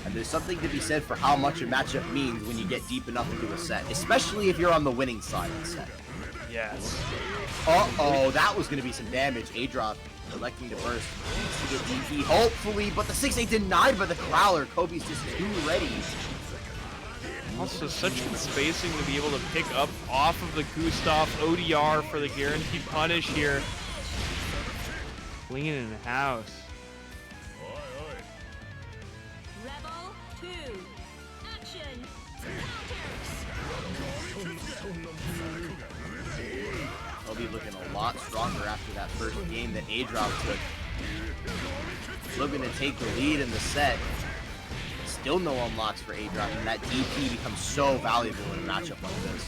And there's something to be said for how much a matchup means when you get deep enough into a set, especially if you're on the winning side of the set. Yes. Uh-oh, that was going to be some damage. Adroth electing to burst to get DP, hopefully, but the 6-8 denied by the Growler. Kobe's just too ready. Also, such good spacing to be able to pick up off of the Gustav ODR for the guaranteed punish here. Flinging it in the house. Rebel 2. Action. Kobe looking a lot stronger after that first game that Adroth took. Looking to take the lead in the set. Still no unlocks for Adroth, and that DP becomes so valuable in a matchup like this.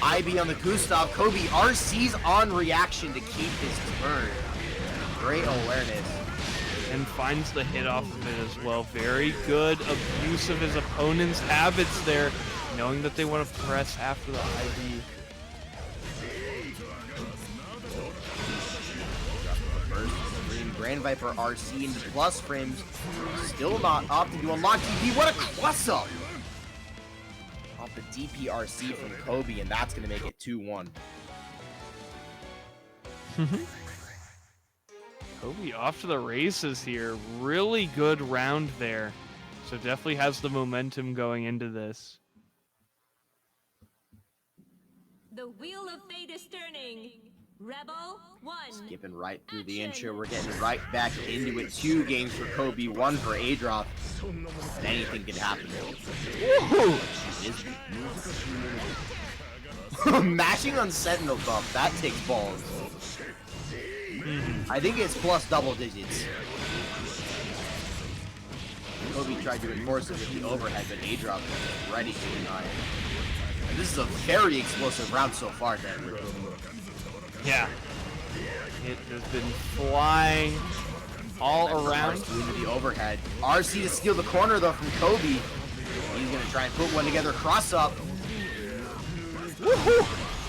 IB on the Gustav. Kobe RC's on reaction to keep his turn. Great awareness. And finds the hit off of it as well. Very good abuse of his opponent's habits there, knowing that they want to press after the IB. Grand Viper RC into plus frames. Still not opting to unlock DP. What a cross up! Off the DP RC from Kobe, and that's going to make it 2-1. Kobe off to the races here. Really good round there. So definitely has the momentum going into this. The wheel of fate is turning. Rebel 1. Skipping right through the intro, we're getting right back into it. 2 games for Kobe, 1 for Adroth, and anything can happen. Mashing on Sentinel buff, that takes balls. I think it's plus double digits. Kobe tried to enforce it with the overhead, but Adroth was ready to deny it. And this is a very explosive round so far, Dan. Yeah. It has been flying all around. Into the overhead. RC to steal the corner though from Kobe. He's gonna try and put one together, cross up. Woohoo!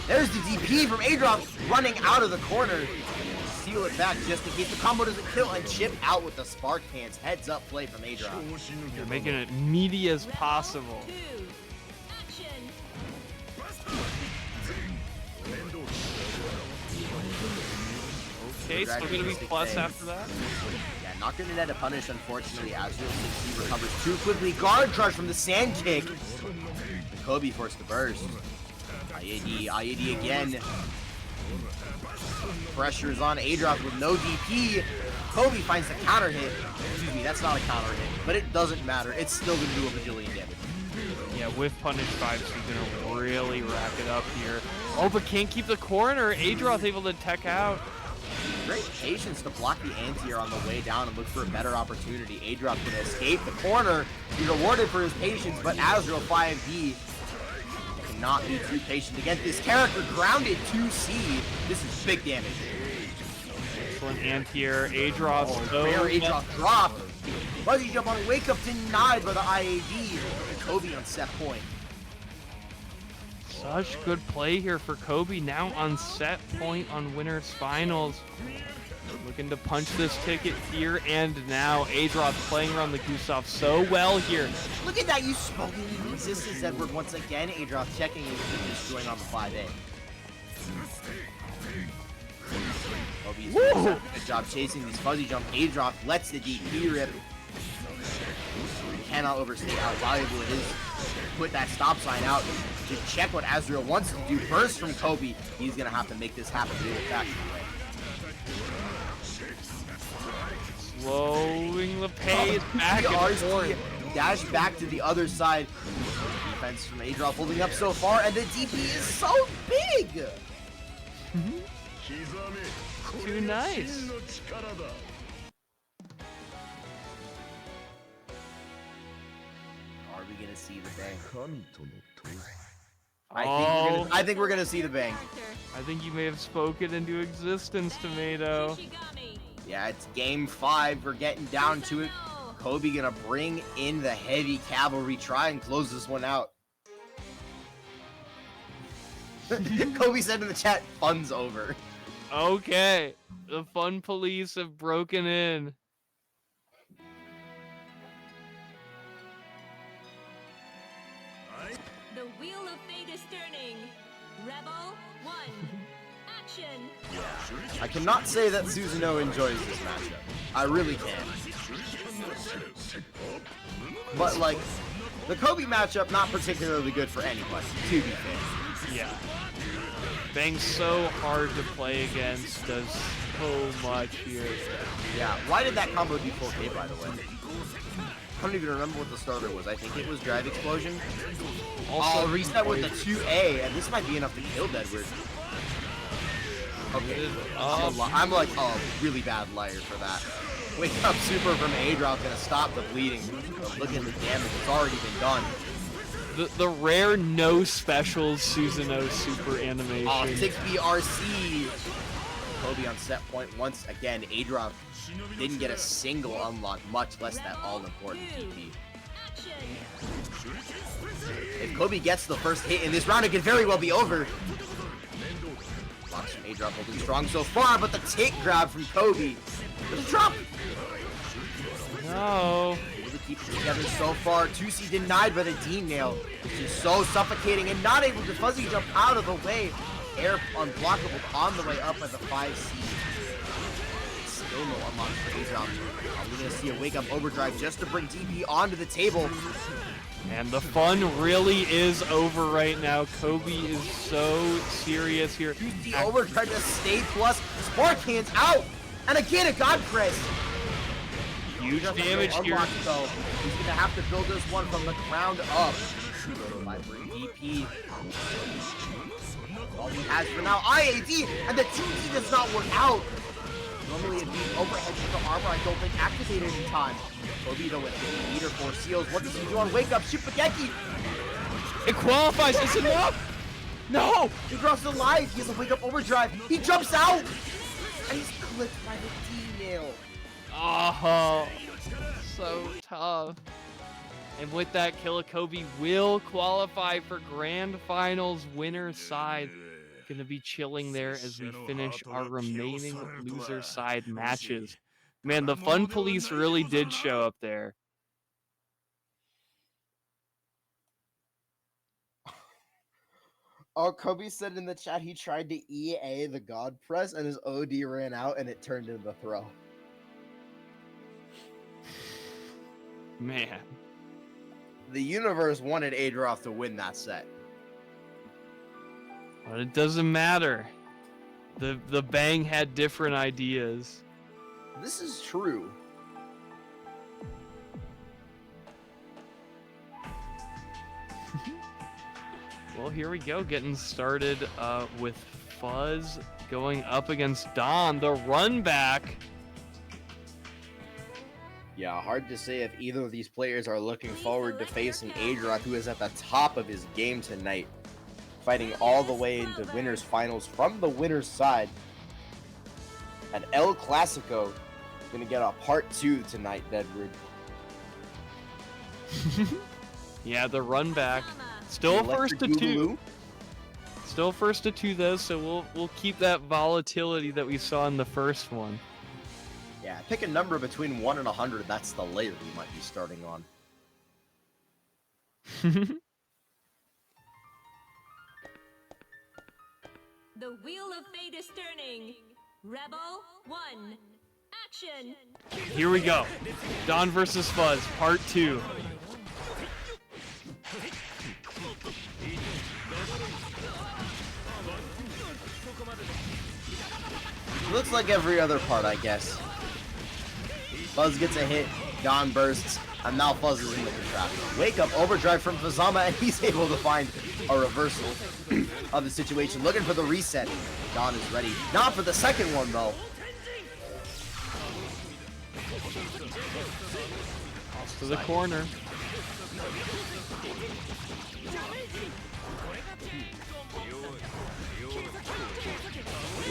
There's the DP from Adroth running out of the corner. Seal it back just in case the combo doesn't kill and chip out with the spark pants. Heads up play from Adroth. You're making it meaty as possible. Okay, still gonna be plus after that. Yeah, not gonna net a punish, unfortunately. Azrael he recovers too quickly. Guard charge from the sand kick. Kobe forced to burst. IAD again. Pressure's on Adroth with no DP. Kobe finds the counter hit. Excuse me, that's not a counter hit, but it doesn't matter. It's still gonna do a bajillion damage. Yeah, with punish vibes, he's gonna really rack it up here. Oh, but can't keep the corner. Adroth able to tech out. Great patience to block the anti-air on the way down and look for a better opportunity. Adroth can escape the corner. He's rewarded for his patience, but Azrael 5B cannot be too patient to get this character grounded 2C. This is big damage. Excellent anti-air. Adroth. Where Adroth dropped. Fuzzy jump on wake up denied by the IAD. Kobe on set point. Such good play here for Kobe, now on set point on winners finals. Looking to punch this ticket here and now. Adroth playing around the goose off so well here. Look at that, you smoking resistance, Edward, once again. Adroth checking his fitness going on the 5A. Kobe's doing a good job chasing these fuzzy jump. Adroth lets the DP rip. Cannot overstate how valuable it is to put that stop sign out to check what Azrael wants to do. Burst from Kobe. He's gonna have to make this happen the old-fashioned way. Slowing the pace back and forth. Dash back to the other side. Defense from Adroth holding up so far, and the DP is so big. Too nice. Are we gonna see the bang? Oh. I think we're gonna see the bang. I think you may have spoken into existence, Tomato. Yeah, it's game 5. We're getting down to it. Kobe gonna bring in the heavy cavalry, try and close this one out. Kobe said in the chat, fun's over. Okay, the fun police have broken in. The wheel of fate is turning. Rebel 1. Action. I cannot say that Susanoo enjoys this matchup. I really can. But like, the Kobe matchup, not particularly good for anybody, to be fair. Yeah. Bang's so hard to play against, does so much here. Yeah, why did that combo do 4K, by the way? I don't even remember what the starter was. I think it was Drive Explosion. Also, reset with the 2A, and this might be enough to kill Deadwood. Okay, I'm like a really bad liar for that. Wake up super from Adroth, gonna stop the bleeding. Look at the damage, it's already been done. The rare no specials Susanoo super animation. Oh, 6BRC! Kobe on set point once again. Adroth didn't get a single unlock, much less that all-important TP. If Kobe gets the first hit in this round, it could very well be over. Blocks from Adroth holding strong so far, but the tick grab from Kobe. The drop! No. Able to keep it together so far. 2C denied by the D nail, which is so suffocating and not able to fuzzy jump out of the way. Air unblockable on the way up by the 5C. Still no unlocks for Adroth. We're gonna see a wake up overdrive just to bring DP onto the table. And the fun really is over right now. Kobe is so serious here. 2C overdrive to stay plus. Spark hands out! And again a God Press. Huge damage here. So he's gonna have to build this one from the ground up. By bring DP. All he has for now, IAD, and the 2D does not work out. Normally it'd be overhead with the armor, I don't think activated in time. Kobe though with the meter for Celes. What does he do on wake up? Shupageki! It qualifies, it's enough! No! He drops the life, he has a wake up overdrive. He jumps out! And he's clipped by the D nail. Oh, so tough. And with that, KillaKobe will qualify for Grand Finals winner side. Gonna be chilling there as we finish our remaining loser side matches. Man, the fun police really did show up there. Oh, Kobe said in the chat he tried to EA the God Press and his OD ran out and it turned into the throw. Man. The universe wanted Adroth to win that set. But it doesn't matter. The Bang had different ideas. This is true. Well, here we go, getting started with Fuzz going up against Don, the run back. Yeah, hard to say if either of these players are looking forward to facing Adroth, who is at the top of his game tonight, fighting all the way into winners finals from the winner's side. And El Clasico gonna get a part 2 tonight, Deadwood. Yeah, the run back. Still first to 2. Still first to 2 though, so we'll keep that volatility that we saw in the first one. Yeah, pick a number between 1 and 100. That's the layer we might be starting on. The wheel of fate is turning. Rebel 1. Action. Here we go. Don versus Fuzz, part 2. Looks like every other part, I guess. Fuzz gets a hit, Don bursts, and now Fuzz is in the contraption. Wake up, overdrive from Fuzzama, and he's able to find a reversal of the situation. Looking for the reset. Don is ready. Not for the second one, though. Toss to the corner.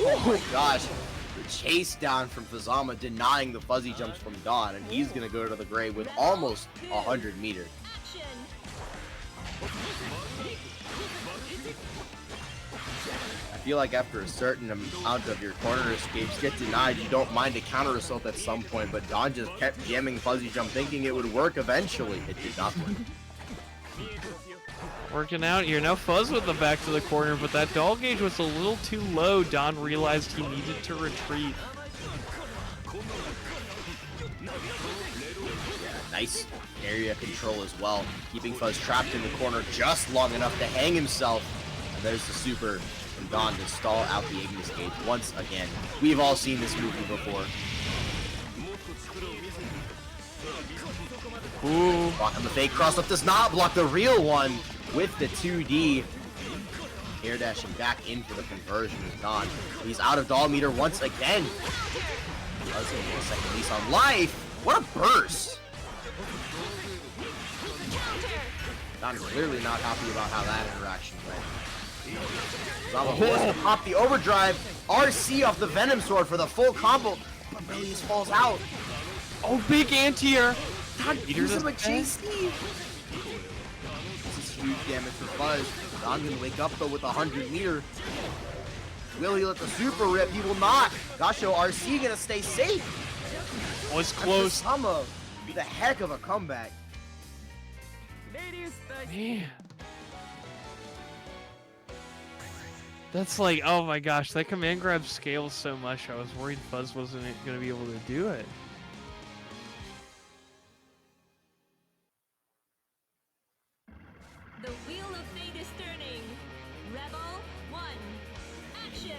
Oh my gosh. The chase down from Fuzzama, denying the fuzzy jumps from Don, and he's going to go to the grave with almost 100 meters. I feel like after a certain amount of your corner escapes get denied, you don't mind a counter assault at some point, but Don just kept jamming fuzzy jump thinking it would work eventually. It did not work. Working out here. Now Fuzz with the back to the corner, but that doll gauge was a little too low. Don realized he needed to retreat. Yeah, nice area control as well, keeping Fuzz trapped in the corner just long enough to hang himself. And there's the super from Don to stall out the Ignis gauge once again. We've all seen this movie before. Ooh. Blocking the fake cross up does not block the real one with the 2D. Air dashing back in for the conversion is Don. He's out of doll meter once again. Fuzz gonna get a second lease on life. What a burst! Don clearly not happy about how that interaction went. Zama forced to pop the overdrive. RC off the Venom Sword for the full combo. But Release falls out. Oh, big anti-air. Don use him a JC. This is huge damage for Fuzz. Don gonna wake up though with 100 meter. Will he let the super rip? He will not. Gasho RC gonna stay safe. Was close. Zama, the heck of a comeback. Man. That's like, oh my gosh, that command grab scales so much. I was worried Fuzz wasn't going to be able to do it. The wheel of fate is turning. Rebel 1. Action.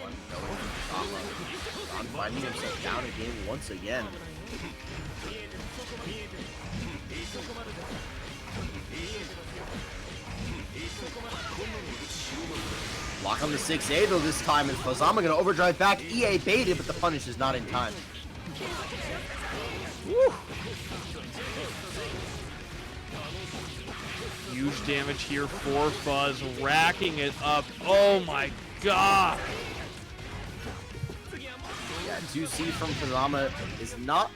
Don finding himself down again once again. Lock on the 6A though this time, and Fuzzama gonna overdrive back. EA baited, but the punish is not in time. Woo. Huge damage here for Fuzz, racking it up. Oh my god! Yeah, 2C from Fuzzama is not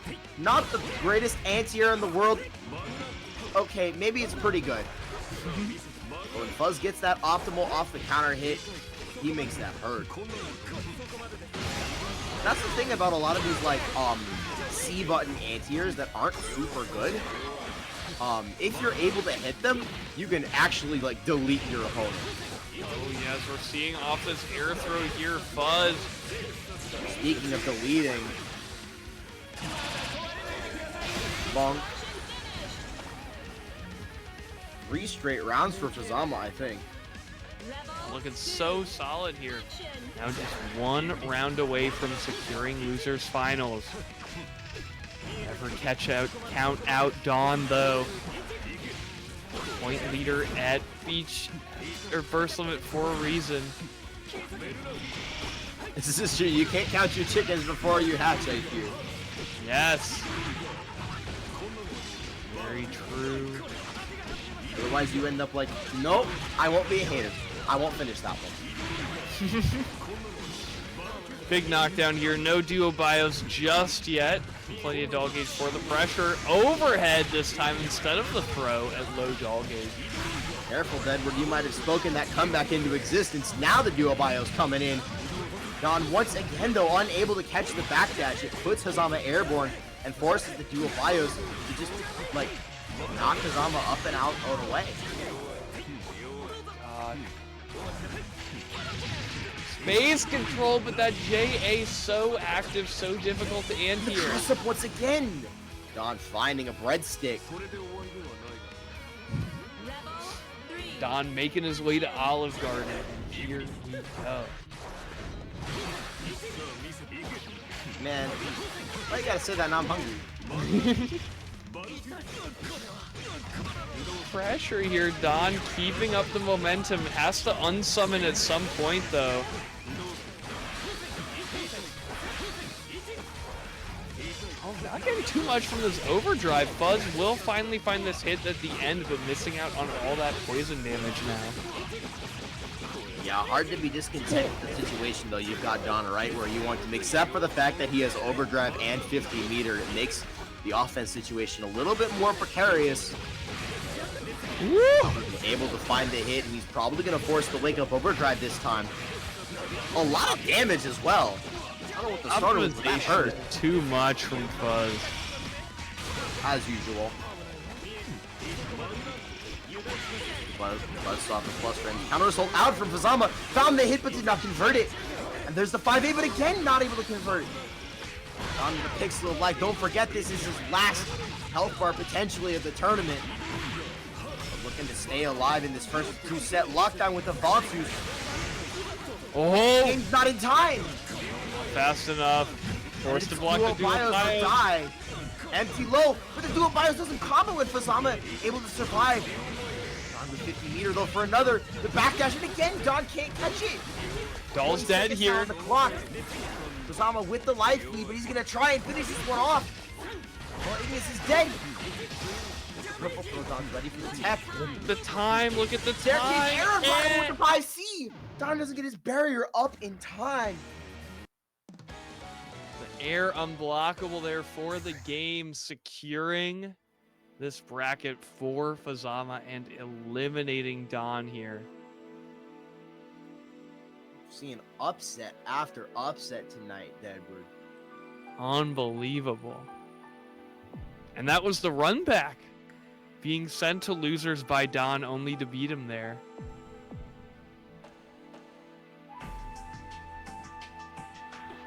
the greatest anti-air in the world. okay, maybe it's pretty good. But when Fuzz gets that optimal off the counter hit, he makes that hurt. That's the thing about a lot of these like C button anti-airs that aren't super good. If you're able to hit them, you can actually like delete your opponent. Oh yes, we're seeing off this air throw here, Fuzz. Speaking of deleting, long 3 straight rounds for Fuzzama, I think. Looking so solid here. Now just 1 round away from securing losers finals. Never count out Dawn though. Point leader at Beach or Burst Limit for a reason. This is true. You can't count your chickens before you hatch, IQ. Yes. Very true. Otherwise, you end up like, nope, I won't be a hater. I won't finish that one. Big knockdown here. No duo bios just yet. Plenty of doll gauge for the pressure. Overhead this time instead of the throw at low doll gauge. Careful, Deadwood. You might have spoken that comeback into existence. Now the duo bios coming in. Dawn once again, though, unable to catch the backdash. It puts Fuzzama airborne and forces the duo bios to just, like, knock Fuzzama up and out of the way. Space control, but that JA so active, so difficult to anti-air. Press up once again. Dawn finding a breadstick. Dawn making his way to Olive Garden. Here we go. Man, why you gotta say that? Now I'm hungry. Pressure here, Dawn keeping up the momentum. Has to unsummon at some point though. Oh, not getting too much from this overdrive. Fuzz will finally find this hit at the end, but missing out on all that poison damage now. Yeah, hard to be discontent with the situation though. You've got Dawn right where you want him, except for the fact that he has overdrive and 50 meter. It makes the offense situation a little bit more precarious. Woo! Able to find the hit, and he's probably going to force the wake up overdrive this time. A lot of damage as well. I don't know what the starter was, but that hurt. Too much from Fuzz. As usual. Buzz off the plus range. Counter assault out from Fuzzama. Found the hit but did not convert it. And there's the 5A, but again, not able to convert. On the pixel of life. Don't forget, this is his last health bar potentially of the tournament. But looking to stay alive in this first 2-set lockdown with the Valkyrie's. Oh! Game's not in time. Fast enough. Forced to block the duo bios. Die. Empty low, but the duo bios doesn't combo with Fuzzama. Able to survive. Dawn with 50 meter though for another. The backdash, and again, Dawn can't catch it. Doll's dead here. On the clock. Fuzzama with the life lead, but he's gonna try and finish this one off. Well, Ignis is dead. Purple throw, Dawn's ready for the tech. The time, look at the Staircase time. error with the 5C. Dawn doesn't get his barrier up in time. The air unblockable there for the game, securing this bracket for Fuzzama and eliminating Dawn here. Seeing upset after upset tonight, Deadwood. Unbelievable. And that was the run back. Being sent to losers by Dawn only to beat him there.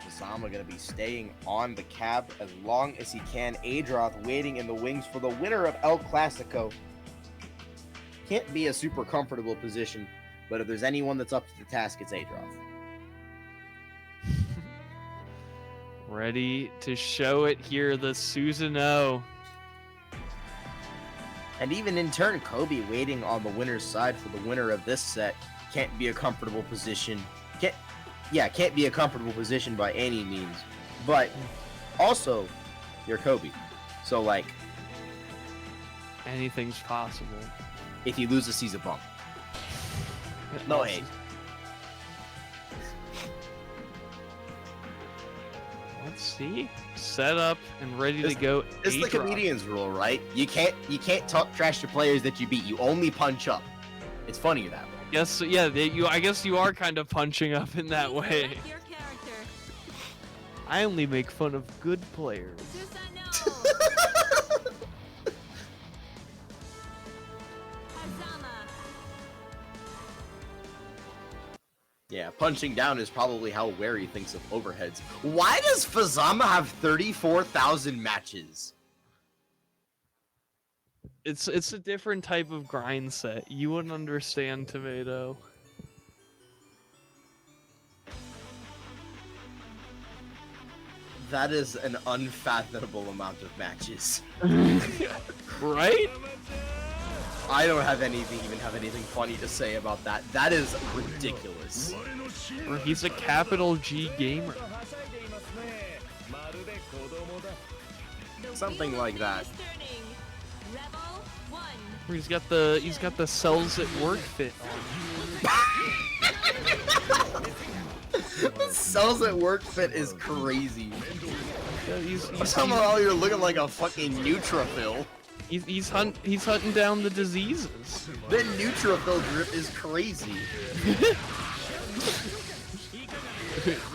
Fuzzama gonna be staying on the cab as long as he can. Adroth waiting in the wings for the winner of El Clasico. Can't be a super comfortable position, but if there's anyone that's up to the task, it's Adroth. Ready to show it here, the Susanoo. And even in turn, Kobe waiting on the winner's side for the winner of this set. Can't be a comfortable position. Can't be a comfortable position by any means. But also, you're Kobe. So, like, Anything's possible. if he loses, he's a bump. No hate. Let's see. Set up and ready to go. This is the A-drop. comedian's rule, right? You can't talk trash to players that you beat. You only punch up. It's funnier that way. Yes, yeah. I guess you are kind of punching up in that way. Select your character. I only make fun of good players. Susanoo. Fuzzama. Yeah, punching down is probably how Wary thinks of overheads. Why does Fuzzama have 34,000 matches? It's a different type of grind set. You wouldn't understand, Tomato. That is an unfathomable amount of matches. Right? I don't have anything, even have anything funny to say about that. That is ridiculous. Or he's a capital G gamer. The Something wheel like of that. fate is turning. Rebel 1. Or he's got the cells at work fit on. Cells at work fit is crazy. Yeah, he's Somehow you're looking like a fucking neutrophil. he's hunting down the diseases. The neutrophil drip is crazy.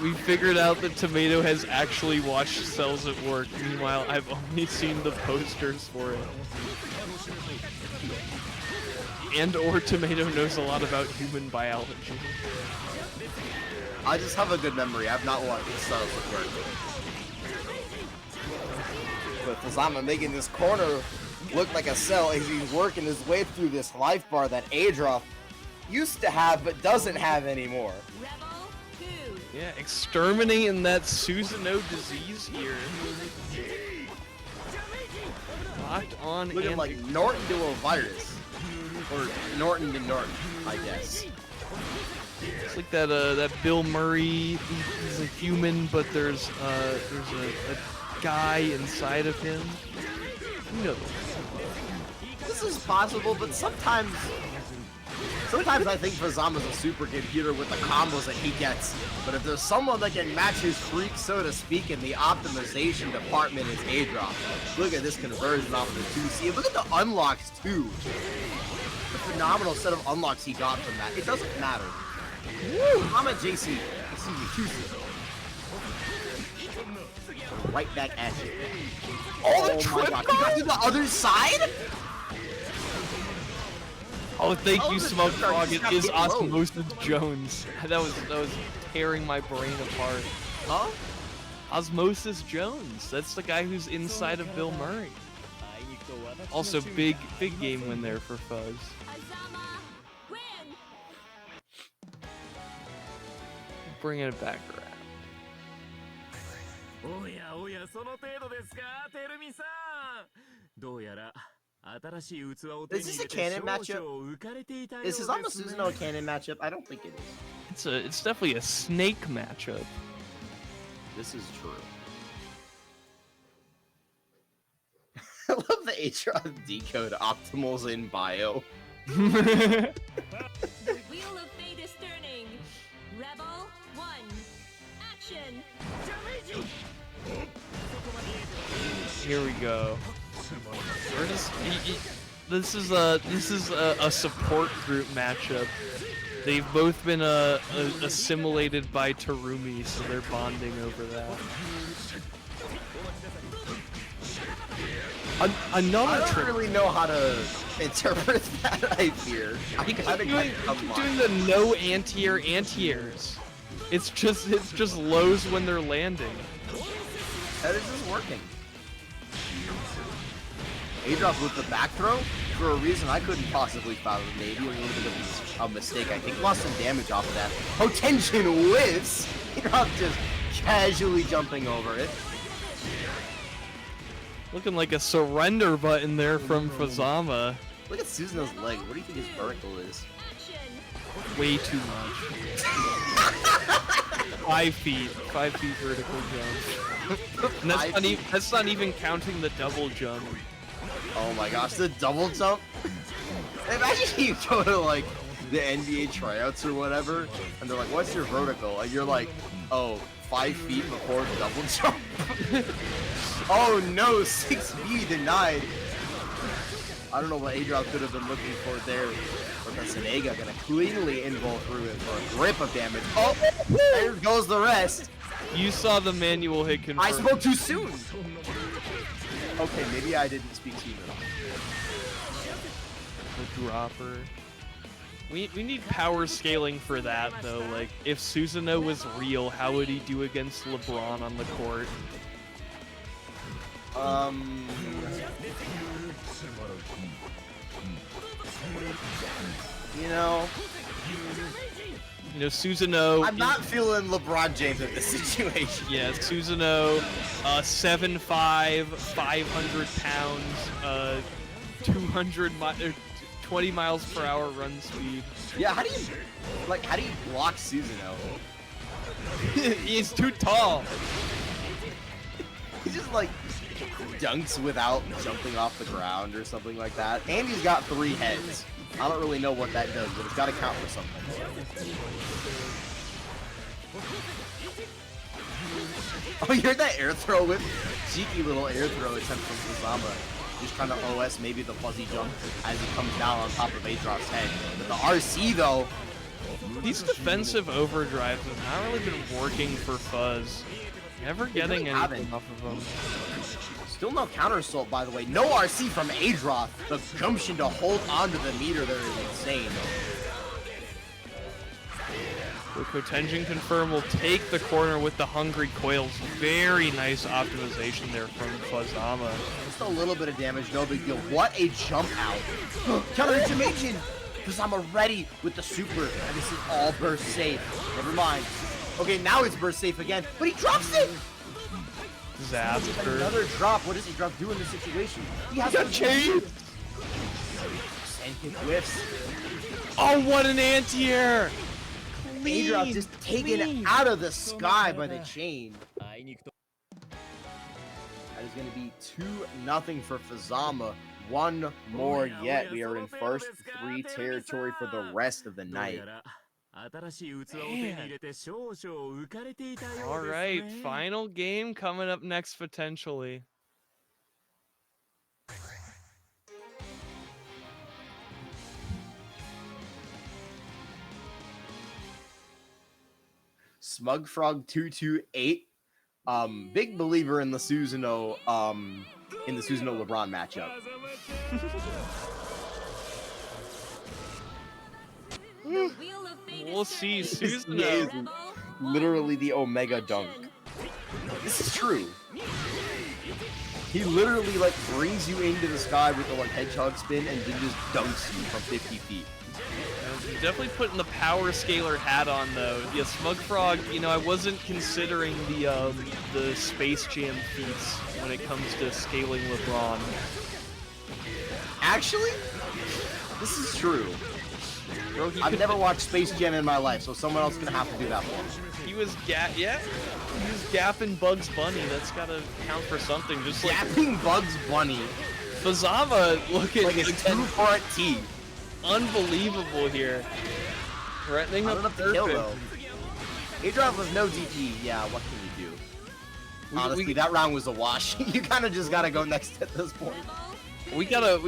We figured out that Tomato has actually watched Cells at Work. Meanwhile, I've only seen the posters for it. And or Tomato knows a lot about human biology. I just have a good memory. I've not watched Cells at Work. But Fuzzama making this corner look like a cell as he's working his way through this life bar that Adroth used to have but doesn't have anymore. Rebel 2. Yeah, exterminating that Susanoo disease here. Locked on Looking and like Norton to a virus. Or Norton to Norton, I guess. it's like that Bill Murray. He's a human, but there's a guy inside of him. You know. This is possible, but sometimes I think Fuzzama's a supercomputer with the combos that he gets. But if there's someone that can match his freak, so to speak, in the optimization department, is Adroth. Look at this conversion off of the 2C. Look at the unlocks too. The phenomenal set of unlocks he got from that. It doesn't matter. Woo! I'm at JC. Excuse me, 2C. Right back at you. Oh, the trip God. He got to the other side? Oh, thank you, the Smoke trip guard Frog. just It got is hit low. Osmosis Jones. That was tearing my brain apart. Huh? Osmosis Jones. That's the guy who's inside of Bill Murray. Also, big game win there for Fuzz. Fuzzama win. Bringing it back around. おやおやその程度ですかてるみさんどうやら新しい器を手に入れて Is this a canon matchup? 少々浮かれていたようで Is す Fuzzama ね Susanoo a canon matchup? I don't think it is. It's definitely a snake matchup. This is true. I love the Adroth decode optimals in bio. The wheel of fate is turning. Rebel 1. Action. Here we go. We're just, this is a support group matchup. They've both been assimilated by Terumi, so they're bonding over that. Another I don't trick. really know how to interpret that, I fear. I You keep kinda doing, got you keep a doing lot. the no anti-airs. It's just lows when they're landing. That is just working. Adroth with the back throw, for a reason I couldn't possibly fathom. Maybe a little bit of a mistake. I think lost some damage off of that. Oh, tension whiffs! Adroth just casually jumping over it. Looking like a surrender button there from Fuzzama. Look at Susanoo's leg. What do you think his vertical is? Action. Way too much. 5 feet. 5 feet vertical jump. And that's not even counting the double jump. Oh my gosh, the double jump? Imagine you go to like the NBA tryouts or whatever, and they're like, what's your vertical? And you're like, oh, 5 feet before double jump. Oh no, 6B denied. I don't know what Adroth could have been looking for there. But the Senega gonna cleanly invul through it for a grip of damage. Oh, there goes the rest. You saw the manual hit confirmed. I spoke too soon. Okay, maybe I didn't speak soon enough. The dropper. We need power scaling for that though. Like if Susanoo was real, how would he do against LeBron on the court? You know, Susanoo. I'm not feeling LeBron James in this situation. Yeah, Susanoo, 7'5", 500 pounds, 20 miles per hour run speed. Yeah, how do you block Susanoo? He's too tall. He just like dunks without jumping off the ground or something like that. And he's got 3 heads. I don't really know what that does, but it's got to count for something. Oh, you heard that air throw with cheeky little air throw attempt from Fuzzama. Just trying to OS maybe the fuzzy jump as he comes down on top of Adroth's head. But the RC though, these defensive overdrives have not really been working for Fuzz. Never getting anything off of them. Still no counter assault, by the way. No RC from Adroth. The gumption to hold onto the meter there is insane. Tenjin confirm will take the corner with the hungry coils. Very nice optimization there from Fuzzama. Just a little bit of damage, no big deal. What a jump out. Counter intimidation. Fuzzama ready with the super, and this is all burst safe. Never mind. Okay, now it's burst safe again, but he drops it. Disaster. Another drop. What does Adroth do in this situation? He has got changed. Sand kick whiffs. Oh, what an anti-air! Adroth just taken out of the sky by the chain. That is going to be 2-0 for Fuzzama. One more yet. We are in first 3 territory for the rest of the night. All right, final game coming up next potentially. Smugfrog 228. Big believer in the Susanoo LeBron matchup. We'll see. Susanoo is literally the Omega dunk. This is true. He literally like brings you into the sky with the like hedgehog spin and then just dunks you from 50 feet. Definitely putting the power scaler hat on though. Yeah, Smugfrog, I wasn't considering the Space Jam feats when it comes to scaling LeBron. Actually, this is true. Bro, I've never watched Space Jam in my life, so someone else is gonna have to do that for me. He was gapping Bugs Bunny. That's gotta count for something. Just like gapping Bugs Bunny. Fuzzama looking like his 2-front T. Unbelievable here. Threatening not enough to kill though. Adroth was no DP. Yeah, what can you do? Honestly, that round was a wash. You kind of just gotta go next at this point. We gotta.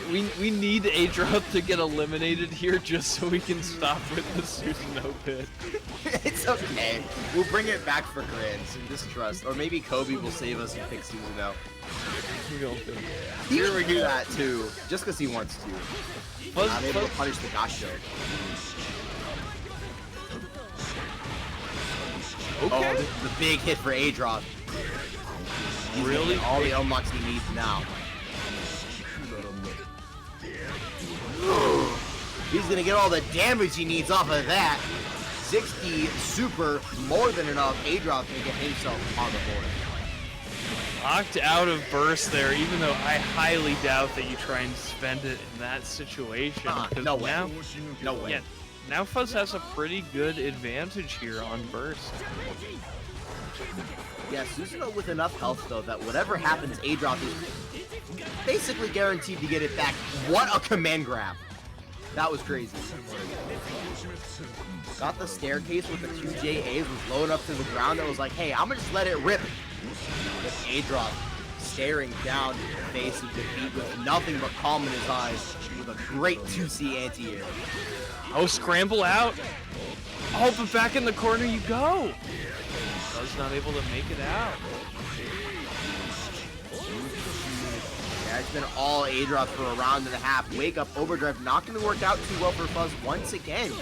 We need Adroth to get eliminated here just so we can stop with the Susanoo pit. It's okay. We'll bring it back for Grants and just trust. Or maybe Kobe will save us and pick Susanoo. He would do that too, just because he wants to. I'm able to punish the Gasho. Okay. Oh, this is a big hit for Adroth. He's really? All the unlocks he needs now. He's gonna get all the damage he needs off of that. 60 super, more than enough. Adroth can get himself on the board. Locked out of burst there, even though I highly doubt that you try and spend it in that situation. No way. No way. Yeah, now Fuzz has a pretty good advantage here on burst. Yeah, Susanoo with enough health though that whatever happens, Adroth is basically guaranteed to get it back. What a command grab! That was crazy. Got the staircase with the 2 JAs, was low enough to the ground that was like, hey, I'm gonna just let it rip. With Adroth staring down in the face of defeat with nothing but calm in his eyes, with a great 2C anti-air. Oh, scramble out. Oh, but back in the corner you go. Buzz not able to make it out. Yeah, it's been all Adroth for a round and a half. Wake up overdrive, not going to work out too well for Fuzz once again.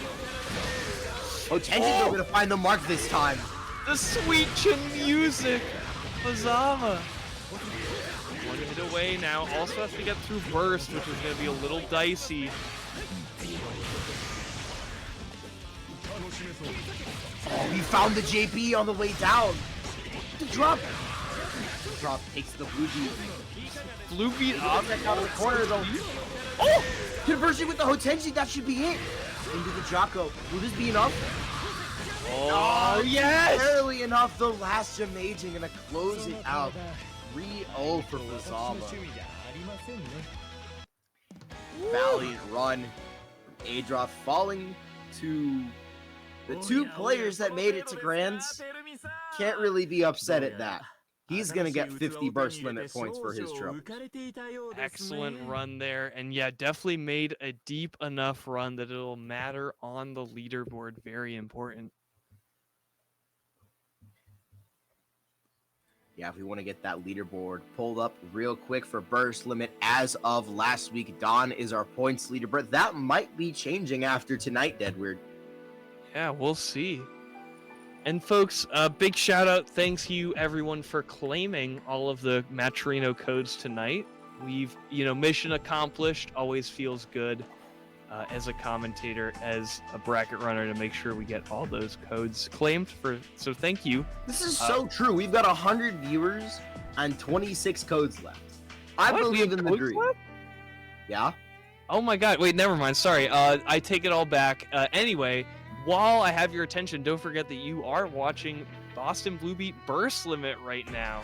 Oh, Tension's going to find the mark this time. The sweet chin music. Fuzzama. One hit away now. Also has to get through burst, which is going to be a little dicey. Oh, he found the JP on the way down. The drop. Drop takes the blue beat. Blue beat off Out of the corner though. Oh! Conversion with the Hotenji, that should be it. Into the Jocko. Will this be enough? Oh, yes! Barely enough. The last Jamaging gonna close it out. 3-0 for Fuzzama. Valiant run. Adroth falling to the 2 players that made it to Grands. Can't really be upset at that. He's gonna get 50 burst limit points for his trouble. Excellent run there, and yeah, definitely made a deep enough run that it'll matter on the leaderboard. Very important. Yeah, if we want to get that leaderboard pulled up real quick for burst limit, as of last week, Dawn is our points leader, but that might be changing after tonight, Deadweird. Yeah, we'll see. And folks, big shout out, thanks you everyone for claiming all of the Maturino codes tonight. We've, mission accomplished. Always feels good as a commentator, as a bracket runner, to make sure we get all those codes claimed for. So thank you. This is so true. We've got 100 viewers and 26 codes left. I believe in the dream. Left? Yeah. Oh my God! Wait, never mind. Sorry. I take it all back. Anyway. While I have your attention, don't forget that you are watching Boston Blue Beat Burst Limit right now.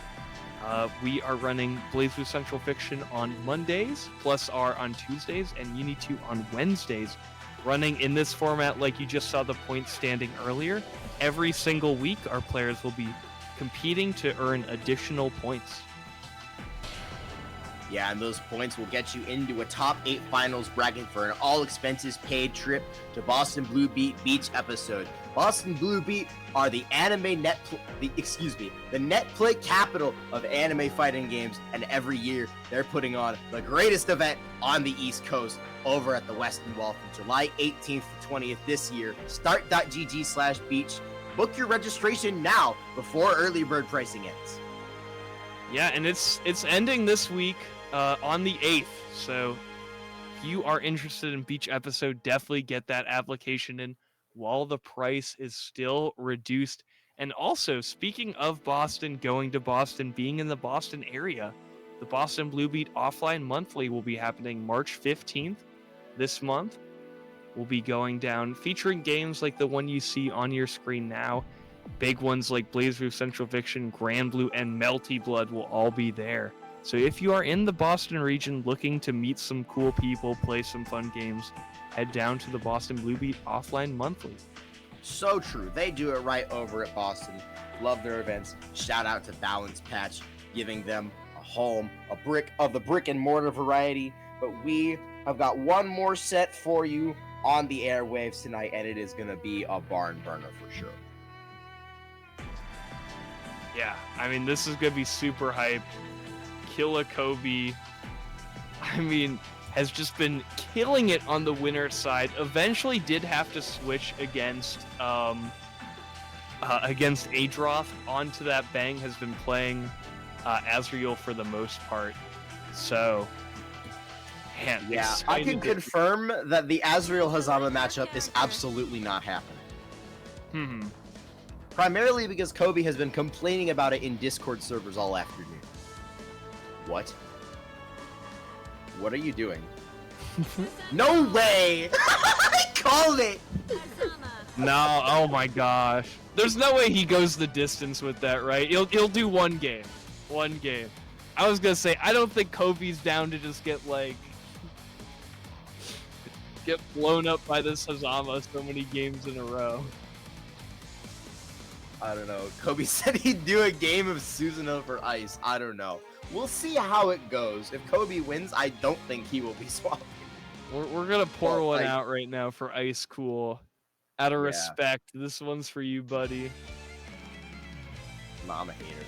We are running BlazBlue Centralfiction on Mondays, plus R on Tuesdays, and Uni2 on Wednesdays. Running in this format, like you just saw the points standing earlier, every single week our players will be competing to earn additional points. Yeah, and those points will get you into a top 8 finals bracket for an all expenses paid trip to Boston Blue Beat Beach episode. Boston Blue Beat are the the net play capital of anime fighting games, and every year they're putting on the greatest event on the East Coast over at the Westin Wall from July 18th to 20th this year. Start.gg/beach. Book your registration now before early bird pricing ends. Yeah, and it's ending this week on the 8th, so if you are interested in Beach episode, definitely get that application in while the price is still reduced. And also, speaking of Boston, going to Boston, being in the Boston area, the Boston Blue Beat Offline Monthly will be happening March 15th this month. We'll be going down, featuring games like the one you see on your screen now. Big ones like BlazBlue Centralfiction, Grand Blue, and Melty Blood will all be there. So if you are in the Boston region looking to meet some cool people, play some fun games, head down to the Boston Blue Beat Offline Monthly. So true. They do it right over at Boston. Love their events. Shout out to Balance Patch, giving them a home, a brick of the brick and mortar variety. But we have got one more set for you on the airwaves tonight, and it is going to be a barn burner for sure. Yeah, I mean, this is going to be super hype. KiriKoji, has just been killing it on the winner side. Eventually did have to switch against Adroth onto that bang, has been playing Azrael for the most part. So, man, yeah, I can confirm that the Azrael Hazama matchup is absolutely not happening. Primarily because Kobe has been complaining about it in Discord servers all afternoon. What? What are you doing? No way! I called it! No, oh my gosh. There's no way he goes the distance with that, right? He'll do one game. One game. I was gonna say, I don't think Kobe's down to just get, like, get blown up by this Fuzzama so many games in a row. I don't know. Kobe said he'd do a game of Susanoo for Ice. I don't know. We'll see how it goes. If Kobe wins, I don't think he will be swapping. We're gonna pour Well, one like- out right now for Icecool. Out of Yeah. respect, this one's for you, buddy. Nah, I'm a hater.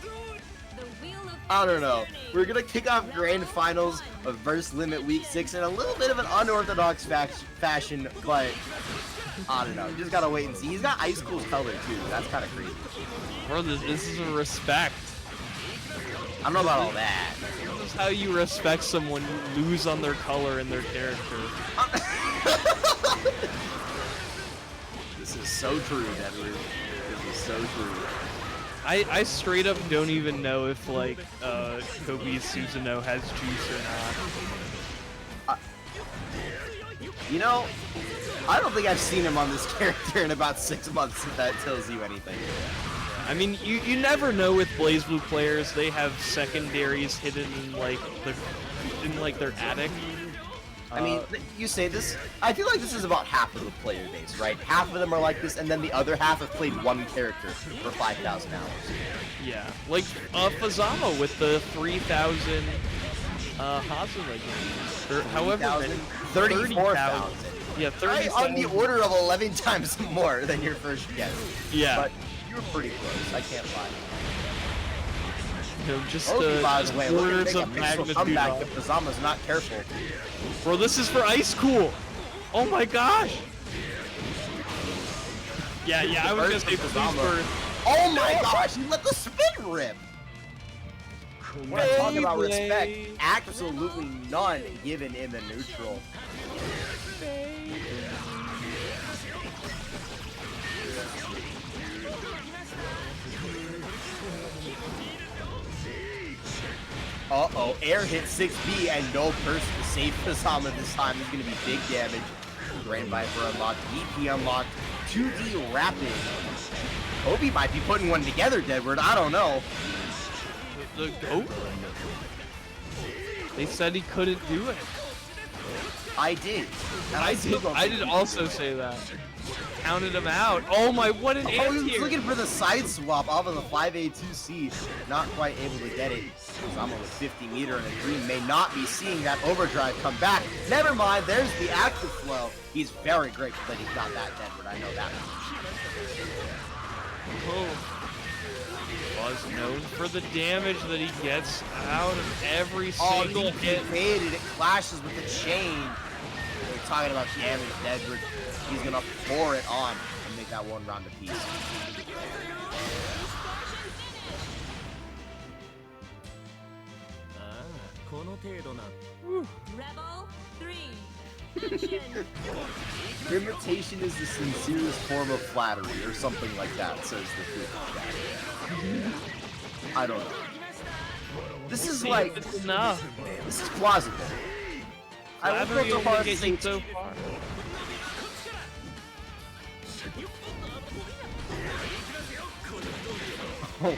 The wheel of I don't fate is know. turning. We're gonna kick off grand finals of Verse Limit Week 6 in a little bit of an unorthodox fashion, but I don't know. You just gotta wait and see. He's got Icecool's color too. That's kind of crazy. Bro, this is a respect. I don't know about all that. This is how you respect someone. You lose on their color and their character. This is so true, Edward. This is so true. I straight up don't even know if like Kobe's Susanoo has juice or not. You know, I don't think I've seen him on this character in about 6 months, if that tells you anything. I mean, you never know with BlazBlue players. They have secondaries hidden in like their attic. I mean, you say this, I feel like this is about half of the player base, right? Half of them are like this, and then the other half have played one character for 5,000 hours. Yeah, like Fuzzama with the 3,000 Hazama games, or however many. 34,000. Yeah, Right 30,000. on the order of 11 times more than your first guess. Yeah. But you were pretty close, I can't lie. You know, just Obi, by the way, looking orders to of make a pixel magnitude comeback off. if Fuzzama's not careful. Bro, this is for Icecool. Oh my gosh. Yeah, I was gonna say please Fuzzama. for Oh my gosh, he let the spin rip! When I talk about respect, Beyblade. absolutely none given in the neutral. Uh-oh, air hit 6B and no person to save Fuzzama this time. It's going to be big damage. Grand Viper unlocked, EP unlocked, 2D Rapid. Kobe might be putting one together, Deadward. I don't know. the goat. They said he couldn't do it. I did. And I still did. don't I think did he also say that. Counted him out. Oh my! What an Oh, he was anti-air. looking for the side swap off of the 5A2C. Not quite able to get it. Fuzzama with 50 meter and a dream may not be seeing that overdrive come back. Never mind, there's the active flow. He's very grateful that he's got that Deadwood. I know that. Was known for the damage that he gets out of every Oh, single he hit. evaded. It clashes with the chain. We're talking about damage, Deadwood. He's gonna pour it on and make that one round apiece. Rebel 3. Action. Imitation is the sincerest form of flattery, or something like that, says the truth. I don't know. This is See, like, it's enough. this is plausible. I would Flattery go so only far as to gets say you so far. Oh.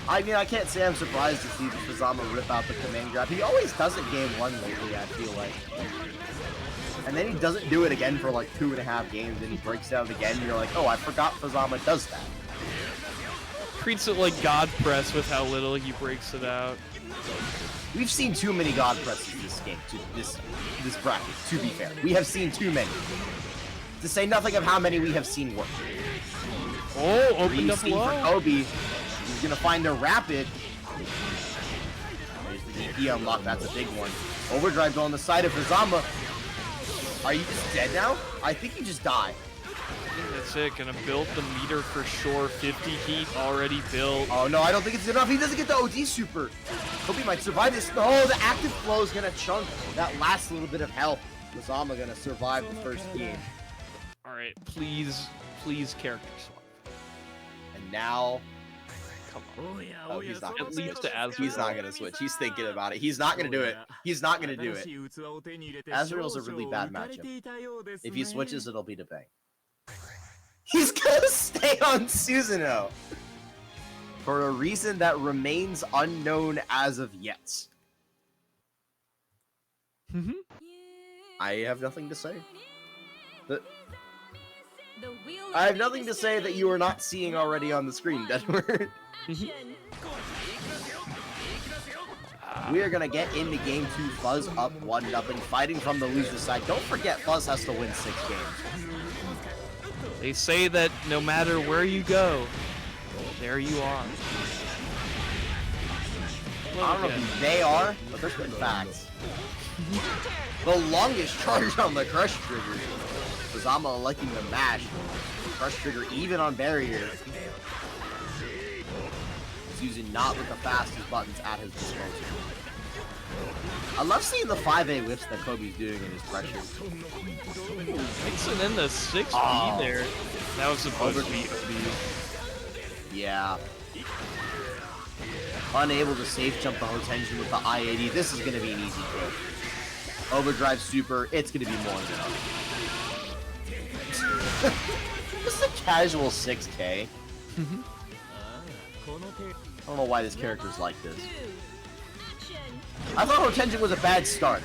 I mean, I can't say I'm surprised to see the Fuzzama rip out the command grab. He always does it game one lately, I feel like. And then he doesn't do it again for like 2.5 games, and he breaks out again, and you're like, oh, I forgot Fuzzama does that. Treats it like God press with how little he breaks it out. We've seen too many God presses this game, this bracket, to be fair. We have seen too many. To say nothing of how many we have seen work. Oh, opened Green up steam for low. Kobe. He's gonna find a rapid. There's the DP unlock, that's a big one. Overdrive going the side of Fuzzama. Are you just dead now? I think you just died. That's it. Gonna build the meter for sure. 50 heat already built. Oh no, I don't think it's good enough. He doesn't get the OD super. Kobe might survive this. Oh, the active flow is gonna chunk that last little bit of health. Fuzzama gonna survive the first game. All right, please character swap. And now, Come on. oh, he's not At gonna least switch. to Azrael. He's not gonna switch. He's thinking about it. He's not gonna do it. He's not gonna do it. Azrael's a really bad matchup. If he switches, it'll be to bang. He's gonna stay on Susanoo for a reason that remains unknown as of yet. I have nothing to say. I have nothing to say that you are not seeing already on the screen, Deadward. We are gonna get into game 2, Fuzz up 1-0, fighting from the loser's side. Don't forget, Fuzz has to win 6 games. They say that no matter where you go, there you are. I don't know who they are, but they're spitting facts. The longest charge on the crush trigger. Fuzzama electing to mash. Crush trigger even on barrier. He's using not with the fastest buttons at his disposal. I love seeing the 5A whips that Kobe's doing in his pressure. Mixing in the 6B there. That was supposed to be OB. Yeah. Unable to safe jump the Hotension with the I-80. This is going to be an easy kill. Overdrive super. It's going to be more than enough. This is a casual 6K. I don't know why this character's like this. I thought Hotension was a bad start.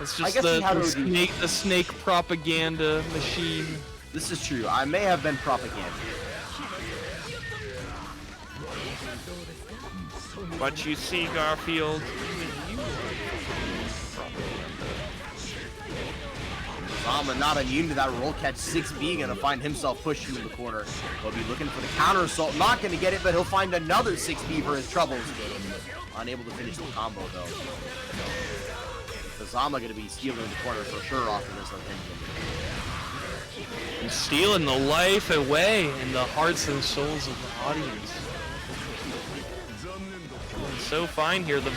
It's just the snake propaganda machine. This is true. I may have been propaganda. But you see, Garfield, Fuzzama not immune to that roll catch. 6B gonna find himself pushing in the corner. He'll be looking for the counter assault. Not gonna get it, but he'll find another 6B for his troubles. Unable to finish the combo though. Fuzzama gonna be stealing the corner for sure off of this Hotension. and stealing the life away and the hearts and souls of the audience. So fine here, the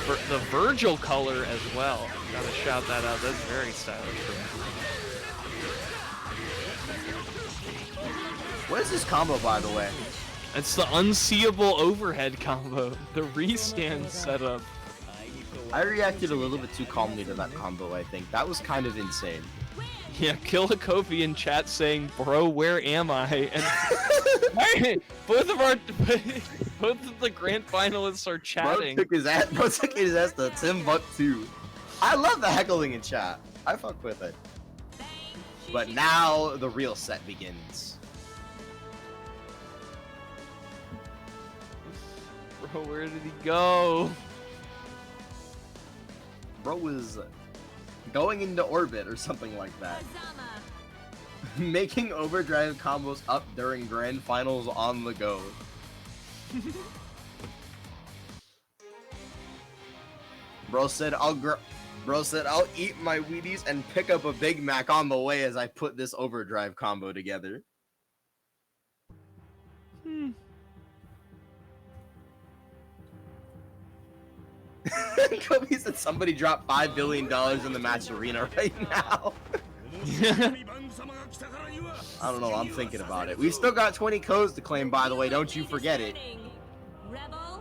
Virgil color as well. Gotta shout that out. That's very stylish for me. What is this combo, by the way? It's the unseeable overhead combo. The restand setup. I reacted a little bit too calmly to that combo, I think. That was kind of insane. Yeah, Killakofi in chat saying, "Bro, where am I?" And both of the grand finalists are chatting. Bro took his ass to Timbuktu. I love the heckling in chat. I fuck with it. But now the real set begins. Bro, where did he go? Bro was going into orbit or something like that. Making overdrive combos up during grand finals on the go. Bro said I'll eat my Wheaties and pick up a Big Mac on the way as I put this overdrive combo together. Kobe said somebody dropped $5 billion in the match arena right now. I don't know, I'm thinking about it. We've still got 20 codes to claim, by the way, don't you forget it.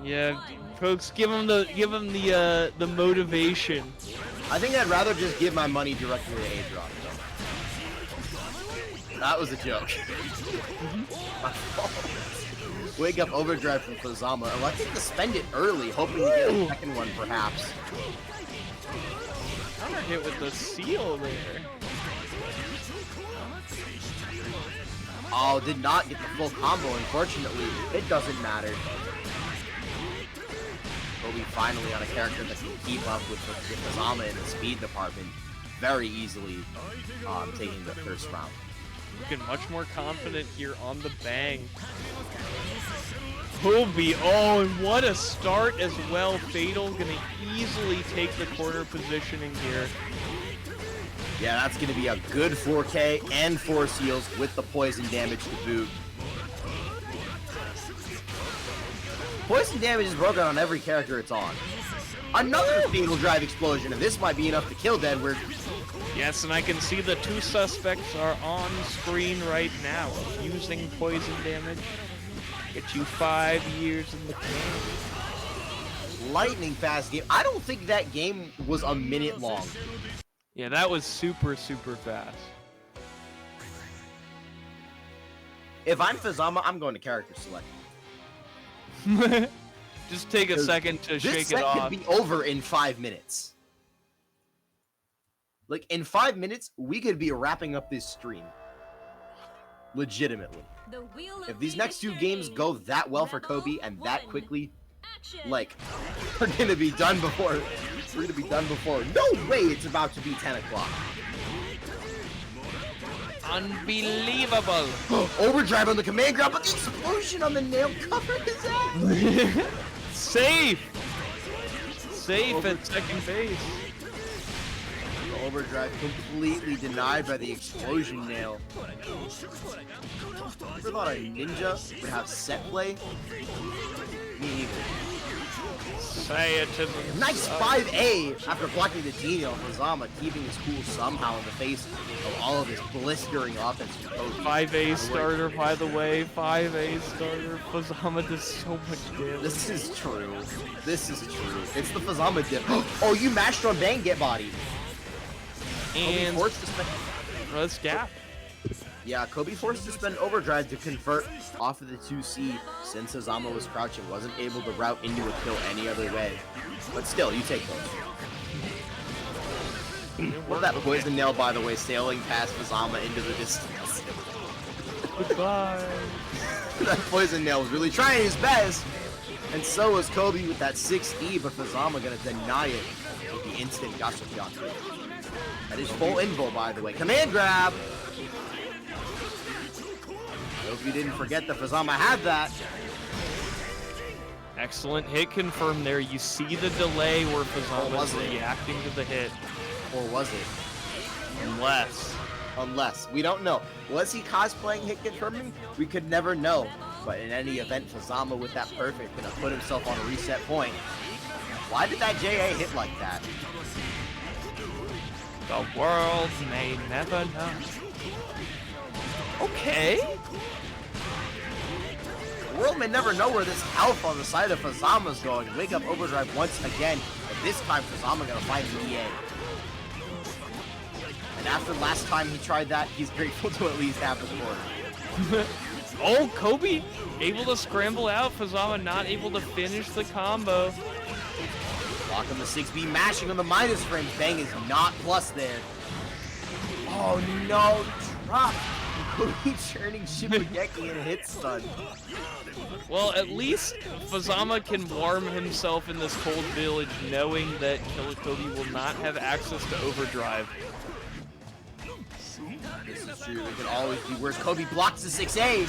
Yeah, folks, give him the motivation. I think I'd rather just give my money directly to Adroth. That was a joke. My fault. Wake up overdrive from Fuzzama, electing to spend it early, hoping to get a second one perhaps. Counter hit with the seal there. Oh, did not get the full combo, unfortunately. It doesn't matter. But we finally on a character that can keep up with Fuzzama in the speed department very easily, taking the first round. Looking much more confident here on the bang. Kobe, oh, and what a start as well. Fatal gonna easily take the corner positioning here. Yeah, that's gonna be a good 4K and 4 seals with the poison damage to boot. Poison damage is broken on every character it's on. Another fatal drive explosion, and this might be enough to kill Deadward. Yes, and I can see the two suspects are on screen right now, using poison damage. Get you 5 years in the game. Lightning fast game. I don't think that game was a minute long. Yeah, that was super, super fast. If I'm Fuzzama, I'm going to character select. Just take a second to This shake it set off. could be over in 5 minutes. Like, in 5 minutes, we could be wrapping up this stream. Legitimately. The wheel of If these fate next is two games turning. go that well for Rebel Kobe and that one. quickly, Action. like, we're gonna be done before. We're gonna be done before. No way it's about to be 10 o'clock. Unbelievable. Overdrive on the command grab, but the explosion on the nail covered his ass. Safe. Safe at second base. Overdrive completely denied by the explosion nail. Ever thought a ninja would have set play? Me neither. Say it to them. Nice 5A after blocking the D nail. Fuzzama keeping his cool somehow in the face of all of his blistering offensive code. 5A starter, by the way. 5A starter. Fuzzama does so much damage. This is true. This is true. It's the Fuzzama dip. Oh, you mashed on bang, get bodied. And Kobe forced to spend. let's gap. Yeah, Kobe forced to spend overdrive to convert off of the 2C since Fuzzama was crouching, wasn't able to route into a kill any other way. But still, you take those. What that poison nail, by the way, sailing past Fuzzama into the distance. Goodbye. That poison nail was really trying his best, and so was Kobe with that 6E, but Fuzzama gonna deny it with the instant Gasukyaku. That is full invo, by the way. Command grab! I hope you didn't forget that Fuzzama had that. Excellent hit confirmed there. You see the delay where Fuzzama was is it? reacting to the hit. Or was it? Unless. We don't know. Was he cosplaying hit confirming? We could never know. But in any event, Fuzzama with that perfect gonna put himself on a reset point. Why did that JA hit like that? The world may never know. Okay. The world may never know where this health on the side of Fuzzama's going. Wake up overdrive once again, and this time Fuzzama gonna find the EA. And after last time he tried that, he's grateful to at least have the score. Oh, Kobe able to scramble out. Fuzzama not able to finish the combo. Lock on the 6B, mashing on the minus frames. Bang is not plus there. Oh no, drop. Kobe churning Shibugeki and hit stun. Well, at least Fuzzama can warm himself in this cold village knowing that Kobe will not have access to overdrive. This is true, it could always be worse. Kobe blocks the 6A.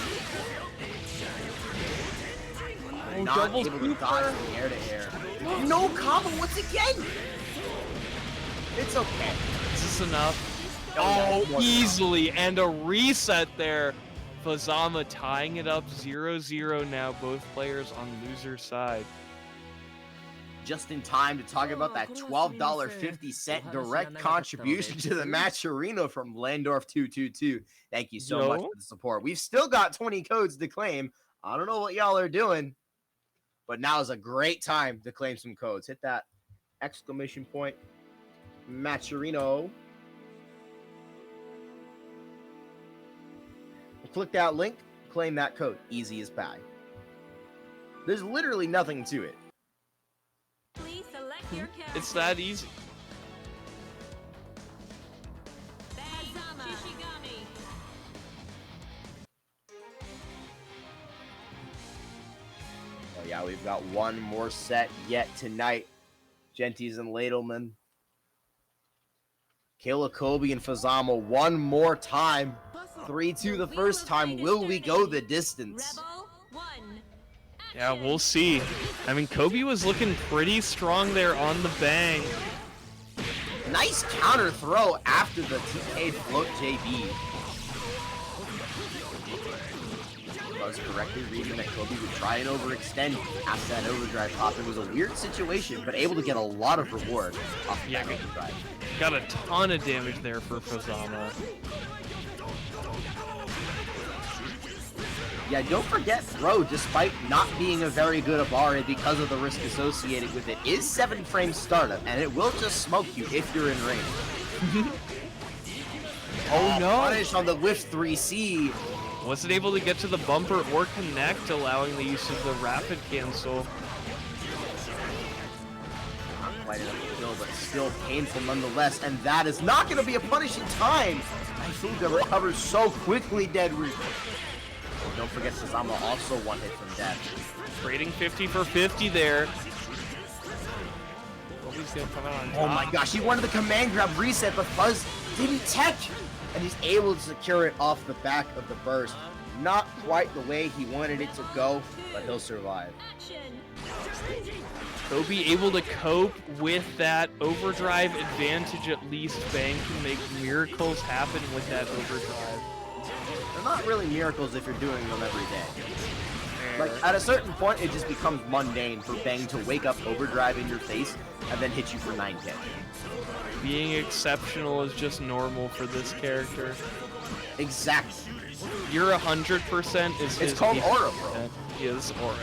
Oh, Not double able to super. dodge from air to air. No combo once again! It's okay. Is this enough? No, Oh, more easily. And a reset there. Fuzzama tying it up 0-0 now. Both players on loser side. Just in time to talk about that $12.50 direct contribution to the match arena from Landorf222. Thank you so much for the support. We've still got 20 codes to claim. I don't know what y'all are doing, but now is a great time to claim some codes. Hit that exclamation point, Matcherino. Click that link, claim that code. Easy as pie. There's literally nothing to it. Please select your character. It's that easy. Fuzzama. Shishigami. Oh yeah, we've got one more set yet tonight. Genties and Ladelman. Kayla Kobe and Fuzzama one more time. 3-2 the first time. Will we go the distance? Rebel 1. Yeah, we'll see. I mean, Kobe was looking pretty strong there on the bang. Nice counter throw after the TK float JB. I was correctly reading that Kobe would try and overextend after that overdrive pop. It was a weird situation, but able to get a lot of reward off of that overdrive. Got a ton of damage there for Fuzzama. Yeah, don't forget throw, despite not being a very good Abari because of the risk associated with it, is 7-frame startup, and it will just smoke you if you're in range. Oh no! Punish on the whiff 3C. Wasn't able to get to the bumper or connect, allowing the use of the rapid cancel. Not quite enough to kill, but still painful nonetheless. And that is not going to be a punishing time. Icecool recovers so quickly, Deadroot. Oh, don't forget Fuzzama also one hit from death. Trading 50 for 50 there. Kobe's gonna come out on top. Oh my gosh, he wanted the command grab reset, but Fuzz didn't tech. And he's able to secure it off the back of the burst. Not quite the way he wanted it to go, but he'll survive. Kobe able to cope with that overdrive advantage at least. Bang can make miracles happen with that overdrive. They're not really miracles if you're doing them every day. Like, at a certain point, it just becomes mundane for Bang to wake up overdrive in your face and then hit you for 9K. Being exceptional is just normal for this character. Exactly. You're 100% is It's called aura, bro. He is aura.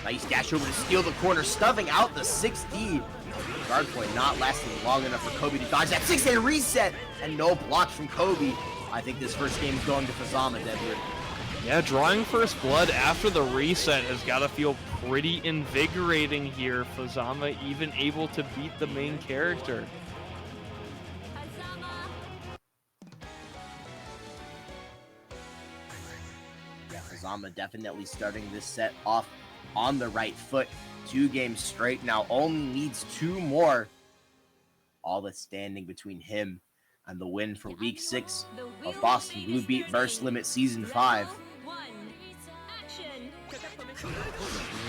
Nice dash over to steal the corner, stuffing out the 6D. Guard point not lasting long enough for Kobe to dodge that 6A reset, and no blocks from Kobe. I think this first game is going to Fuzzama, Deadwood. Yeah, drawing first blood after the reset has got to feel pretty invigorating here. Fuzzama even able to beat the main character. Yeah, Fuzzama definitely starting this set off on the right foot. 2 games straight now, only needs 2 more. All that's standing between him and the win for Week 6 of Boston Blue Beat Burst Limit Season 5.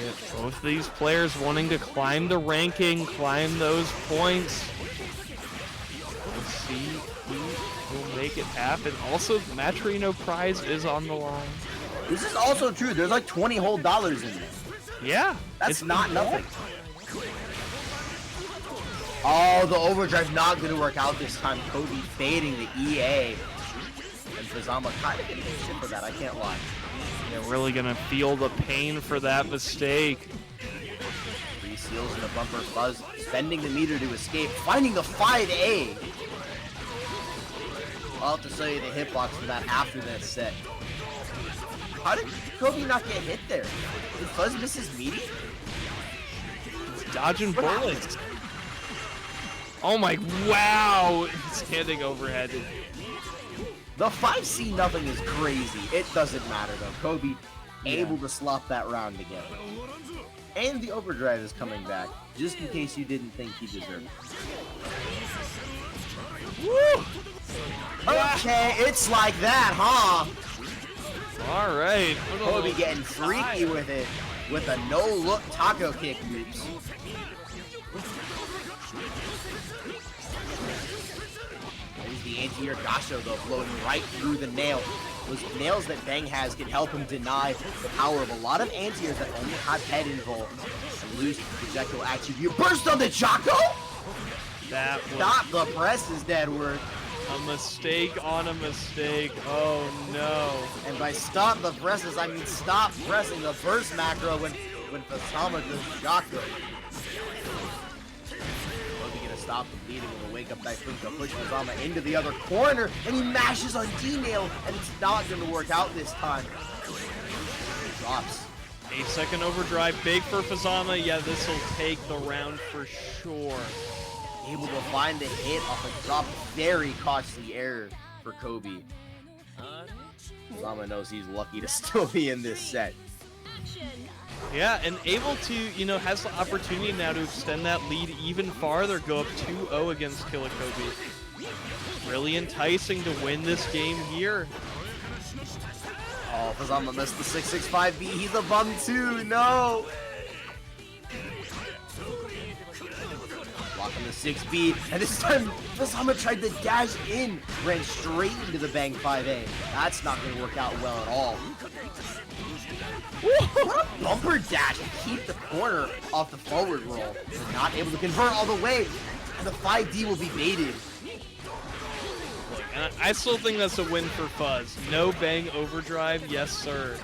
Yeah, both these players wanting to climb the ranking, climb those points. Let's see who will make it happen. Also, Matrino prize is on the line. This is also true. There's like 20 whole dollars in there. Yeah. That's not nothing. Oh, the overdrive not going to work out this time. Kobe fading the EA. And Fuzzama kind of getting shit for that, I can't lie. They're really going to feel the pain for that mistake. 3 seals in the bumper. Fuzz spending the meter to escape. Finding the 5A. I'll have to show you the hitbox for that after this set. How did Kobe not get hit there? Did Fuzz miss his meaty? He's dodging bullets. Oh my, wow! Standing overhead. The 5C nothing is crazy. It doesn't matter though. Kobe able to slop that round again. And the overdrive is coming back, just in case you didn't think he deserved it. Woo! Okay, it's like that, huh? All right. Kobe getting freaky with it, with a no-look taco kick loops. There's the anti-air gasho though, blowing right through the nail. Those nails that Bang has can help him deny the power of a lot of anti-airs that only have head involved and lose the projectile attribute. Burst on the Jocko? That was Stop the presses, Deadwood. a mistake on a mistake. Oh no. And by stop the presses, I mean stop pressing the burst macro when Fuzzama does Jocko. Kobe gonna stop the bleeding with a wake up knife to push Fuzzama into the other corner, and he mashes on D-nail, and it's not gonna work out this time. Drops. A second overdrive, big for Fuzzama. Yeah, this will take the round for sure. Able to find the hit off a drop. Very costly error for Kobe. Fuzzama knows he's lucky to still be in this set. Yeah, and able to, you know, has the opportunity now to extend that lead even farther, go up 2-0 against Killer Kobe. Really enticing to win this game here. Oh, Fuzzama missed the 665B. He's a bum too. No. Blocking the 6B, and this time Fuzzama tried to dash in, ran straight into the Bang 5A. That's not going to work out well at all. What a bumper dash to keep the corner off the forward roll. They're not able to convert all the way, and the 5D will be baited. And I still think that's a win for Fuzz. No bang overdrive, yes sir.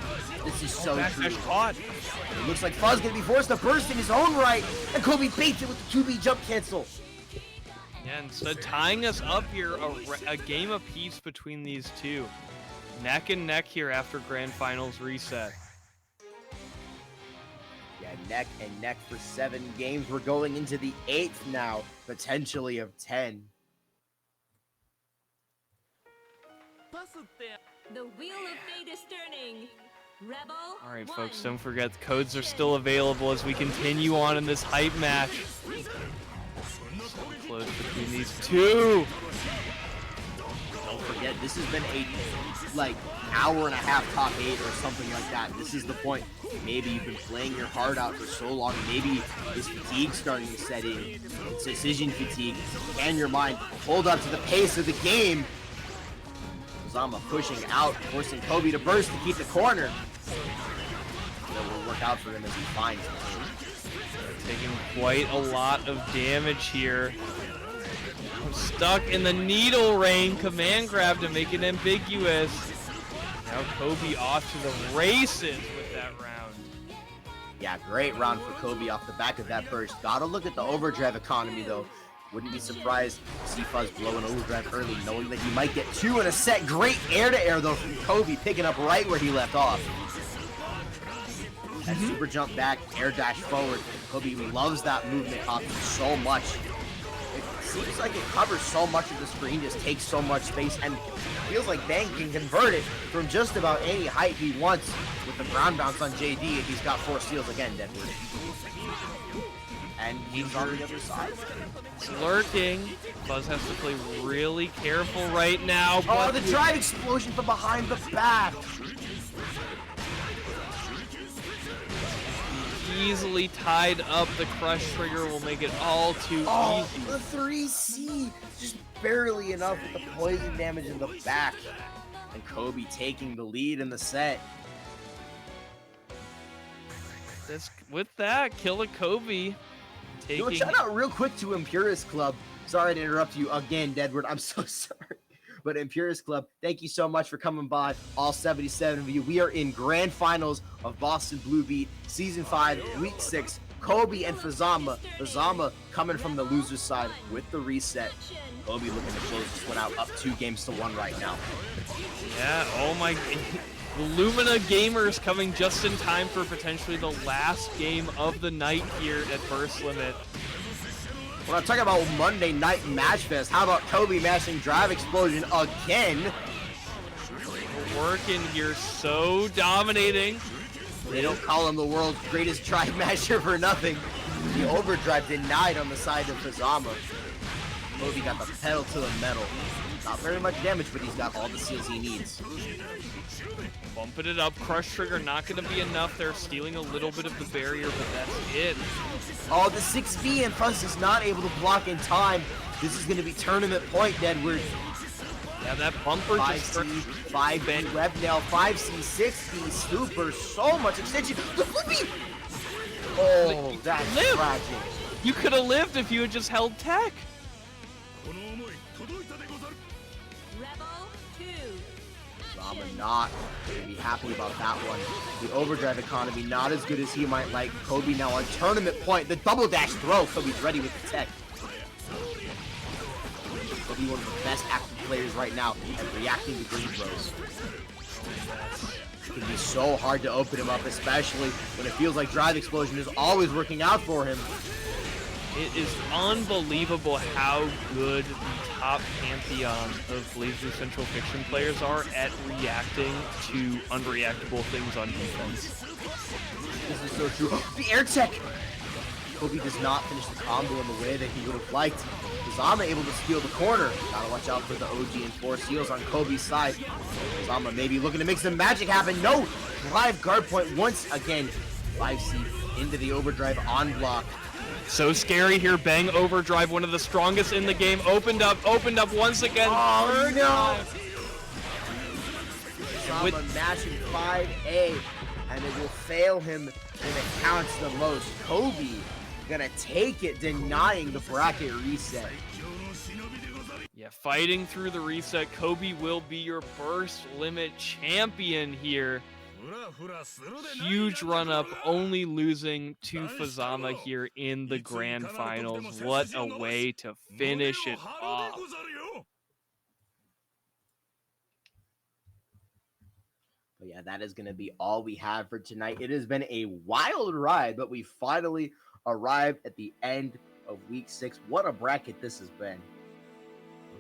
This is so true. Backdash caught. It looks like Fuzz gonna be forced to burst in his own right, and Kobe baits it with the 2B jump cancel. Yeah, instead tying us up here, a game apiece between these two. Neck and neck here after Grand Finals reset. Yeah, neck and neck for 7 games. We're going into the 8th now, potentially of 10. The wheel of fate is turning. Rebel. All right, 1. folks, don't forget the codes are still available as we continue on in this hype match. So close between these two. Don't forget, this has been a hour and a half top 8 or something like that. This is the point. Maybe you've been playing your heart out for so long. Maybe this fatigue starting to set in. It's decision fatigue. Can your mind hold up to the pace of the game? Fuzzama pushing out, forcing Kobe to burst to keep the corner. That will work out for him as he finds it. Taking quite a lot of damage here. I'm stuck in the needle rain. Command grab to make it ambiguous. Now Kobe off to the races with that round. Yeah, great round for Kobe off the back of that burst. Gotta look at the overdrive economy though. Wouldn't be surprised to see Fuzz blow an overdrive early, knowing that he might get 2 in a set. Great air-to-air though from Kobe, picking up right where he left off. That super jump back, air dash forward. Kobe loves that movement option so much. It seems like it covers so much of the screen, just takes so much space, and feels like Bang can convert it from just about any height he wants with the ground bounce on JD if he's got 4 steals again, Deadwood. And he's on the other side. It's lurking. Fuzz has to play really careful right now. Oh, the drive explosion from behind the back. Easily tied up. The crush trigger will make it all too easy. The 3C. Just barely enough with the poison damage in the back. And Kobe taking the lead in the set. With that, kill a Kobe. Yo, shout out real quick to Impurist Club. Sorry to interrupt you again, Deadwood. I'm so sorry. But Impurist Club, thank you so much for coming by, all 77 of you. We are in grand finals of Boston Blue Beat, Season 5, Week 6. Kobe and Fuzzama. Fuzzama coming from the loser's side with the reset. Kobe looking to close this one out, up 2-1 right now. Yeah, oh my... The Lumina Gamers coming just in time for potentially the last game of the night here at Burst Limit. When I'm talking about Monday Night Match Fest, how about Kobe mashing Drive Explosion again? We're working here, so dominating. They don't call him the world's greatest drive masher for nothing. The overdrive denied on the side of Fuzzama. Kobe got the pedal to the metal. Not very much damage, but he's got all the seals he needs. Bumping it up, crush trigger not going to be enough. They're stealing a little bit of the barrier, but that's it. Oh, the 6B and Fuzz is not able to block in time. This is going to be tournament point, Deadwood. Yeah, that bumper 5C, 5B, web nail, 5C, 6B, super, so much extension. The flippy! Oh, that's tragic. You could have lived if you had just held tech. Fuzzama not going to be happy about that one. The overdrive economy not as good as he might like. Kobe now on tournament point. The double dash throw. Kobe's ready with the tech. Kobe one of the best active players right now at reacting to green throws. It can be so hard to open him up, especially when it feels like Drive Explosion is always working out for him. It is unbelievable how good the top pantheon of BlazBlue Centralfiction players are at reacting to unreactable things on defense. This is so true. The air tech! Kobe does not finish the combo in the way that he would have liked. Fuzzama able to steal the corner. Gotta watch out for the OG and 4 seals on Kobe's side. Fuzzama maybe looking to make some magic happen. No! Drive guard point once again. 5C into the overdrive on block. So scary here. Bang overdrive, one of the strongest in the game. Opened up once again. Oh no! With Fuzzama mashing 5A, and it will fail him when it counts the most. Kobe gonna take it, denying the bracket reset. Yeah, fighting through the reset, Kobe will be your burst limit champion here. Huge run up, only losing to Fuzzama here in the grand finals. What a way to finish it off. But yeah, that is going to be all we have for tonight. It has been a wild ride, but we finally arrived at the end of week 6. What a bracket this has been.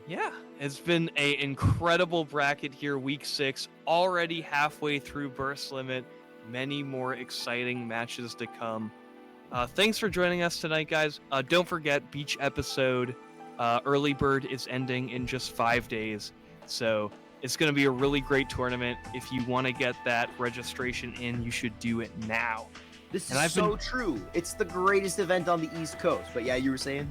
Yeah, it's been an incredible bracket here, week 6, already halfway through burst limit. Many more exciting matches to come. Thanks for joining us tonight, guys. Don't forget, Beach episode Early Bird is ending in just 5 days. So it's going to be a really great tournament. If you want to get that registration in, you should do it now. This is so true. It's the greatest event on the East Coast. But yeah, you were saying?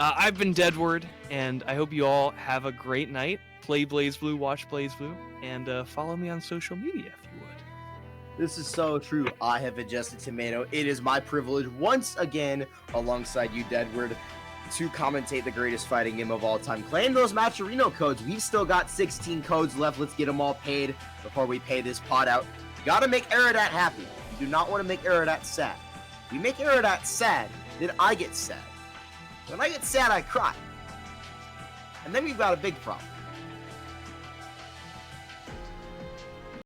I've been Deadward, and I hope you all have a great night. Play BlazBlue, watch BlazBlue, and follow me on social media if you would. This is so true. I have adjusted tomato. It is my privilege once again, alongside you, Deadward, to commentate the greatest fighting game of all time. Claim those Matcherino codes. We've still got 16 codes left. Let's get them all paid before we pay this pot out. You gotta make Aerodat happy. You do not want to make Aerodat sad. If you make Aerodat sad, then I get sad. When I get sad, I cry. And then we've got a big problem.